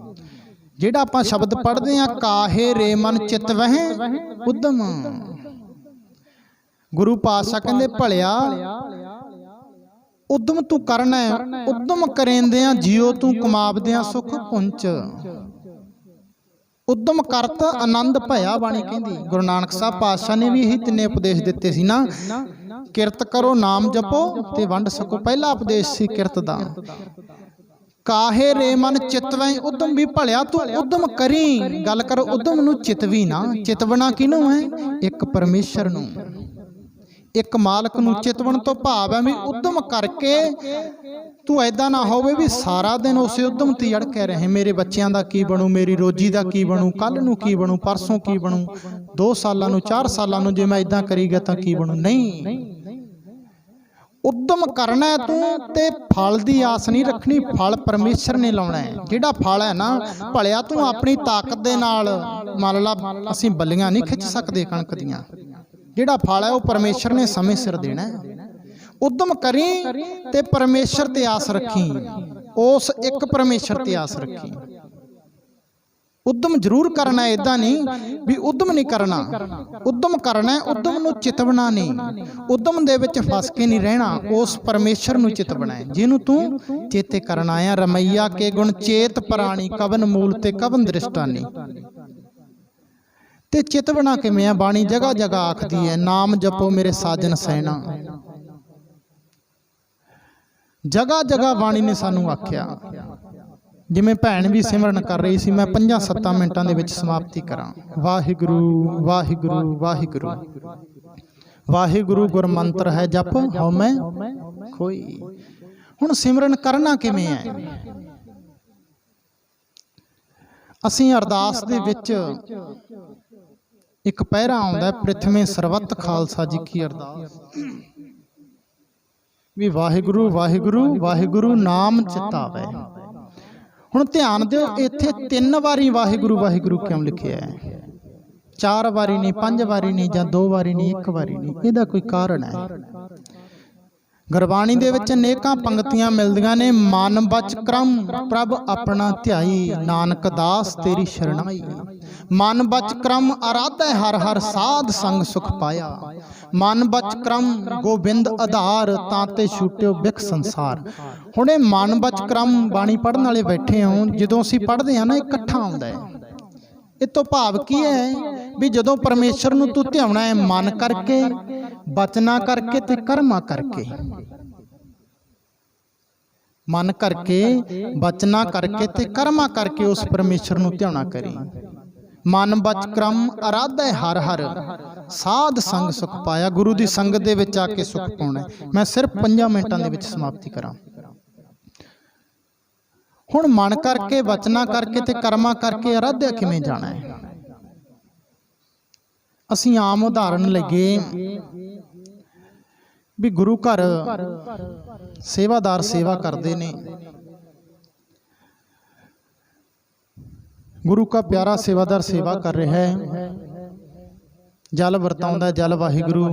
ਜਿਹੜਾ ਆਪਾਂ ਸ਼ਬਦ ਪੜ੍ਹਦੇ ਹਾਂ ਕਾਹੇ ਰੇ ਮਨ ਚਿਤ ਵਹਿ ਉਦਮ, ਗੁਰੂ ਪਾਤਸ਼ਾਹ ਕਹਿੰਦੇ ਭਲਿਆ ਉਦਮ ਤੂੰ ਕਰਨਾ ਹੈ। ਉਦਮ ਕਰੇਂਦਿਆਂ ਜੀਓ ਤੂੰ ਕਮਾਵਦਿਆਂ ਸੁਖ ਪੁੰਚ। ਉਦਮ ਕਰਤ ਆਨੰਦ ਭਇਆ ਬਾਣੀ ਕਹਿੰਦੀ। ਗੁਰੂ ਨਾਨਕ ਸਾਹਿਬ ਪਾਤਸ਼ਾਹ ਨੇ ਵੀ ਇਹੀ ਤਿੰਨੇ ਉਪਦੇਸ਼ ਦਿੱਤੇ ਸੀ ਨਾ। ਕਿਰਤ ਕਰੋ, ਨਾਮ ਜਪੋ ਤੇ ਵੰਡ ਸਕੋ। ਪਹਿਲਾ ਉਪਦੇਸ਼ ਸੀ ਕਿਰਤ ਦਾ। ਕਾਹੇ ਰੇ ਮਨ ਚਿਤਵੈ ਉਦਮ, ਵੀ ਭਲਿਆ ਤੂੰ ਉਦਮ ਕਰੀ। ਗੱਲ ਕਰ ਉਦਮ ਨੂੰ ਚਿਤਵੀ ਨਾ। ਚਿਤਵਣਾ ਕਿਹਨੂੰ ਹੈ? ਇੱਕ ਪਰਮੇਸ਼ਰ ਨੂੰ, ਇੱਕ ਮਾਲਕ ਨੂੰ। ਚਿਤਵਣ ਤੋਂ ਭਾਵ ਹੈ ਵੀ ਉਦਮ ਕਰਕੇ ਤੂੰ ਐਦਾਂ ਨਾ ਹੋਵੇ ਵੀ ਸਾਰਾ ਦਿਨ ਉਸੇ ਉਦਮ ਤੇ ਅੜ ਕੇ ਰਹੇ। ਮੇਰੇ ਬੱਚਿਆਂ ਦਾ ਕੀ ਬਣੂ, ਮੇਰੀ ਰੋਜੀ ਦਾ ਕੀ ਬਣੂ, ਕੱਲ ਨੂੰ ਕੀ ਬਣੂ, ਪਰਸੋਂ ਕੀ ਬਣੂ, 2 ਸਾਲਾਂ ਨੂੰ 4 ਸਾਲਾਂ ਨੂੰ ਜੇ ਮੈਂ ਇਦਾਂ ਕਰੀ ਗਿਆ ਤਾਂ ਕੀ ਬਣੂ। ਨਹੀਂ, ਉਦਮ ਕਰਨਾ ਹੈ ਤੂੰ, ਤੇ ਫਲ ਦੀ ਆਸ ਨਹੀਂ ਰੱਖਣੀ। ਫਲ ਪਰਮੇਸ਼ਰ ਨੇ ਲਾਉਣਾ ਹੈ। ਜਿਹੜਾ ਫਲ ਹੈ ਨਾ, ਭਲਿਆ ਤੂੰ ਆਪਣੀ ਤਾਕਤ ਦੇ ਨਾਲ, ਮੰਨ ਲਾ ਅਸੀਂ ਬੱਲੀਆਂ ਨਹੀਂ ਖਿੱਚ ਸਕਦੇ ਕਣਕ ਦੀਆਂ। ਜਿਹੜਾ ਫਲ ਹੈ ਉਹ ਪਰਮੇਸ਼ਰ ਨੇ ਸਮੇਂ ਸਿਰ ਦੇਣਾ ਹੈ। ਉਦਮ ਕਰੀ ਤੇ ਪਰਮੇਸ਼ਰ ਤੇ ਆਸ ਰੱਖੀ। ਉਸ ਇੱਕ ਪਰਮੇਸ਼ਰ ਤੇ ਆਸ ਰੱਖੀ। ਉਦਮ ਜ਼ਰੂਰ ਕਰਨਾ ਹੈ, ਇਦਾਂ ਨਹੀਂ ਵੀ ਉਦਮ ਨਹੀਂ ਕਰਨਾ। ਉਦਮ ਕਰਨਾ ਹੈ, ਉਦਮ ਨੂੰ ਚਿਤਵਣਾ ਨਹੀਂ। ਉਦਮ ਦੇ ਵਿੱਚ ਫਸ ਕੇ ਨਹੀਂ ਰਹਿਣਾ। ਉਸ ਪਰਮੇਸ਼ਰ ਨੂੰ ਚਿਤਵਣਾ ਹੈ ਜਿਹਨੂੰ ਤੂੰ ਚੇਤੇ ਕਰਨ ਆਇਆ। ਰਮਈਆ ਕੇ ਗੁਣ ਚੇਤ ਪ੍ਰਾਣੀ, ਕਵਨ ਮੂਲ ਤੇ ਕਵਨ ਦ੍ਰਿਸ਼ਟਾਨੀ। ਤੇ ਚਿਤਵਣਾ ਕਿਵੇਂ ਆ? ਬਾਣੀ ਜਗ੍ਹਾ ਜਗ੍ਹਾ ਆਖਦੀ ਹੈ, ਨਾਮ ਜਪੋ ਮੇਰੇ ਸਾਜਨ ਸੈਣਾ। ਜਗ੍ਹਾ ਜਗ੍ਹਾ ਬਾਣੀ ਨੇ ਸਾਨੂੰ ਆਖਿਆ। ਜਿਵੇਂ ਭੈਣ ਵੀ ਸਿਮਰਨ ਕਰ ਰਹੀ ਸੀ, ਮੈਂ 5-7 ਮਿੰਟਾਂ ਦੇ ਵਿੱਚ ਸਮਾਪਤੀ ਕਰਾਂ। ਵਾਹਿਗੁਰੂ ਵਾਹਿਗੁਰੂ ਵਾਹਿਗੁਰੂ ਵਾਹਿਗੁਰੂ ਗੁਰਮੰਤਰ ਹੈ ਜਪ ਹਉਮੈ ਕੋਈ। ਹੁਣ ਸਿਮਰਨ ਕਰਨਾ ਕਿਵੇਂ ਹੈ? ਅਸੀਂ ਅਰਦਾਸ ਦੇ ਵਿੱਚ ਇੱਕ ਪਹਿਰਾ ਆਉਂਦਾ, ਪ੍ਰਥਮੇ ਸਰਬੱਤ ਖਾਲਸਾ ਜੀ ਕੀ ਅਰਦਾਸ, ਵੀ ਵਾਹਿਗੁਰੂ ਵਾਹਿਗੁਰੂ ਵਾਹਿਗੁਰੂ ਨਾਮ ਚਿਤਾਵੇ। ਹੁਣ ਧਿਆਨ ਦਿਓ, ਇੱਥੇ 3 ਵਾਰੀ ਵਾਹਿਗੁਰੂ ਵਾਹਿਗੁਰੂ ਕਿਉਂ ਲਿਖਿਆ ਹੈ? 4 ਵਾਰੀ ਨਹੀਂ, 5 ਵਾਰੀ ਨਹੀਂ, ਜਾਂ 2 ਵਾਰੀ ਨਹੀਂ, 1 ਵਾਰੀ ਨਹੀਂ। ਇਹਦਾ ਕੋਈ ਕਾਰਨ ਹੈ। ਗੁਰਬਾਣੀ ਦੇ ਵਿੱਚ ਅਨੇਕਾਂ ਪੰਕਤੀਆਂ ਮਿਲਦੀਆਂ ਨੇ। ਮਨ ਬਚ ਕਰਮ ਪ੍ਰਭ ਆਪਣਾ ਧਿਆਈ, ਨਾਨਕ ਦਾਸ ਤੇਰੀ ਸ਼ਰਣਾਈ। ਮਨ ਬਚ ਕਰਮ ਆਰਾਧੈ ਹਰ ਹਰ, ਸਾਧ ਸੰਗ ਸੁਖ ਪਾਇਆ। ਮਨ ਬਚ ਕਰਮ ਗੋਬਿੰਦ ਆਧਾਰ, ਤਾਂ ਤੇ ਛੂਟਿਓ ਬਿਖ ਸੰਸਾਰ। ਹੁਣ ਇਹ ਮਨ ਬਚ ਕਰਮ ਬਾਣੀ ਪੜ੍ਹਨ ਵਾਲੇ ਬੈਠੇ ਹੋ, ਜਦੋਂ ਅਸੀਂ ਪੜ੍ਹਦੇ ਹਾਂ ਨਾ, ਇਕੱਠਾ ਆਉਂਦਾ ਹੈ। ਇਹ ਤੋਂ ਭਾਵ ਕੀ ਹੈ? ਵੀ ਜਦੋਂ ਪਰਮੇਸ਼ਰ ਨੂੰ ਤੂੰ ਧਿਆਉਣਾ ਹੈ, ਮਨ ਕਰਕੇ, ਬਚਨਾ ਕਰਕੇ ਤੇ ਕਰਮਾਂ ਕਰਕੇ। ਮਨ ਕਰਕੇ, ਬਚਨਾ ਕਰਕੇ ਤੇ ਕਰਮਾਂ ਕਰਕੇ ਉਸ ਪਰਮੇਸ਼ਰ ਨੂੰ ਧਿਆਉਣਾ ਕਰੀ। ਮਨ ਬਚ ਕਰਮ ਆਰਾਧੈ ਹਰ ਹਰ, ਸਾਧ ਸੰਗ ਸੁਖ ਪਾਇਆ। ਗੁਰੂ ਦੀ ਸੰਗਤ ਦੇ ਵਿੱਚ ਆ ਕੇ ਸੁਖ ਪਾਉਣਾ। ਮੈਂ ਸਿਰਫ 5 ਮਿੰਟਾਂ ਦੇ ਵਿੱਚ ਸਮਾਪਤੀ ਕਰਾਂ। ਹੁਣ ਮਨ ਕਰਕੇ, ਬਚਨਾ ਕਰਕੇ ਤੇ ਕਰਮਾਂ ਕਰਕੇ ਆਰਾਧਿਆ ਕਿਵੇਂ ਜਾਣਾ ਹੈ? ਅਸੀਂ ਆਮ ਉਦਾਹਰਨ ਲਈਏ ਵੀ ਗੁਰੂ ਘਰ ਸੇਵਾਦਾਰ ਸੇਵਾ ਕਰਦੇ ਨੇ। ਗੁਰੂ ਕਾ ਪਿਆਰਾ ਸੇਵਾਦਾਰ ਸੇਵਾ ਕਰ ਰਿਹਾ ਹੈ। ਜਲ ਵਰਤਾਉਂਦਾ, ਜਲ ਵਾਹਿਗੁਰੂ।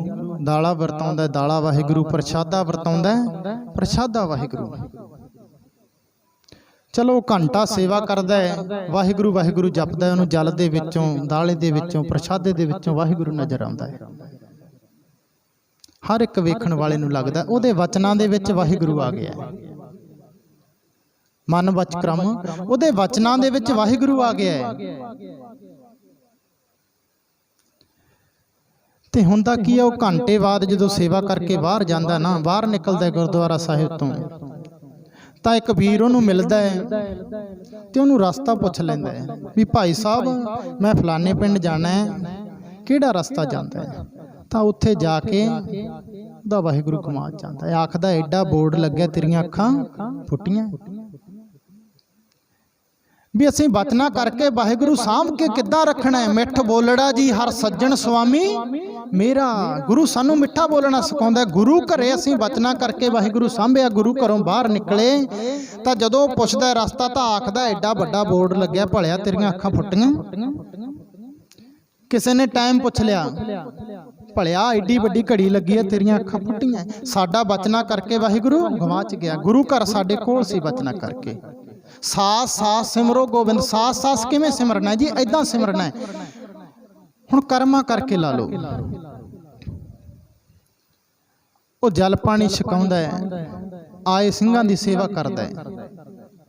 ਦਾਲਾ ਵਰਤਾਉਂਦਾ, ਦਾਲਾ ਵਾਹਿਗੁਰੂ। ਪ੍ਰਸ਼ਾਦਾ ਵਰਤਾਉਂਦਾ, ਪ੍ਰਸ਼ਾਦਾ ਵਾਹਿਗੁਰੂ। ਚਲੋ ਘੰਟਾ ਸੇਵਾ ਕਰਦਾ ਹੈ, ਵਾਹਿਗੁਰੂ ਵਾਹਿਗੁਰੂ ਜਪਦਾ, ਉਹਨੂੰ ਜਲ ਦੇ ਵਿੱਚੋਂ, ਦਾਲੇ ਦੇ ਵਿੱਚੋਂ, ਪ੍ਰਸ਼ਾਦੇ ਦੇ ਵਿੱਚੋਂ ਵਾਹਿਗੁਰੂ ਨਜ਼ਰ ਆਉਂਦਾ ਹੈ। ਹਰ ਇੱਕ ਵੇਖਣ ਵਾਲੇ ਨੂੰ ਲੱਗਦਾ ਉਹਦੇ ਵਚਨਾਂ ਦੇ ਵਿੱਚ ਵਾਹਿਗੁਰੂ ਆ ਗਿਆ। ਮਨ ਬਚ ਕਰਮ, ਉਹਦੇ ਵਚਨਾਂ ਦੇ ਵਿੱਚ ਵਾਹਿਗੁਰੂ ਆ ਗਿਆ ਹੈ। ਤੇ ਹੁੰਦਾ ਕੀ ਹੈ? ਉਹ ਘੰਟੇ ਬਾਅਦ ਜਦੋਂ ਸੇਵਾ ਕਰਕੇ ਬਾਹਰ ਜਾਂਦਾ ਨਾ, ਬਾਹਰ ਨਿਕਲਦਾ ਗੁਰਦੁਆਰਾ ਸਾਹਿਬ ਤੋਂ, ਤਾਂ ਇੱਕ ਵੀਰ ਉਹਨੂੰ ਮਿਲਦਾ ਹੈ ਤੇ ਉਹਨੂੰ ਰਸਤਾ ਪੁੱਛ ਲੈਂਦਾ ਹੈ ਵੀ ਭਾਈ ਸਾਹਿਬ ਮੈਂ ਫਲਾਣੇ ਪਿੰਡ ਜਾਣਾ ਹੈ, ਕਿਹੜਾ ਰਸਤਾ ਜਾਂਦਾ ਹੈ? ਤਾਂ ਉੱਥੇ ਜਾ ਕੇ ਉਹਦਾ ਵਾਹਿਗੁਰੂ ਕਮਾਲ ਜਾਂਦਾ ਹੈ। ਆਖਦਾ ਐਡਾ ਬੋਰਡ ਲੱਗਿਆ, ਤੇਰੀਆਂ ਅੱਖਾਂ ਫੁੱਟੀਆਂ। ਵੀ ਅਸੀਂ ਬਚਨਾ ਕਰਕੇ ਵਾਹਿਗੁਰੂ ਸਾਂਭ ਕੇ ਕਿੱਦਾਂ ਰੱਖਣਾ ਹੈ? ਮਿੱਠ ਬੋਲੜਾ ਜੀ ਹਰ ਸੱਜਣ ਸੁਆਮੀ ਮੇਰਾ। ਗੁਰੂ ਸਾਨੂੰ ਮਿੱਠਾ ਬੋਲਣਾ ਸਿਖਾਉਂਦਾ। ਗੁਰੂ ਘਰੇ ਅਸੀਂ ਬਚਨਾ ਕਰਕੇ ਵਾਹਿਗੁਰੂ ਸਾਂਭਿਆ। ਗੁਰੂ ਘਰੋਂ ਬਾਹਰ ਨਿਕਲੇ ਤਾਂ ਜਦੋਂ ਪੁੱਛਦਾ ਰਸਤਾ, ਤਾਂ ਆਖਦਾ ਐਡਾ ਵੱਡਾ ਬੋਰਡ ਲੱਗਿਆ, ਭਲਿਆ ਤੇਰੀਆਂ ਅੱਖਾਂ ਫੁੱਟੀਆਂ। ਕਿਸੇ ਨੇ ਟਾਈਮ ਪੁੱਛ ਲਿਆ, ਭਲਿਆ ਐਡੀ ਵੱਡੀ ਘੜੀ ਲੱਗੀ ਹੈ, ਤੇਰੀਆਂ ਅੱਖਾਂ ਫੁੱਟੀਆਂ। ਸਾਡਾ ਬਚਨਾ ਕਰਕੇ ਵਾਹਿਗੁਰੂ ਗਵਾਚ ਗਿਆ। ਗੁਰੂ ਘਰ ਸਾਡੇ ਕੋਲ ਸੀ ਬਚਨਾ ਕਰਕੇ। ਸਾਸ ਸਾਸ ਸਿਮਰੋ ਗੋਬਿੰਦ। ਸਾਸ ਸਾਸ ਕਿਵੇਂ ਸਿਮਰਨਾ ਹੈ ਜੀ? ਏਦਾਂ ਸਿਮਰਨਾ ਹੈ। ਹੁਣ ਕਰਮਾਂ ਕਰਕੇ ਲਾ ਲਓ। ਉਹ ਜਲ ਪਾਣੀ ਛਕਾਉਂਦਾ ਹੈ, ਆਏ ਸਿੰਘਾਂ ਦੀ ਸੇਵਾ ਕਰਦਾ ਹੈ,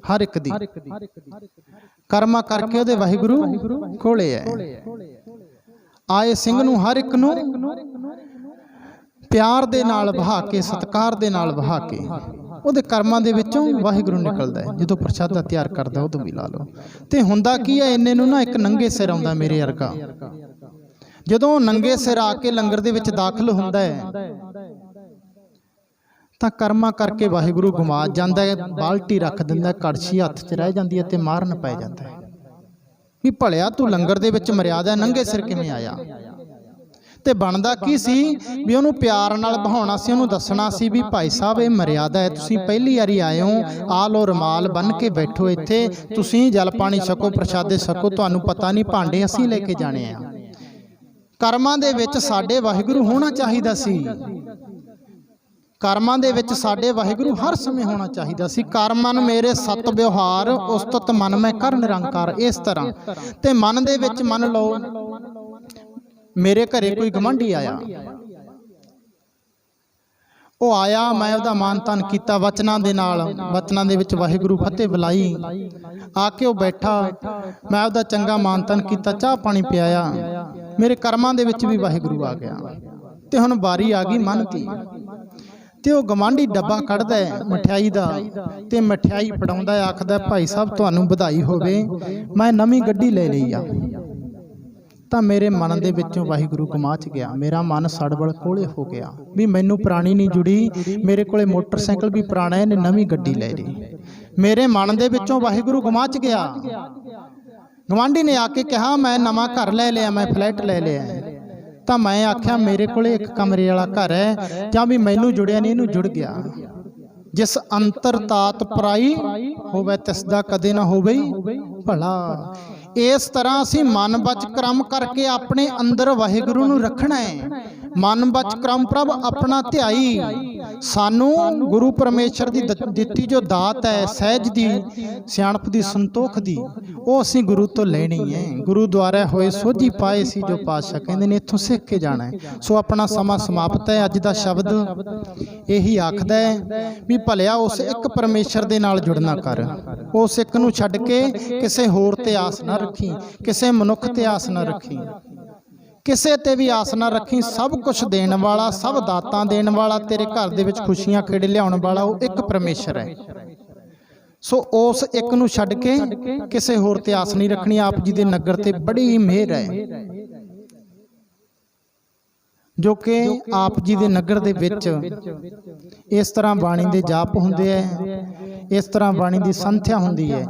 ਹਰ ਇੱਕ ਦੀ। ਕਰਮਾਂ ਕਰਕੇ ਉਹਦੇ ਵਾਹਿਗੁਰੂ ਕੋਲੇ ਹੈ। ਆਏ ਸਿੰਘ ਨੂੰ, ਹਰ ਇੱਕ ਨੂੰ ਪਿਆਰ ਦੇ ਨਾਲ ਵਹਾ ਕੇ, ਸਤਿਕਾਰ ਦੇ ਨਾਲ ਵਹਾ ਕੇ, ਉਹਦੇ ਕਰਮਾਂ ਦੇ ਵਿੱਚੋਂ ਵਾਹਿਗੁਰੂ ਨਿਕਲਦਾ ਹੈ। ਜਦੋਂ ਪ੍ਰਸ਼ਾਦਾ ਤਿਆਰ ਕਰਦਾ ਉਦੋਂ ਵੀ ਲਾ ਲਓ। ਤੇ ਹੁੰਦਾ ਕੀ ਹੈ? ਇੰਨੇ ਨੂੰ ਨਾ ਇੱਕ ਨੰਗੇ ਸਿਰ ਆਉਂਦਾ ਮੇਰੇ ਵਰਗਾ। ਜਦੋਂ ਨੰਗੇ ਸਿਰ ਆ ਕੇ ਲੰਗਰ ਦੇ ਵਿੱਚ ਦਾਖਲ ਹੁੰਦਾ ਹੈ ਤਾਂ ਕਰਮਾਂ ਕਰਕੇ ਵਾਹਿਗੁਰੂ ਗਵਾ ਜਾਂਦਾ ਹੈ। ਬਾਲਟੀ ਰੱਖ ਦਿੰਦਾ, ਕੜਛੀ ਹੱਥ 'ਚ ਰਹਿ ਜਾਂਦੀ ਹੈ ਤੇ ਮਾਰਨ ਪੈ ਜਾਂਦਾ ਹੈ ਵੀ ਭਲਿਆ ਤੂੰ ਲੰਗਰ ਦੇ ਵਿੱਚ ਮਰਿਆਦਾ ਨੰਗੇ ਸਿਰ ਕਿਵੇਂ ਆਇਆ? ਤੇ ਬਣਦਾ ਕੀ ਸੀ? ਵੀ ਉਹਨੂੰ ਪਿਆਰ ਨਾਲ ਬਹਾਉਣਾ ਸੀ, ਉਹਨੂੰ ਦੱਸਣਾ ਸੀ ਵੀ ਭਾਈ ਸਾਹਿਬ ਇਹ ਮਰਿਆਦਾ ਹੈ, ਤੁਸੀਂ ਪਹਿਲੀ ਵਾਰੀ ਆਏ ਹੋ, ਆ ਲੋ ਰੁਮਾਲ ਬੰਨ੍ਹ ਕੇ ਬੈਠੋ ਇੱਥੇ, ਤੁਸੀਂ ਜਲ ਪਾਣੀ ਛਕੋ, ਪ੍ਰਸ਼ਾਦੇ ਛਕੋ, ਤੁਹਾਨੂੰ ਪਤਾ ਨਹੀਂ ਭਾਂਡੇ ਅਸੀਂ ਲੈ ਕੇ ਜਾਣੇ ਆ। ਕਰਮਾਂ ਦੇ ਵਿੱਚ ਸਾਡੇ ਵਾਹਿਗੁਰੂ ਹੋਣਾ ਚਾਹੀਦਾ ਸੀ। ਕਰਮਾਂ ਦੇ ਵਿੱਚ ਸਾਡੇ ਵਾਹਿਗੁਰੂ ਹਰ ਸਮੇਂ ਹੋਣਾ ਚਾਹੀਦਾ ਸੀ। ਕਰ ਮਨ ਮੇਰੇ ਸਤ ਵਿਵਹਾਰ, ਉਸਤਤ ਮਨ ਮੈਂ ਕਰ ਨਿਰੰਕਾਰ। ਇਸ ਤਰ੍ਹਾਂ ਤੇ ਮਨ ਦੇ ਵਿੱਚ ਮੰਨ ਲਓ ਮੇਰੇ ਘਰੇ ਕੋਈ ਗਵਾਂਢੀ ਆਇਆ, ਉਹ ਆਇਆ, ਮੈਂ ਉਹਦਾ ਮਾਨ ਤਾਨ ਕੀਤਾ ਵਚਨਾਂ ਦੇ ਨਾਲ। ਵਚਨਾਂ ਦੇ ਵਿੱਚ ਵਾਹਿਗੁਰੂ ਫਤਿਹ ਬੁਲਾਈ, ਆ ਕੇ ਉਹ ਬੈਠਾ, ਮੈਂ ਉਹਦਾ ਚੰਗਾ ਮਾਨ ਤਾਨ ਕੀਤਾ, ਚਾਹ ਪਾਣੀ ਪਿਆਇਆ। ਮੇਰੇ ਕਰਮਾਂ ਦੇ ਵਿੱਚ ਵੀ ਵਾਹਿਗੁਰੂ ਆ ਗਿਆ ਤੇ ਹੁਣ ਵਾਰੀ ਆ ਗਈ ਮਨ ਦੀ। ਤੇ ਉਹ ਗਵਾਂਢੀ ਡੱਬਾ ਕੱਢਦਾ ਹੈ ਮਠਿਆਈ ਦਾ ਤੇ ਮਠਿਆਈ ਫੜਾਉਂਦਾ, ਆਖਦਾ ਭਾਈ ਸਾਹਿਬ ਤੁਹਾਨੂੰ ਵਧਾਈ ਹੋਵੇ, ਮੈਂ ਨਵੀਂ ਗੱਡੀ ਲੈ ਲਈ ਆ। ਤਾਂ ਮੇਰੇ ਮਨ ਦੇ ਵਿੱਚੋਂ ਵਾਹਿਗੁਰੂ ਗਮਾਚ ਗਿਆ, ਮੇਰਾ ਮਨ ਸੜਬੜ ਕੋਲੇ ਹੋ ਗਿਆ ਵੀ ਮੈਨੂੰ ਪੁਰਾਣੀ ਨਹੀਂ ਜੁੜੀ, ਮੇਰੇ ਕੋਲੇ ਮੋਟਰਸਾਈਕਲ ਵੀ ਪੁਰਾਣਾ, ਇਹਨੇ ਨਵੀਂ ਗੱਡੀ ਲੈ ਲਈ। ਮੇਰੇ ਮਨ ਦੇ ਵਿੱਚੋਂ ਵਾਹਿਗੁਰੂ ਗਮਾਚ ਗਿਆ। ਗਵਾਂਢੀ ਨੇ ਆ ਕੇ ਕਿਹਾ ਮੈਂ ਨਵਾਂ ਘਰ ਲੈ ਲਿਆ, ਮੈਂ ਫਲੈਟ ਲੈ ਲਿਆ। ਤਾਂ ਮੈਂ ਆਖਿਆ ਮੇਰੇ ਕੋਲੇ ਇੱਕ ਕਮਰੇ ਵਾਲਾ ਘਰ ਹੈ, ਜਾਂ ਵੀ ਮੈਨੂੰ ਜੁੜਿਆ ਨਹੀਂ ਇਹਨੂੰ ਜੁੜ ਗਿਆ। ਜਿਸ ਅੰਤਰ ਤਾਤ ਪਰਾਈ ਹੋਵੇ ਤਿਸ ਦਾ ਕਦੇ ਨਾ ਹੋਵੇ ਭਲਾ। ਇਸ ਤਰ੍ਹਾਂ ਅਸੀਂ ਮਨ ਬਚ ਕਰਮ ਕਰਕੇ ਆਪਣੇ ਅੰਦਰ ਵਾਹਿਗੁਰੂ ਨੂੰ ਰੱਖਣਾ ਹੈ। ਮਨ ਬਚ ਕਰਮ ਪ੍ਰਭ ਆਪਣਾ ਧਿਆਈ। ਸਾਨੂੰ ਗੁਰੂ ਪਰਮੇਸ਼ਰ ਦੀ ਦਿੱਤੀ ਜੋ ਦਾਤ ਹੈ, ਸਹਿਜ ਦੀ, ਸਿਆਣਪ ਦੀ, ਸੰਤੋਖ ਦੀ, ਉਹ ਅਸੀਂ ਗੁਰੂ ਤੋਂ ਲੈਣੀ ਹੈ। ਗੁਰੂ ਦੁਆਰਾ ਹੋਏ ਸੋਝੀ ਪਾਏ ਸੀ ਜੋ ਪਾਤਸ਼ਾਹ ਕਹਿੰਦੇ ਨੇ, ਇੱਥੋਂ ਸਿੱਖ ਕੇ ਜਾਣਾ ਹੈ। ਸੋ ਆਪਣਾ ਸਮਾਂ ਸਮਾਪਤ ਹੈ। ਅੱਜ ਦਾ ਸ਼ਬਦ ਇਹੀ ਆਖਦਾ ਹੈ ਵੀ ਭਲਿਆ ਉਸ ਇੱਕ ਪਰਮੇਸ਼ਰ ਦੇ ਨਾਲ ਜੁੜਨਾ ਕਰ। ਉਸ ਇੱਕ ਨੂੰ ਛੱਡ ਕੇ ਕਿਸੇ ਹੋਰ ਤੇ ਆਸ ਨਾ ਰੱਖੀ, ਕਿਸੇ ਮਨੁੱਖ ਤੇ ਆਸ ਨਾ ਰੱਖੀ, ਕਿਸੇ ਤੇ ਵੀ ਆਸ ਨਾ ਰੱਖੀ। ਸਭ ਕੁਝ ਦੇਣ ਵਾਲਾ, ਸਭ ਦਾਤਾਂ ਦੇਣ ਵਾਲਾ, ਤੇਰੇ ਘਰ ਦੇ ਵਿੱਚ ਖੁਸ਼ੀਆਂ ਖੇੜੇ ਲਿਆਉਣ ਵਾਲਾ ਉਹ ਇੱਕ ਪਰਮੇਸ਼ਰ ਹੈ। ਸੋ ਉਸ ਇੱਕ ਨੂੰ ਛੱਡ ਕੇ ਕਿਸੇ ਹੋਰ ਤੇ ਆਸ ਨਹੀਂ ਰੱਖਣੀ। ਆਪ ਜੀ ਦੇ ਨਗਰ ਤੇ ਬੜੀ ਮਿਹਰ ਹੈ ਜੋ ਕਿ ਆਪ ਜੀ ਦੇ ਨਗਰ ਦੇ ਵਿੱਚ ਇਸ ਤਰ੍ਹਾਂ ਬਾਣੀ ਦੇ ਜਾਪ ਹੁੰਦੇ ਹੈ, ਇਸ ਤਰ੍ਹਾਂ ਬਾਣੀ ਦੀ ਸੰਥਿਆ ਹੁੰਦੀ ਹੈ।